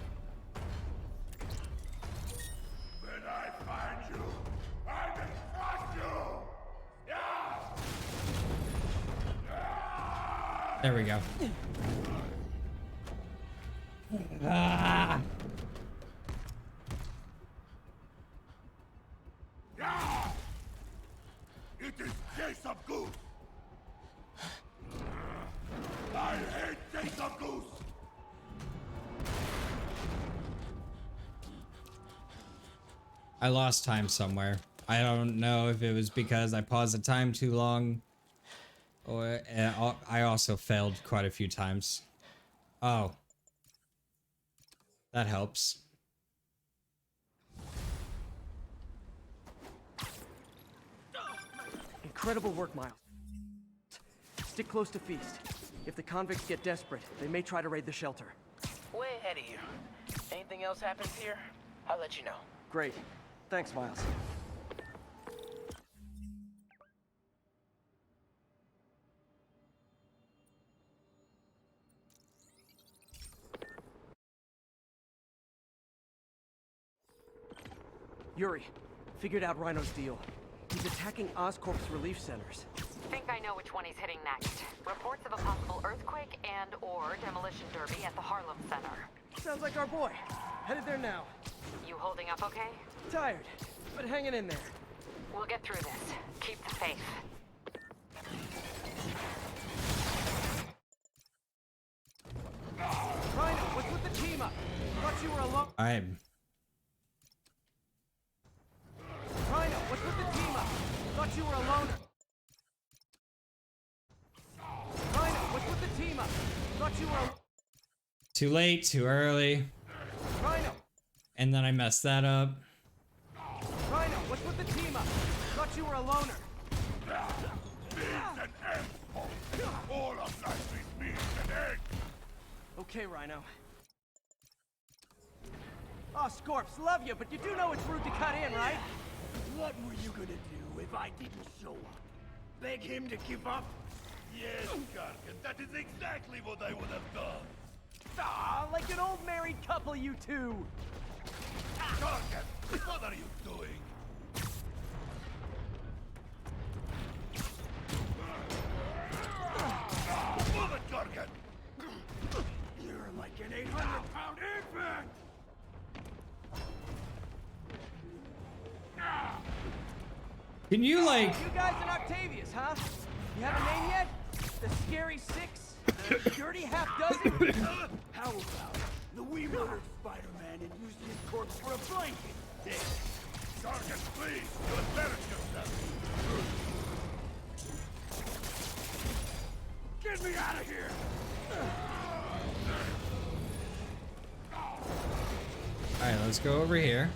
When I find you, I can crush you. Yeah. There we go. Ah. Yeah. It is Case of Goose. I hate Case of Goose. I lost time somewhere. I don't know if it was because I paused the time too long, or I also failed quite a few times. Oh. That helps. Incredible work, Miles. Stick close to Feast. If the convicts get desperate, they may try to raid the shelter. Way ahead of you. Anything else happens here, I'll let you know. Great. Thanks, Miles. Yuri, figured out Rhino's deal. He's attacking Oscorp's relief centers. Think I know which one he's hitting next. Reports of a possible earthquake and/or demolition derby at the Harlem Center. Sounds like our boy. Headed there now. You holding up okay? Tired, but hanging in there. We'll get through this. Keep the faith. Rhino, what's with the team up? Thought you were alone. Rhino, what's with the team up? Thought you were alone. Rhino, what's with the team up? Thought you were. Too late, too early. Rhino. And then I messed that up. Rhino, what's with the team up? Thought you were a loner. Beans and eggs. All of life is beans and eggs. Okay, Rhino. Oh, Scorps, love you, but you do know it's rude to cut in, right? What were you gonna do if I didn't show up? Beg him to give up? Yes, Gargan, that is exactly what I would have done. Ah, like an old married couple, you two. Gargan, what are you doing? Move it, Gargan! You're like an 800-pound infant! Can you, like... You guys in Octavius, huh? You have a name yet? The Scary Six? The Dirty Half Dozen? How about we murdered Spider-Man and used his corpse for a blanket? Gargan, please, you embarrass yourself. Get me out of here! Alright, let's go over here.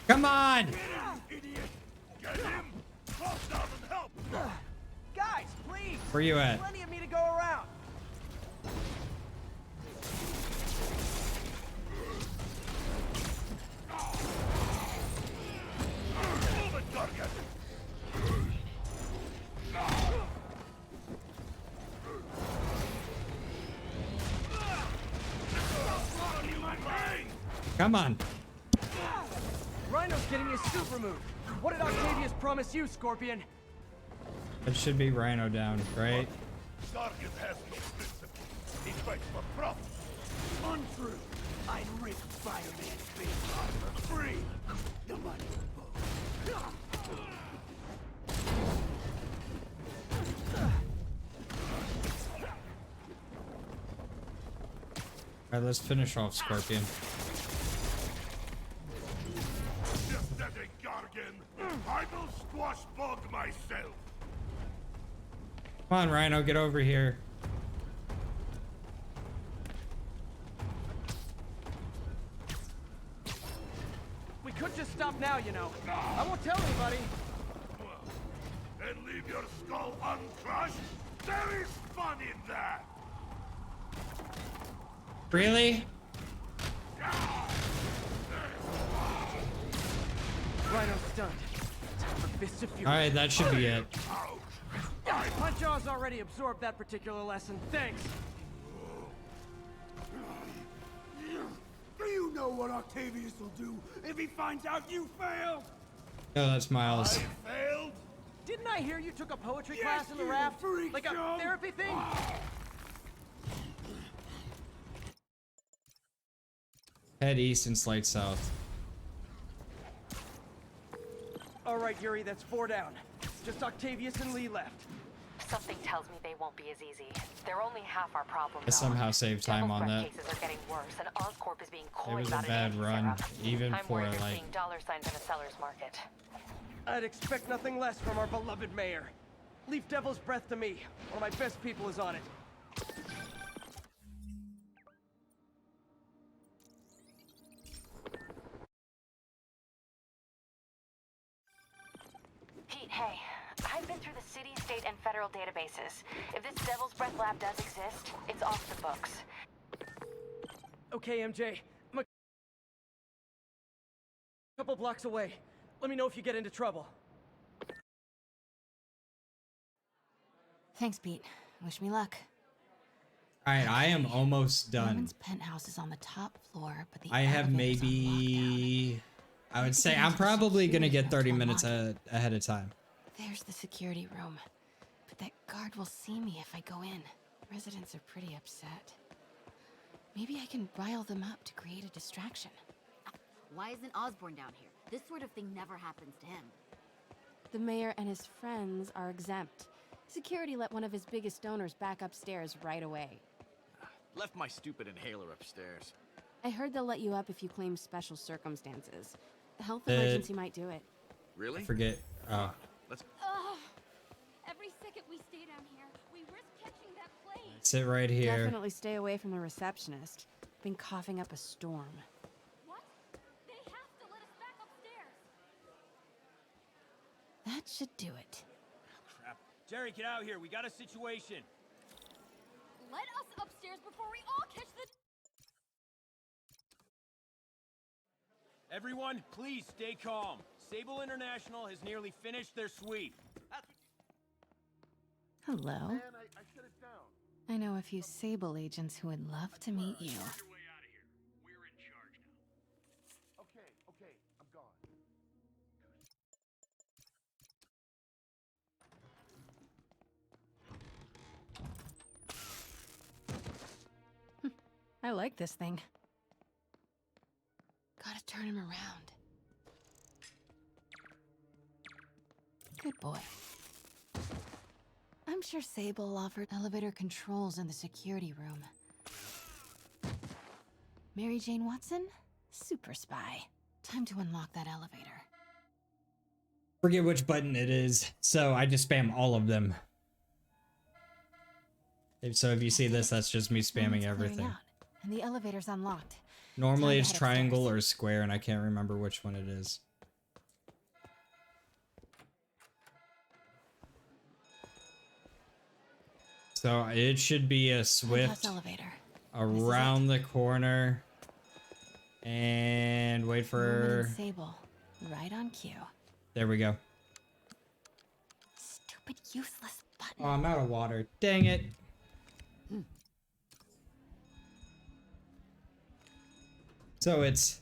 Come on! Guys, please! Where you at? Plenty of me to go around. Move it, Gargan! Come on. Rhino's getting his suit removed. What did Octavius promise you, Scorpion? That should be Rhino down, right? Gargan has no principle. He fights for profit. Untrue. I'd rip Spider-Man's face off for free. The money will vote. Alright, let's finish off Scorpion. Just that a Gargan. I will squash Bog myself. Come on, Rhino, get over here. We could just stop now, you know. I won't tell anybody. And leave your skull uncrushed? There is fun in that! Really? Rhino's stunned. Time for Fist of Fury. Alright, that should be it. My jaw's already absorbed that particular lesson. Thanks. Do you know what Octavius will do if he finds out you failed? Oh, that's Miles. Failed? Didn't I hear you took a poetry class in the raft? Like a therapy thing? Head east and slide south. All right, Yuri, that's 4 down. Just Octavius and Lee left. Something tells me they won't be as easy. They're only half our problem. I somehow saved time on that. Cases are getting worse, and Oscorp is being coy It was a about bad run, even I'm for worried they're like. seeing dollar signs in a seller's market. I'd expect nothing less from our beloved mayor. Leave Devil's Breath to me. One of my best people is on it. combing through the city, state, and federal databases. If this Devil's Breath lab does exist, it's off the books. Okay, MJ. I'm a couple blocks away. Let me know if you get into trouble. Thanks, Pete. Wish me luck. Alright, I am almost done. Norman's penthouse is on the top floor, but the I have maybe... I would say I'm probably gonna get 30 minutes ahead of time. There's the security room. But that guard will see me if I go in. Residents are pretty upset. Maybe I can rile them up to create a distraction. Why isn't Osborn down here? This sort of thing never happens to him. The mayor and his friends are exempt. Security let one of his biggest donors back upstairs right away. Left my stupid inhaler upstairs. I heard they'll let you up if you claim special circumstances. A health emergency might do it. Really? I forget. Let's. Every second we stay down here, we risk catching that plane. Sit right here. Definitely stay away from the receptionist. Been coughing up a storm. What? They have to let us back upstairs. That should do it. Crap. Jerry, get out here. We got a situation. Let us upstairs before we all catch the... Everyone, please stay calm. Sable International has nearly finished their sweep. Hello. Man, I shut it down. I know a few Sable agents who would love to meet you. Okay, I'm gone. I like this thing. Gotta turn him around. Good boy. I'm sure Sable offered elevator controls in the security room. Mary Jane Watson? Super spy. Time to unlock that elevator. Forget which button it is, so I just spam all of them. So if you see this, that's just me spamming everything. And the elevator's unlocked. Normally it's triangle or square, and I can't remember which one it is. So it should be a swift elevator. Around the corner and wait for Sable, right on cue. There we go. Stupid useless button. Oh, I'm out of water. Dang it. So it's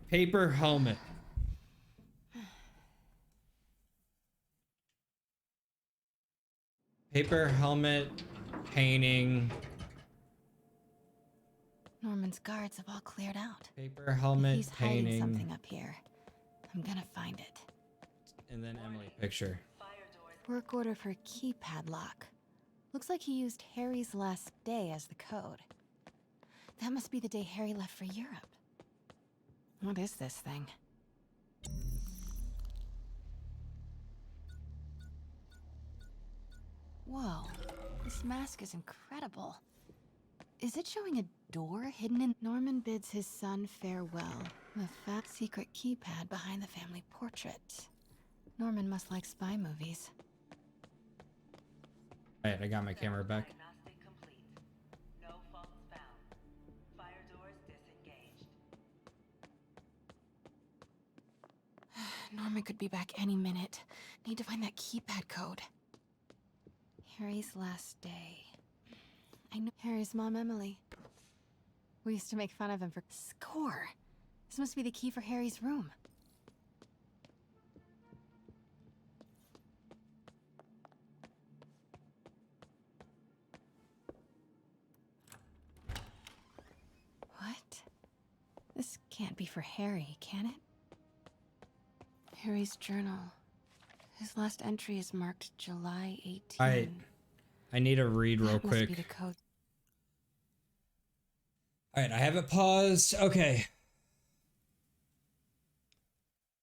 paper helmet. Paper helmet, painting. Norman's guards have all cleared out. Paper helmet, He's painting. hiding something up here. I'm gonna find it. And then Emily picture. Work order for a keypad lock. Looks like he used Harry's last day as the code. That must be the day Harry left for Europe. What is this thing? Whoa, this mask is incredible. Is it showing a door hidden in... Norman bids his son farewell. The fat secret keypad behind the family portrait. Norman must like spy movies. Alright, I got my camera back. No faults found. Fire doors disengaged. Norman could be back any minute. Need to find that keypad code. Harry's last day. I know Harry's mom, Emily. We used to make fun of him for score. This must be the key for Harry's room. What? This can't be for Harry, can it? Harry's journal. His last entry is marked July 18. Alright. I need to read real That must quick. be the code. Alright, I have it paused. Okay.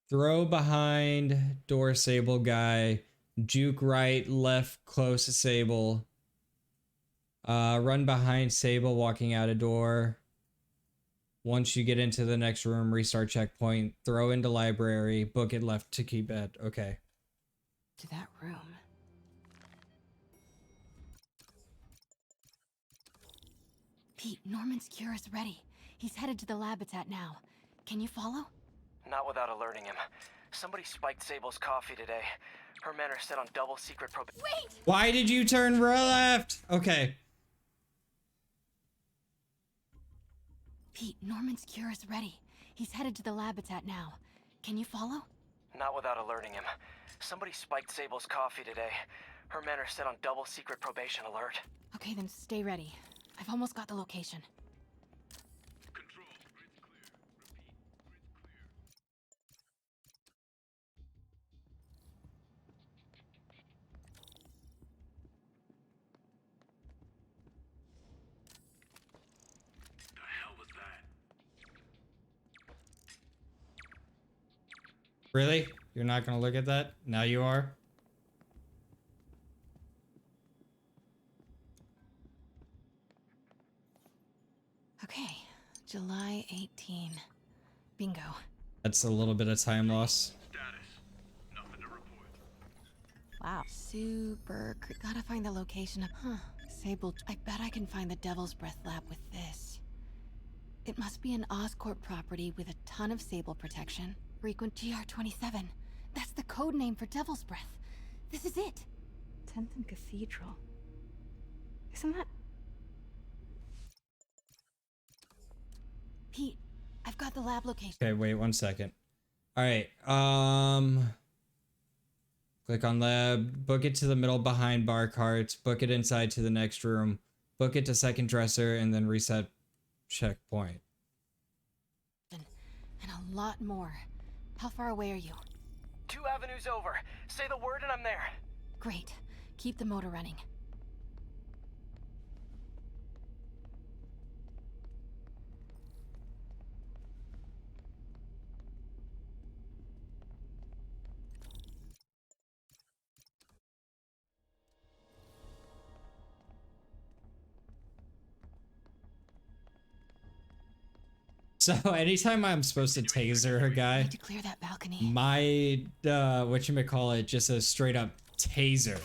Throw behind door Sable guy. Juke right, left close to Sable. Run behind Sable walking out a door. Once you get into the next room, restart checkpoint. Throw into library. Book it left to keep it. Okay. To that room. Pete, Norman's cure is ready. He's headed to the lab it's at now. Can you follow? Not without alerting him. Somebody spiked Sable's coffee today. Her men are set on double secret probation. Wait! Why did you turn left? Okay. Pete, Norman's cure is ready. He's headed to the lab it's at now. Can you follow? Not without alerting him. Somebody spiked Sable's coffee today. Her men are set on double secret probation alert. Okay, then stay ready. I've almost got the location. The hell was that? Really? You're not gonna look at that? Now you are? Okay, July 18. Bingo. That's a little bit of time loss. Wow. Gotta find the location of... Huh. Sable... I bet I can find the Devil's Breath lab with this. It must be an Oscorp property with a ton of Sable protection. Frequent GR27. That's the code name for Devil's Breath. This is it. 10th and Cathedral. Isn't that... Pete, I've got the lab location. Okay, wait 1 second. Alright, click on lab, book it to the middle behind bar carts, book it inside to the next room, book it to second dresser, and then reset checkpoint. And a lot more. How far away are you? 2 avenues over. Say the word and I'm there. Great. Keep the motor running. So anytime I'm supposed to taser a guy, Need to clear that balcony. my whatchamacallit, just a straight up taser.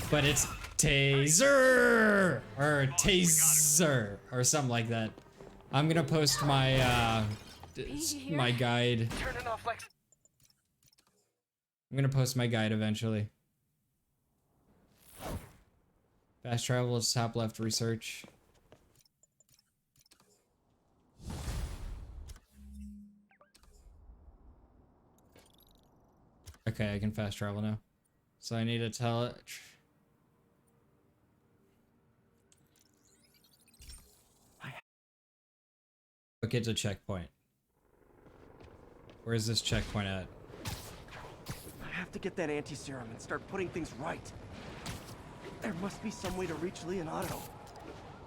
But it's taser or taser or something like that. I'm gonna post my my guide. I'm gonna post my guide eventually. Fast travel is top left research. Okay, I can fast travel now. So I need to tell it. Book it to checkpoint. Where's this checkpoint at? I have to get that anti-serum and start putting things right. There must be some way to reach Lee and Otto.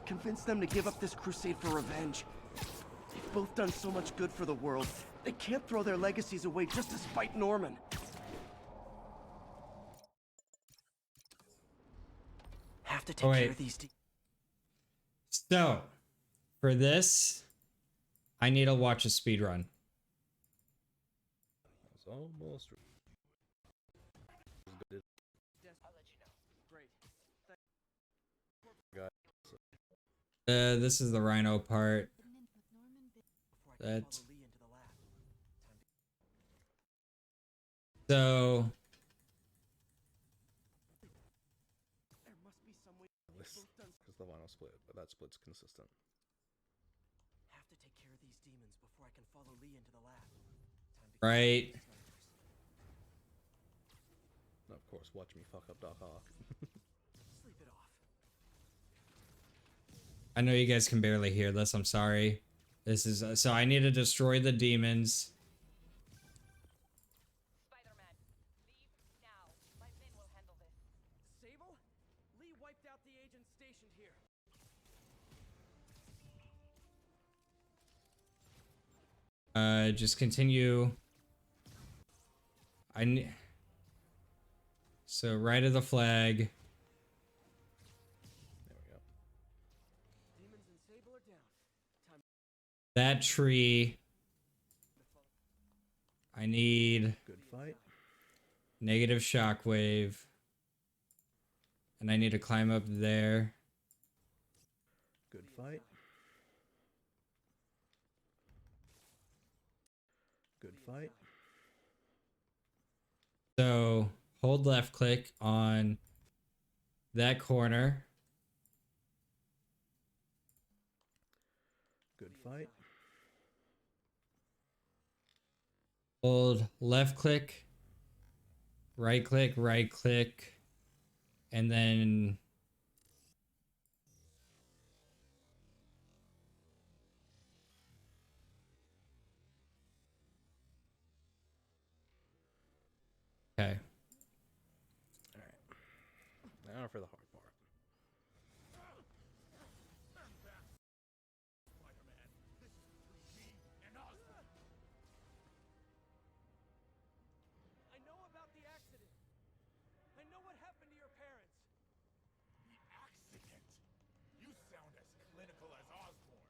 Convince them to give up this crusade for revenge. They've both done so much good for the world. They can't throw their legacies away just to spite Norman. Have to take care of these. So, for this, I need to watch a speedrun. That's almost. This is the Rhino part. That's so. Because the vinyl split, but that split's consistent. Have to take care of these demons before I can follow Lee into the lab. Right. And of course, watch me fuck up Doc Ock. Sleep it off. I know you guys can barely hear this. I'm sorry. This is so I need to destroy the demons. Spiderman, leave now. My men will handle this. Sable? Lee wiped out the agents stationed here. Just continue. So right of the flag. There we go. Demons and Sable are down. That tree. I need Good fight. negative shockwave. And I need to climb up there. Good fight. fight. Good fight. So hold left click on that corner. Good fight. Hold left click, right click, and then okay. Alright. Now for the hard part. I know about the accident. I know what happened to your parents. The accident? You sound as clinical as Osborn.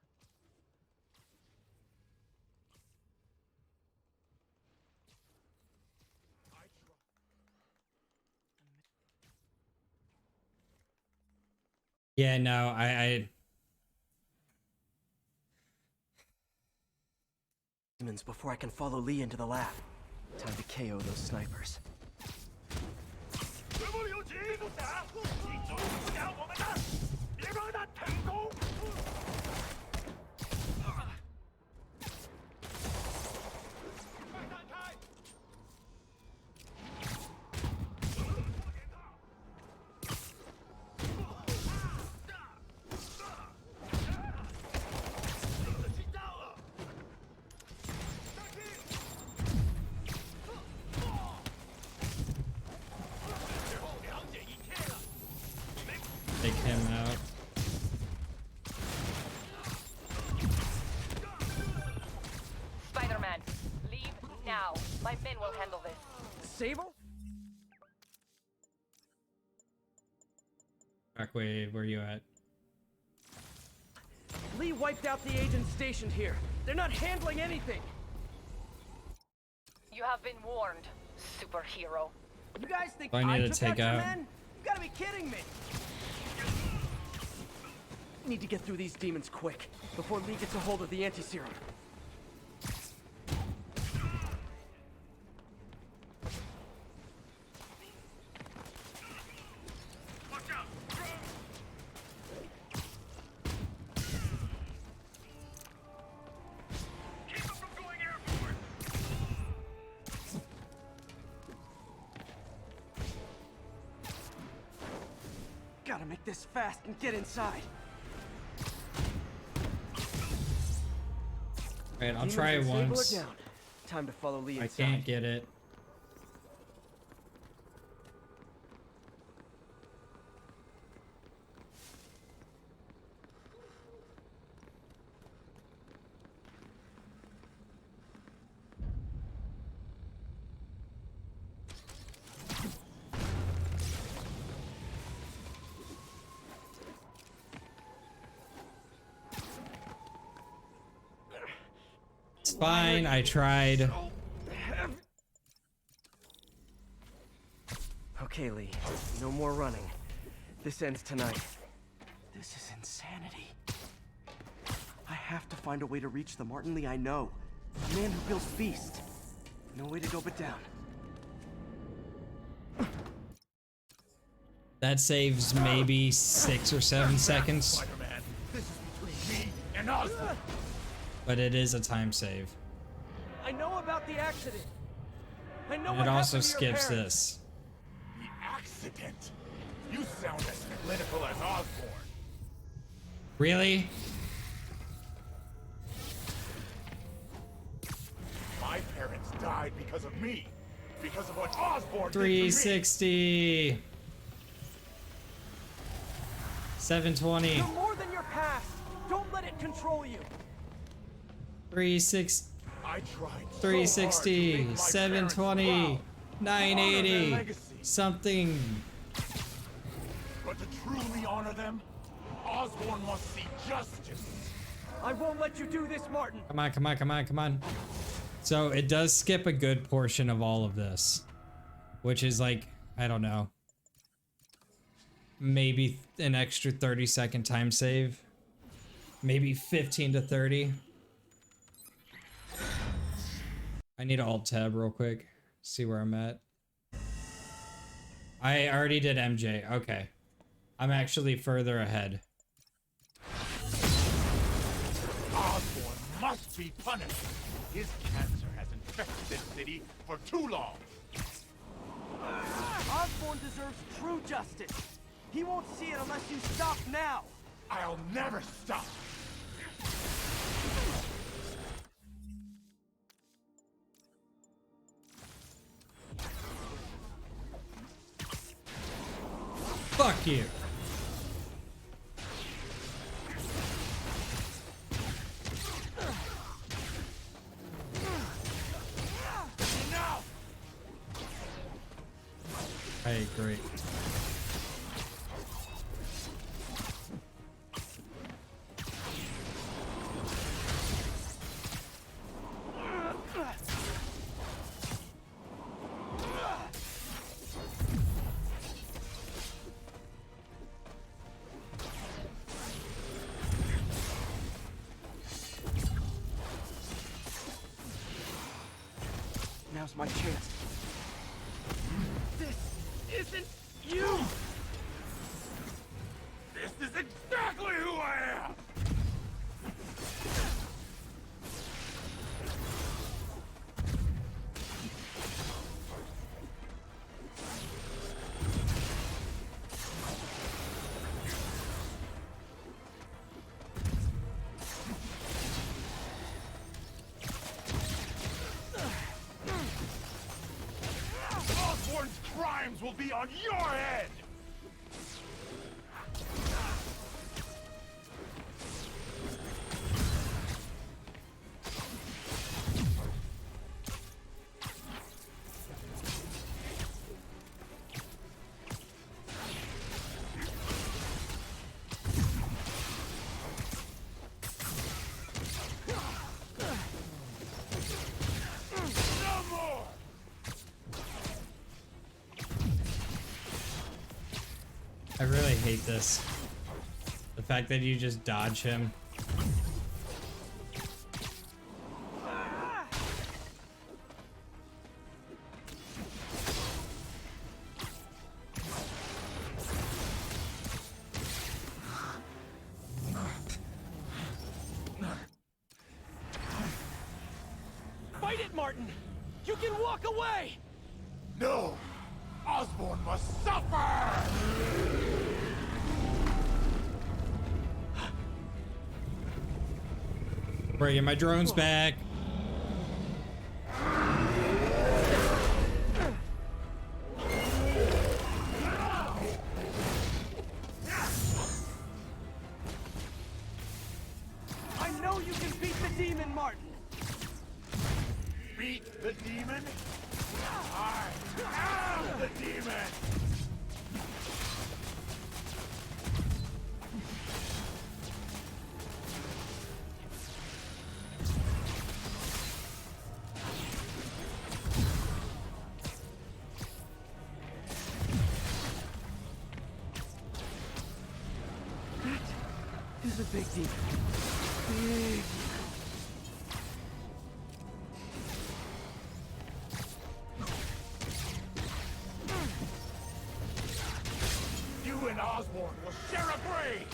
I try. Yeah, no, I Before I can follow Lee into the lab. Time to KO those snipers. take him out. Spider-Man, leave now. My men will handle this. Sable? Shockwave, where you at? Lee wiped out the agents stationed here. They're not handling anything. You have been warned, superhero. You guys think Do I need to took take your out- men? You gotta be kidding me. Need to get through these demons quick, before Lee gets a hold of the anti-serum. Gotta make this fast and get inside. Alright, I'll Demons try it and Sable once. are down. Time to follow Lee I inside. can't get it. It's fine, I tried. Okay, Lee. No more running. This ends tonight. This is insanity. I have to find a way to reach the Martin Lee I know. The man who built Feast. No way to go but down. That saves maybe 6 or 7 seconds. Spider-Man, this is between me and Osborn. But it is a time save. I know about the accident. I know And what it also happened to your skips parents. this. The accident? You sound as clinical as Osborn. Really? My parents died because of me. Because of what Osborn did to me. 360. 720. You're more than your past. Don't let it control you. 360. I tried so 360. hard to make my 720. parents 980. legacy. Something. But to truly honor them, Osborn must see justice. I won't let you do this, Martin. Come on, come on, come on, come on. So it does skip a good portion of all of this. Which is like, I don't know. Maybe an extra 30-second time save. maybe 15 to 30. I need to alt tab real quick. See where I'm at. I already did MJ. Okay. I'm actually further ahead. Osborn must be punished. His cancer has infected this city for too long. Osborn deserves true justice. He won't see it unless you stop now. I'll never stop. Fuck you. Hey, great. Now's my chance. This isn't you! This is exactly who I am! Osborn's crimes will be on your head! No more! I really hate this. The fact that you just dodge him. Fight it, Martin! You can walk away! No! Osborn must suffer! Bringing my drones back. I know you can beat the demon, Martin! Beat the demon? I am the demon! That is a big demon. Big. You and Osborn will share a grave!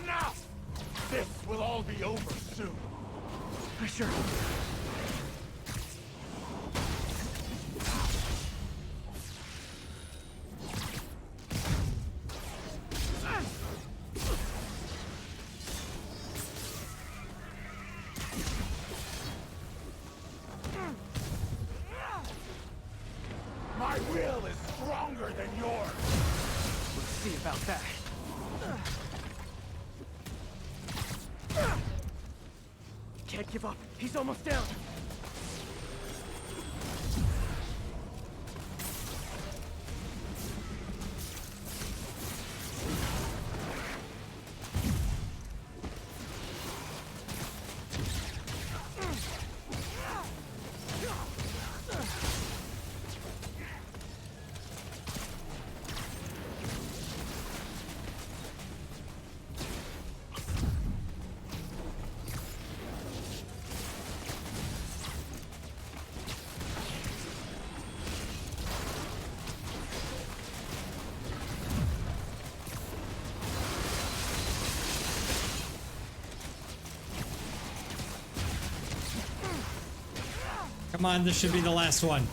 Enough! This will all be over soon. I sure hope. My will is stronger than yours! Let's see about that. can't give up. He's almost down. Come on, this should be the last one.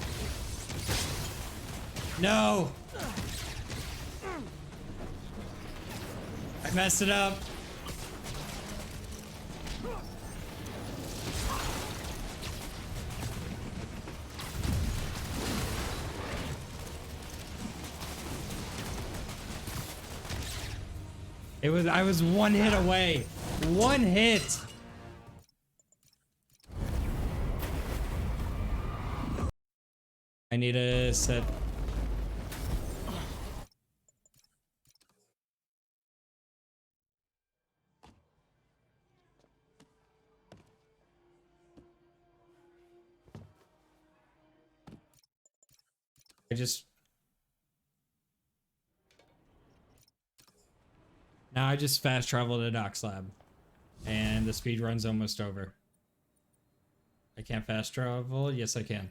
No! I messed it up. I was one hit away. One hit. I need to set. Now I just fast travel to Doc's lab. And the speed run's almost over. I can't fast travel? Yes, I can.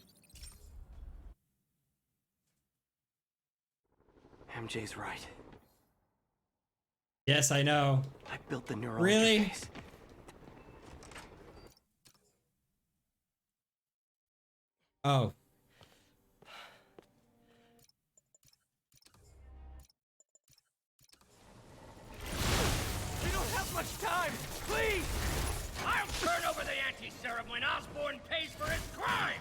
MJ's right. Yes, I know. I built the neural Really? interface. Oh. We don't have much time! Please! I'll turn over the anti-serum when Osborn pays for his crimes!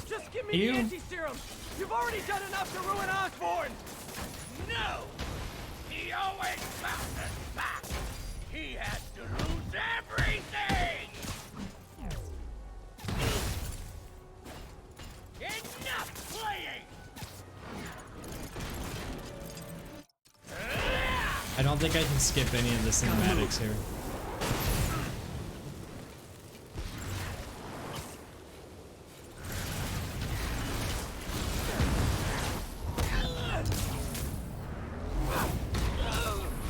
Just give me the anti-serum! You've already done enough to ruin Osborn! No! He always bounces back! He has to lose everything! Enough playing! I don't think I can skip any of the cinematics here.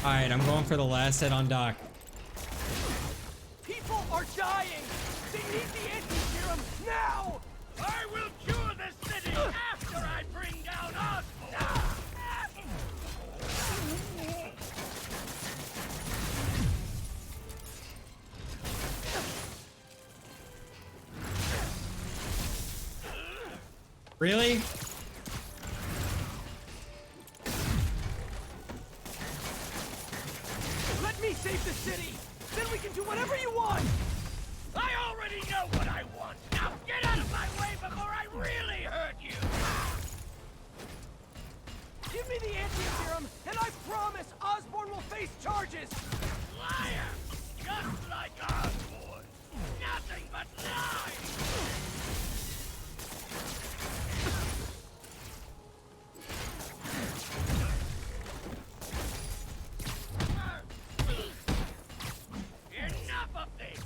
Alright, I'm going for the last hit on Doc. People are dying! They need the anti-serum now! I will cure the city after I bring down Osborn! Really? Let me save the city! Then we can do whatever you want! I already know what I want! Now get out of my way before I really hurt you! Give me the anti-serum, and I promise Osborn will face charges! Liar! Just like Osborn! Nothing but lies! Enough of this!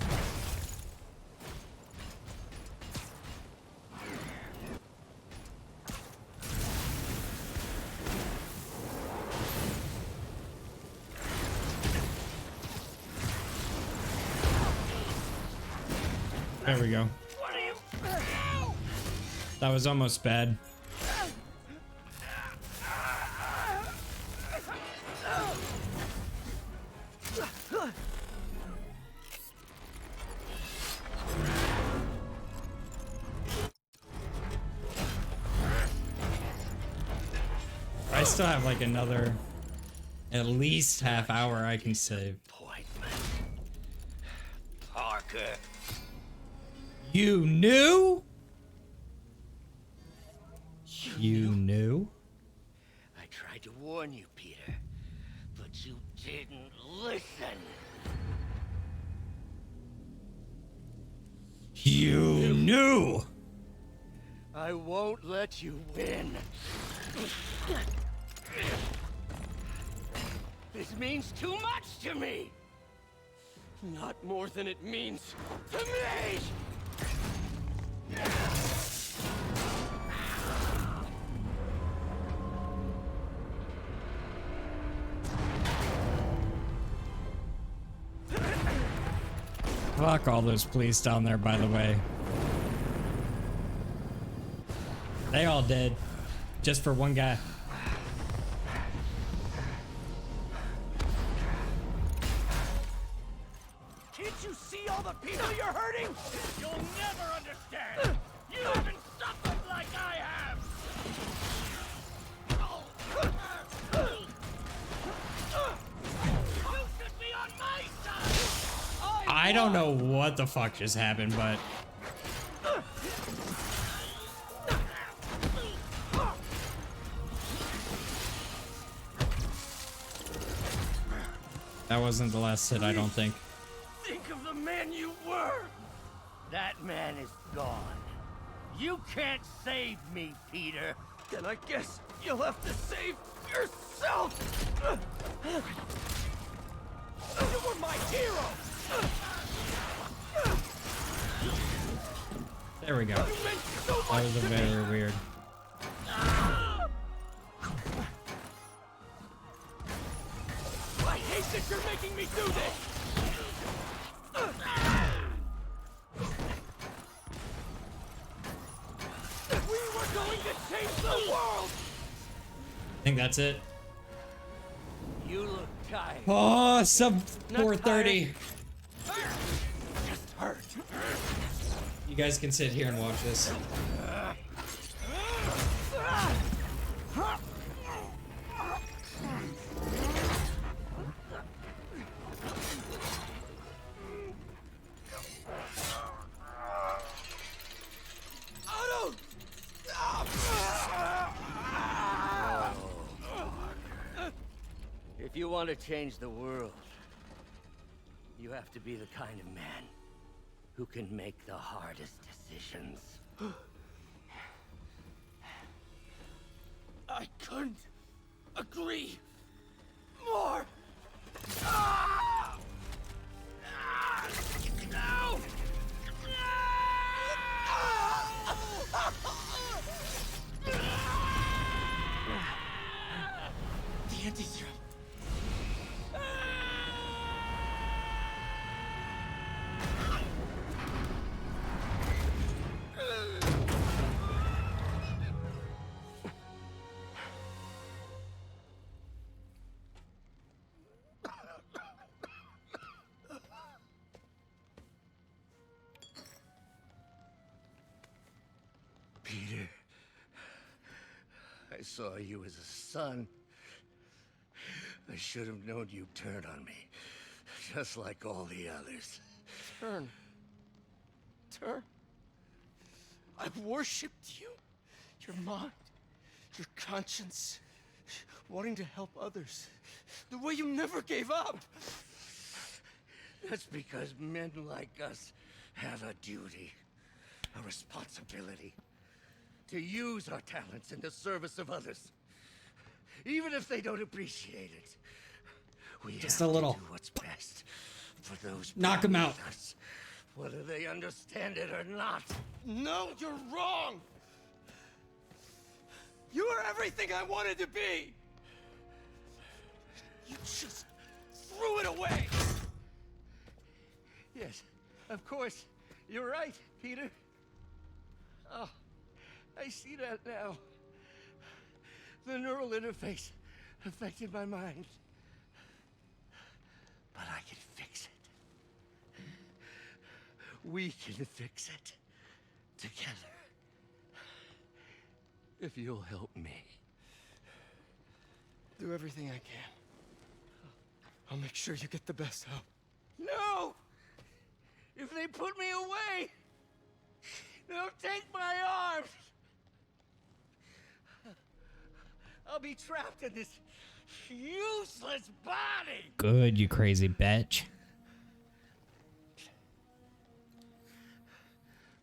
There we go. What are you? That was almost bad. I still have like another at least half hour I can save. sucker. You knew? You knew? I tried to warn you, Peter, but you didn't listen. You knew! I won't let you win. This means too much to me. Not more than it means to me! Fuck all those police down there, by the way. They all dead. Just for one guy. Can't you see all the people you're hurting? You'll never understand. You haven't suffered like I have. You should be on my side. I don't know what the fuck just happened, but... That wasn't the last hit, I don't think. Think of the man you were! That man is gone. You can't save me, Peter. Then I guess you'll have to save yourself. You were my hero. There we go. That was very weird. I hate that you're making me do this! We were going to change the world! I think that's it. You look tired. Oh, sub 430. Just hurt. You guys can sit here and watch this. Otto! Stop! If you want to change the world, you have to be the kind of man who can make the hardest decisions. I couldn't agree more. No! The anti-serum. Peter, I saw you as a son. I should have known you'd turn on me, just like all the others. Turn. I've worshipped you. Your mind, your conscience, wanting to help others. The way you never gave up. That's because men like us have a duty, a responsibility, to use our talents in the service of others. Even if they don't appreciate it. We Just have a little. to do what's best for those Knock 'em out. beneath us, whether they understand it or not. No, you're wrong. You are everything I wanted to be. You just threw it away. Yes, of course. You're right, Peter. Oh, I see that now. The neural interface affected my mind. But I can fix it. We can fix it. Together. If you'll help me. Do everything I can. I'll make sure you get the best help. No! If if they put me away, they'll take my arms. I'll be trapped in this useless body. Good, you crazy bitch.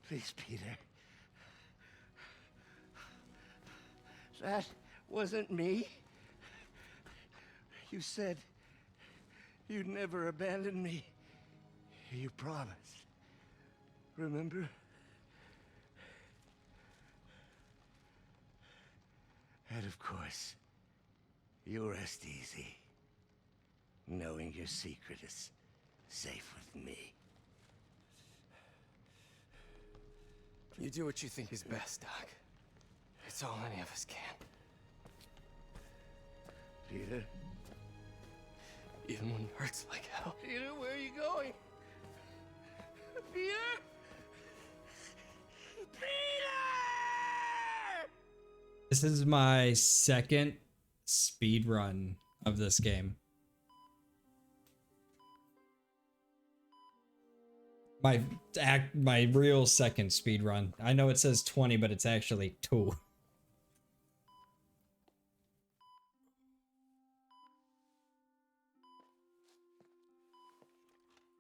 Please, Peter. That wasn't me. You said you'd never abandon me. You promised. Remember? And of course, you'll rest easy, knowing your secret is safe with me. You do what you think is best, Doc. It's all any of us can. Peter? Even when it hurts like hell. Peter, where are you going? Peter? Peter! This is my second speed run of this game. My real second speed run. I know it says 20, but it's actually 2.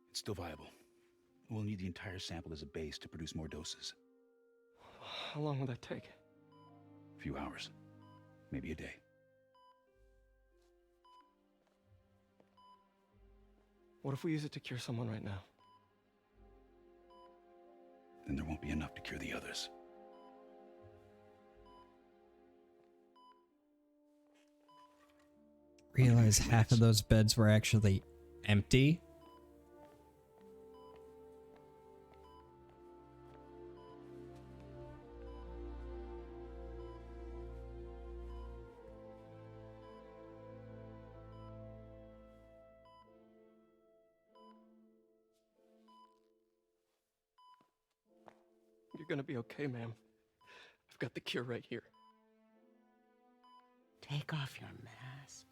It's still viable. We'll need the entire sample as a base to produce more doses. How long will that take? A few hours. Maybe a day. What if we use it to cure someone right now? Then there won't be enough to cure the others. Realize half of those beds were actually empty. You're gonna be okay, ma'am. I've got the cure right here. Take off your mask.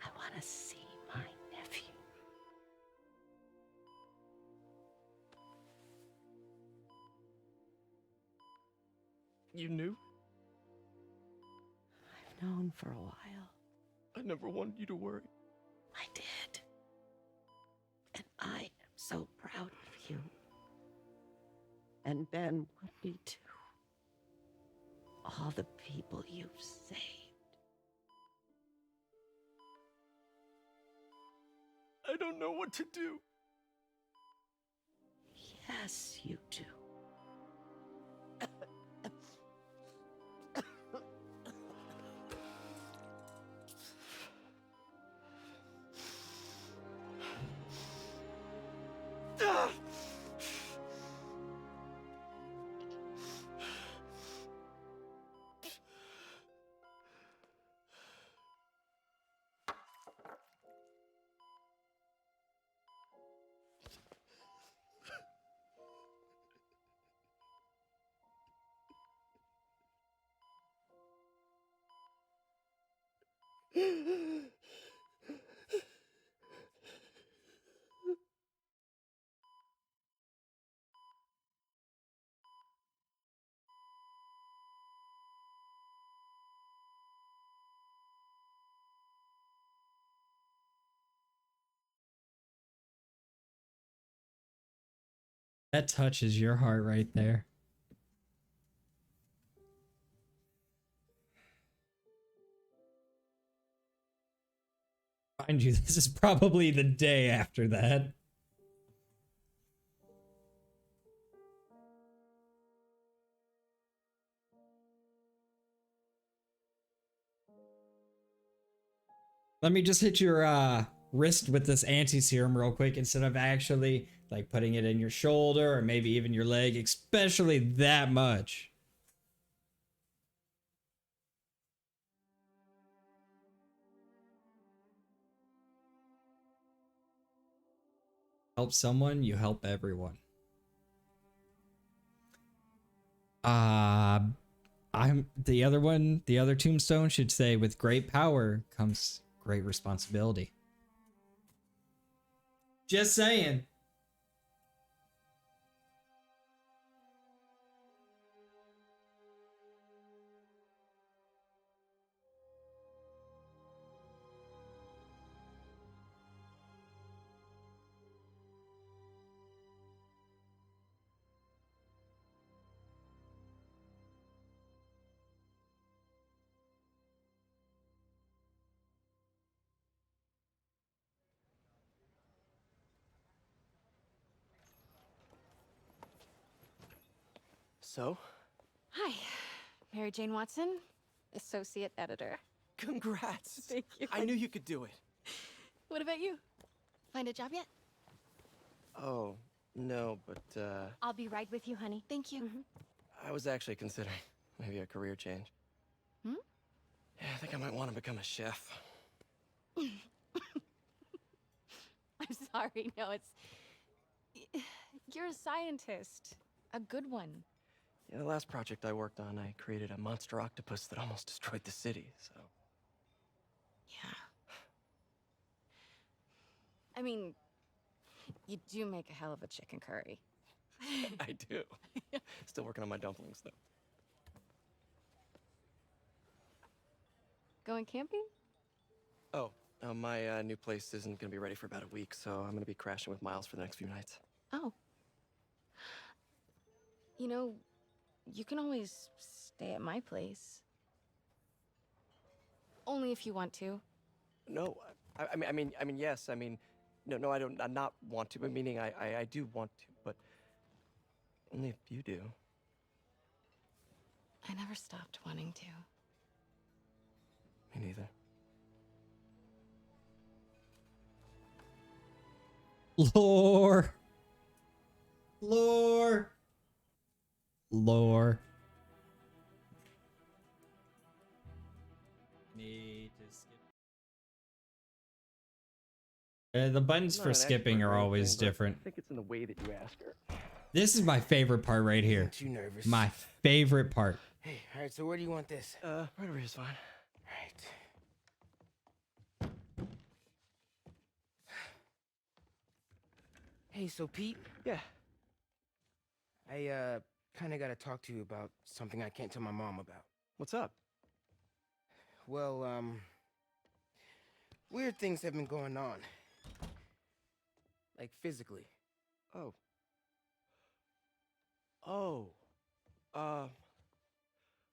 I want to see my nephew. You knew? I've known for a while. I never wanted you to worry. I did. And I am so proud of you. And Ben would be too. All the people you've saved. I don't know what to do. Yes, you do. That touches your heart right there. Mind you, this is probably the day after that. Let me just hit your wrist with this anti-serum real quick instead of actually like putting it in your shoulder or maybe even your leg, especially that much. Help someone, you help everyone. I'm the other one, the other tombstone should say, with great power comes great responsibility. Just saying. So? Hi, Mary Jane Watson, associate editor. Congrats! Thank you. I knew you could do it. What about you? Find a job yet? Oh, no, but, I'll be right with you, honey. Thank you. I was actually considering maybe a career change. Hmm? Yeah, I think I might want to become a chef. I'm sorry, no, it's... You're a scientist. A good one. Yeah, the last project I worked on, I created a monster octopus that almost destroyed the city, so... Yeah. I mean, you do make a hell of a chicken curry. I do. Still working on my dumplings, though. Going camping? Oh, my new place isn't gonna be ready for about a week, so I'm gonna be crashing with Miles for the next few nights. Oh. You know, you can always stay at my place. Only if you want to. No, I mean, yes. I mean, no, I don't. I not want to. But meaning, I do want to, but only if you do. I never stopped wanting to. Me neither. Lore. Lore. Lore. Need to skip. The buttons I'm for not an skipping expert are or always anything, but different. I think it's in the way that you ask her. This is my favorite part right here. Too nervous. My favorite part. Hey, all right. So where do you want this? Right over here's fine. Right. Hey, so Pete? Yeah. I kind of got to talk to you about something I can't tell my mom about. What's up? Well, weird things have been going on. Like physically. Oh. Oh.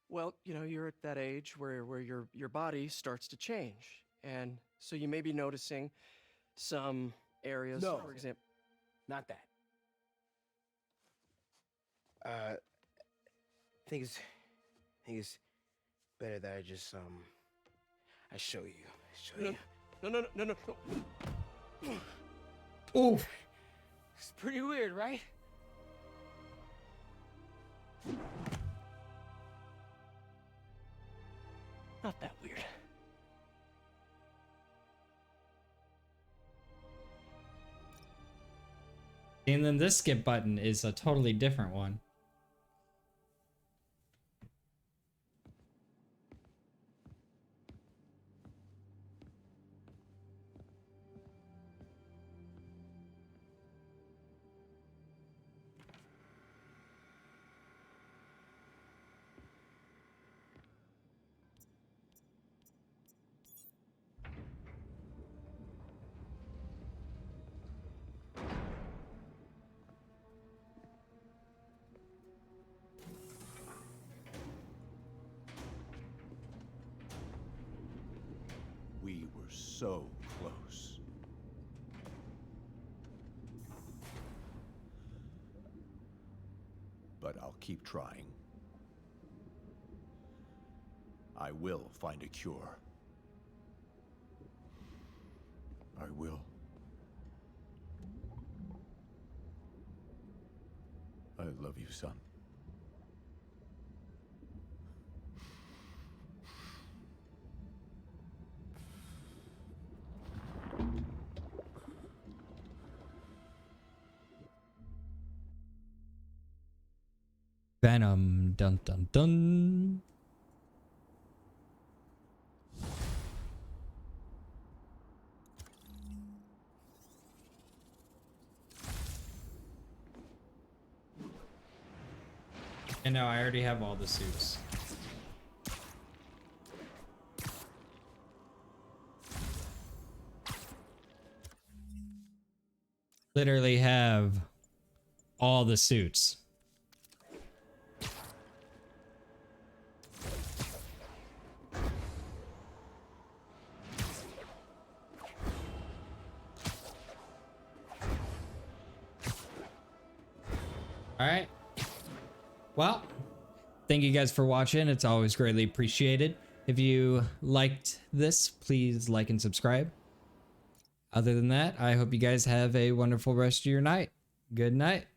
Well, you know, you're at that age where your body starts to change, and so you may be noticing some areas, No. for example. Not that. I think it's better that I just I show you. No. Ooh. It's pretty weird, right? Not that weird. And then this skip button is a totally different one. We were so close. But I'll keep trying. I will find a cure. I will. I love you, son. Venom. Dun dun dun. And no, I already have all the suits. Literally have all the suits. All right. Well, thank you guys for watching. It's always greatly appreciated. If you liked this, please like and subscribe. Other than that, I hope you guys have a wonderful rest of your night. Good night.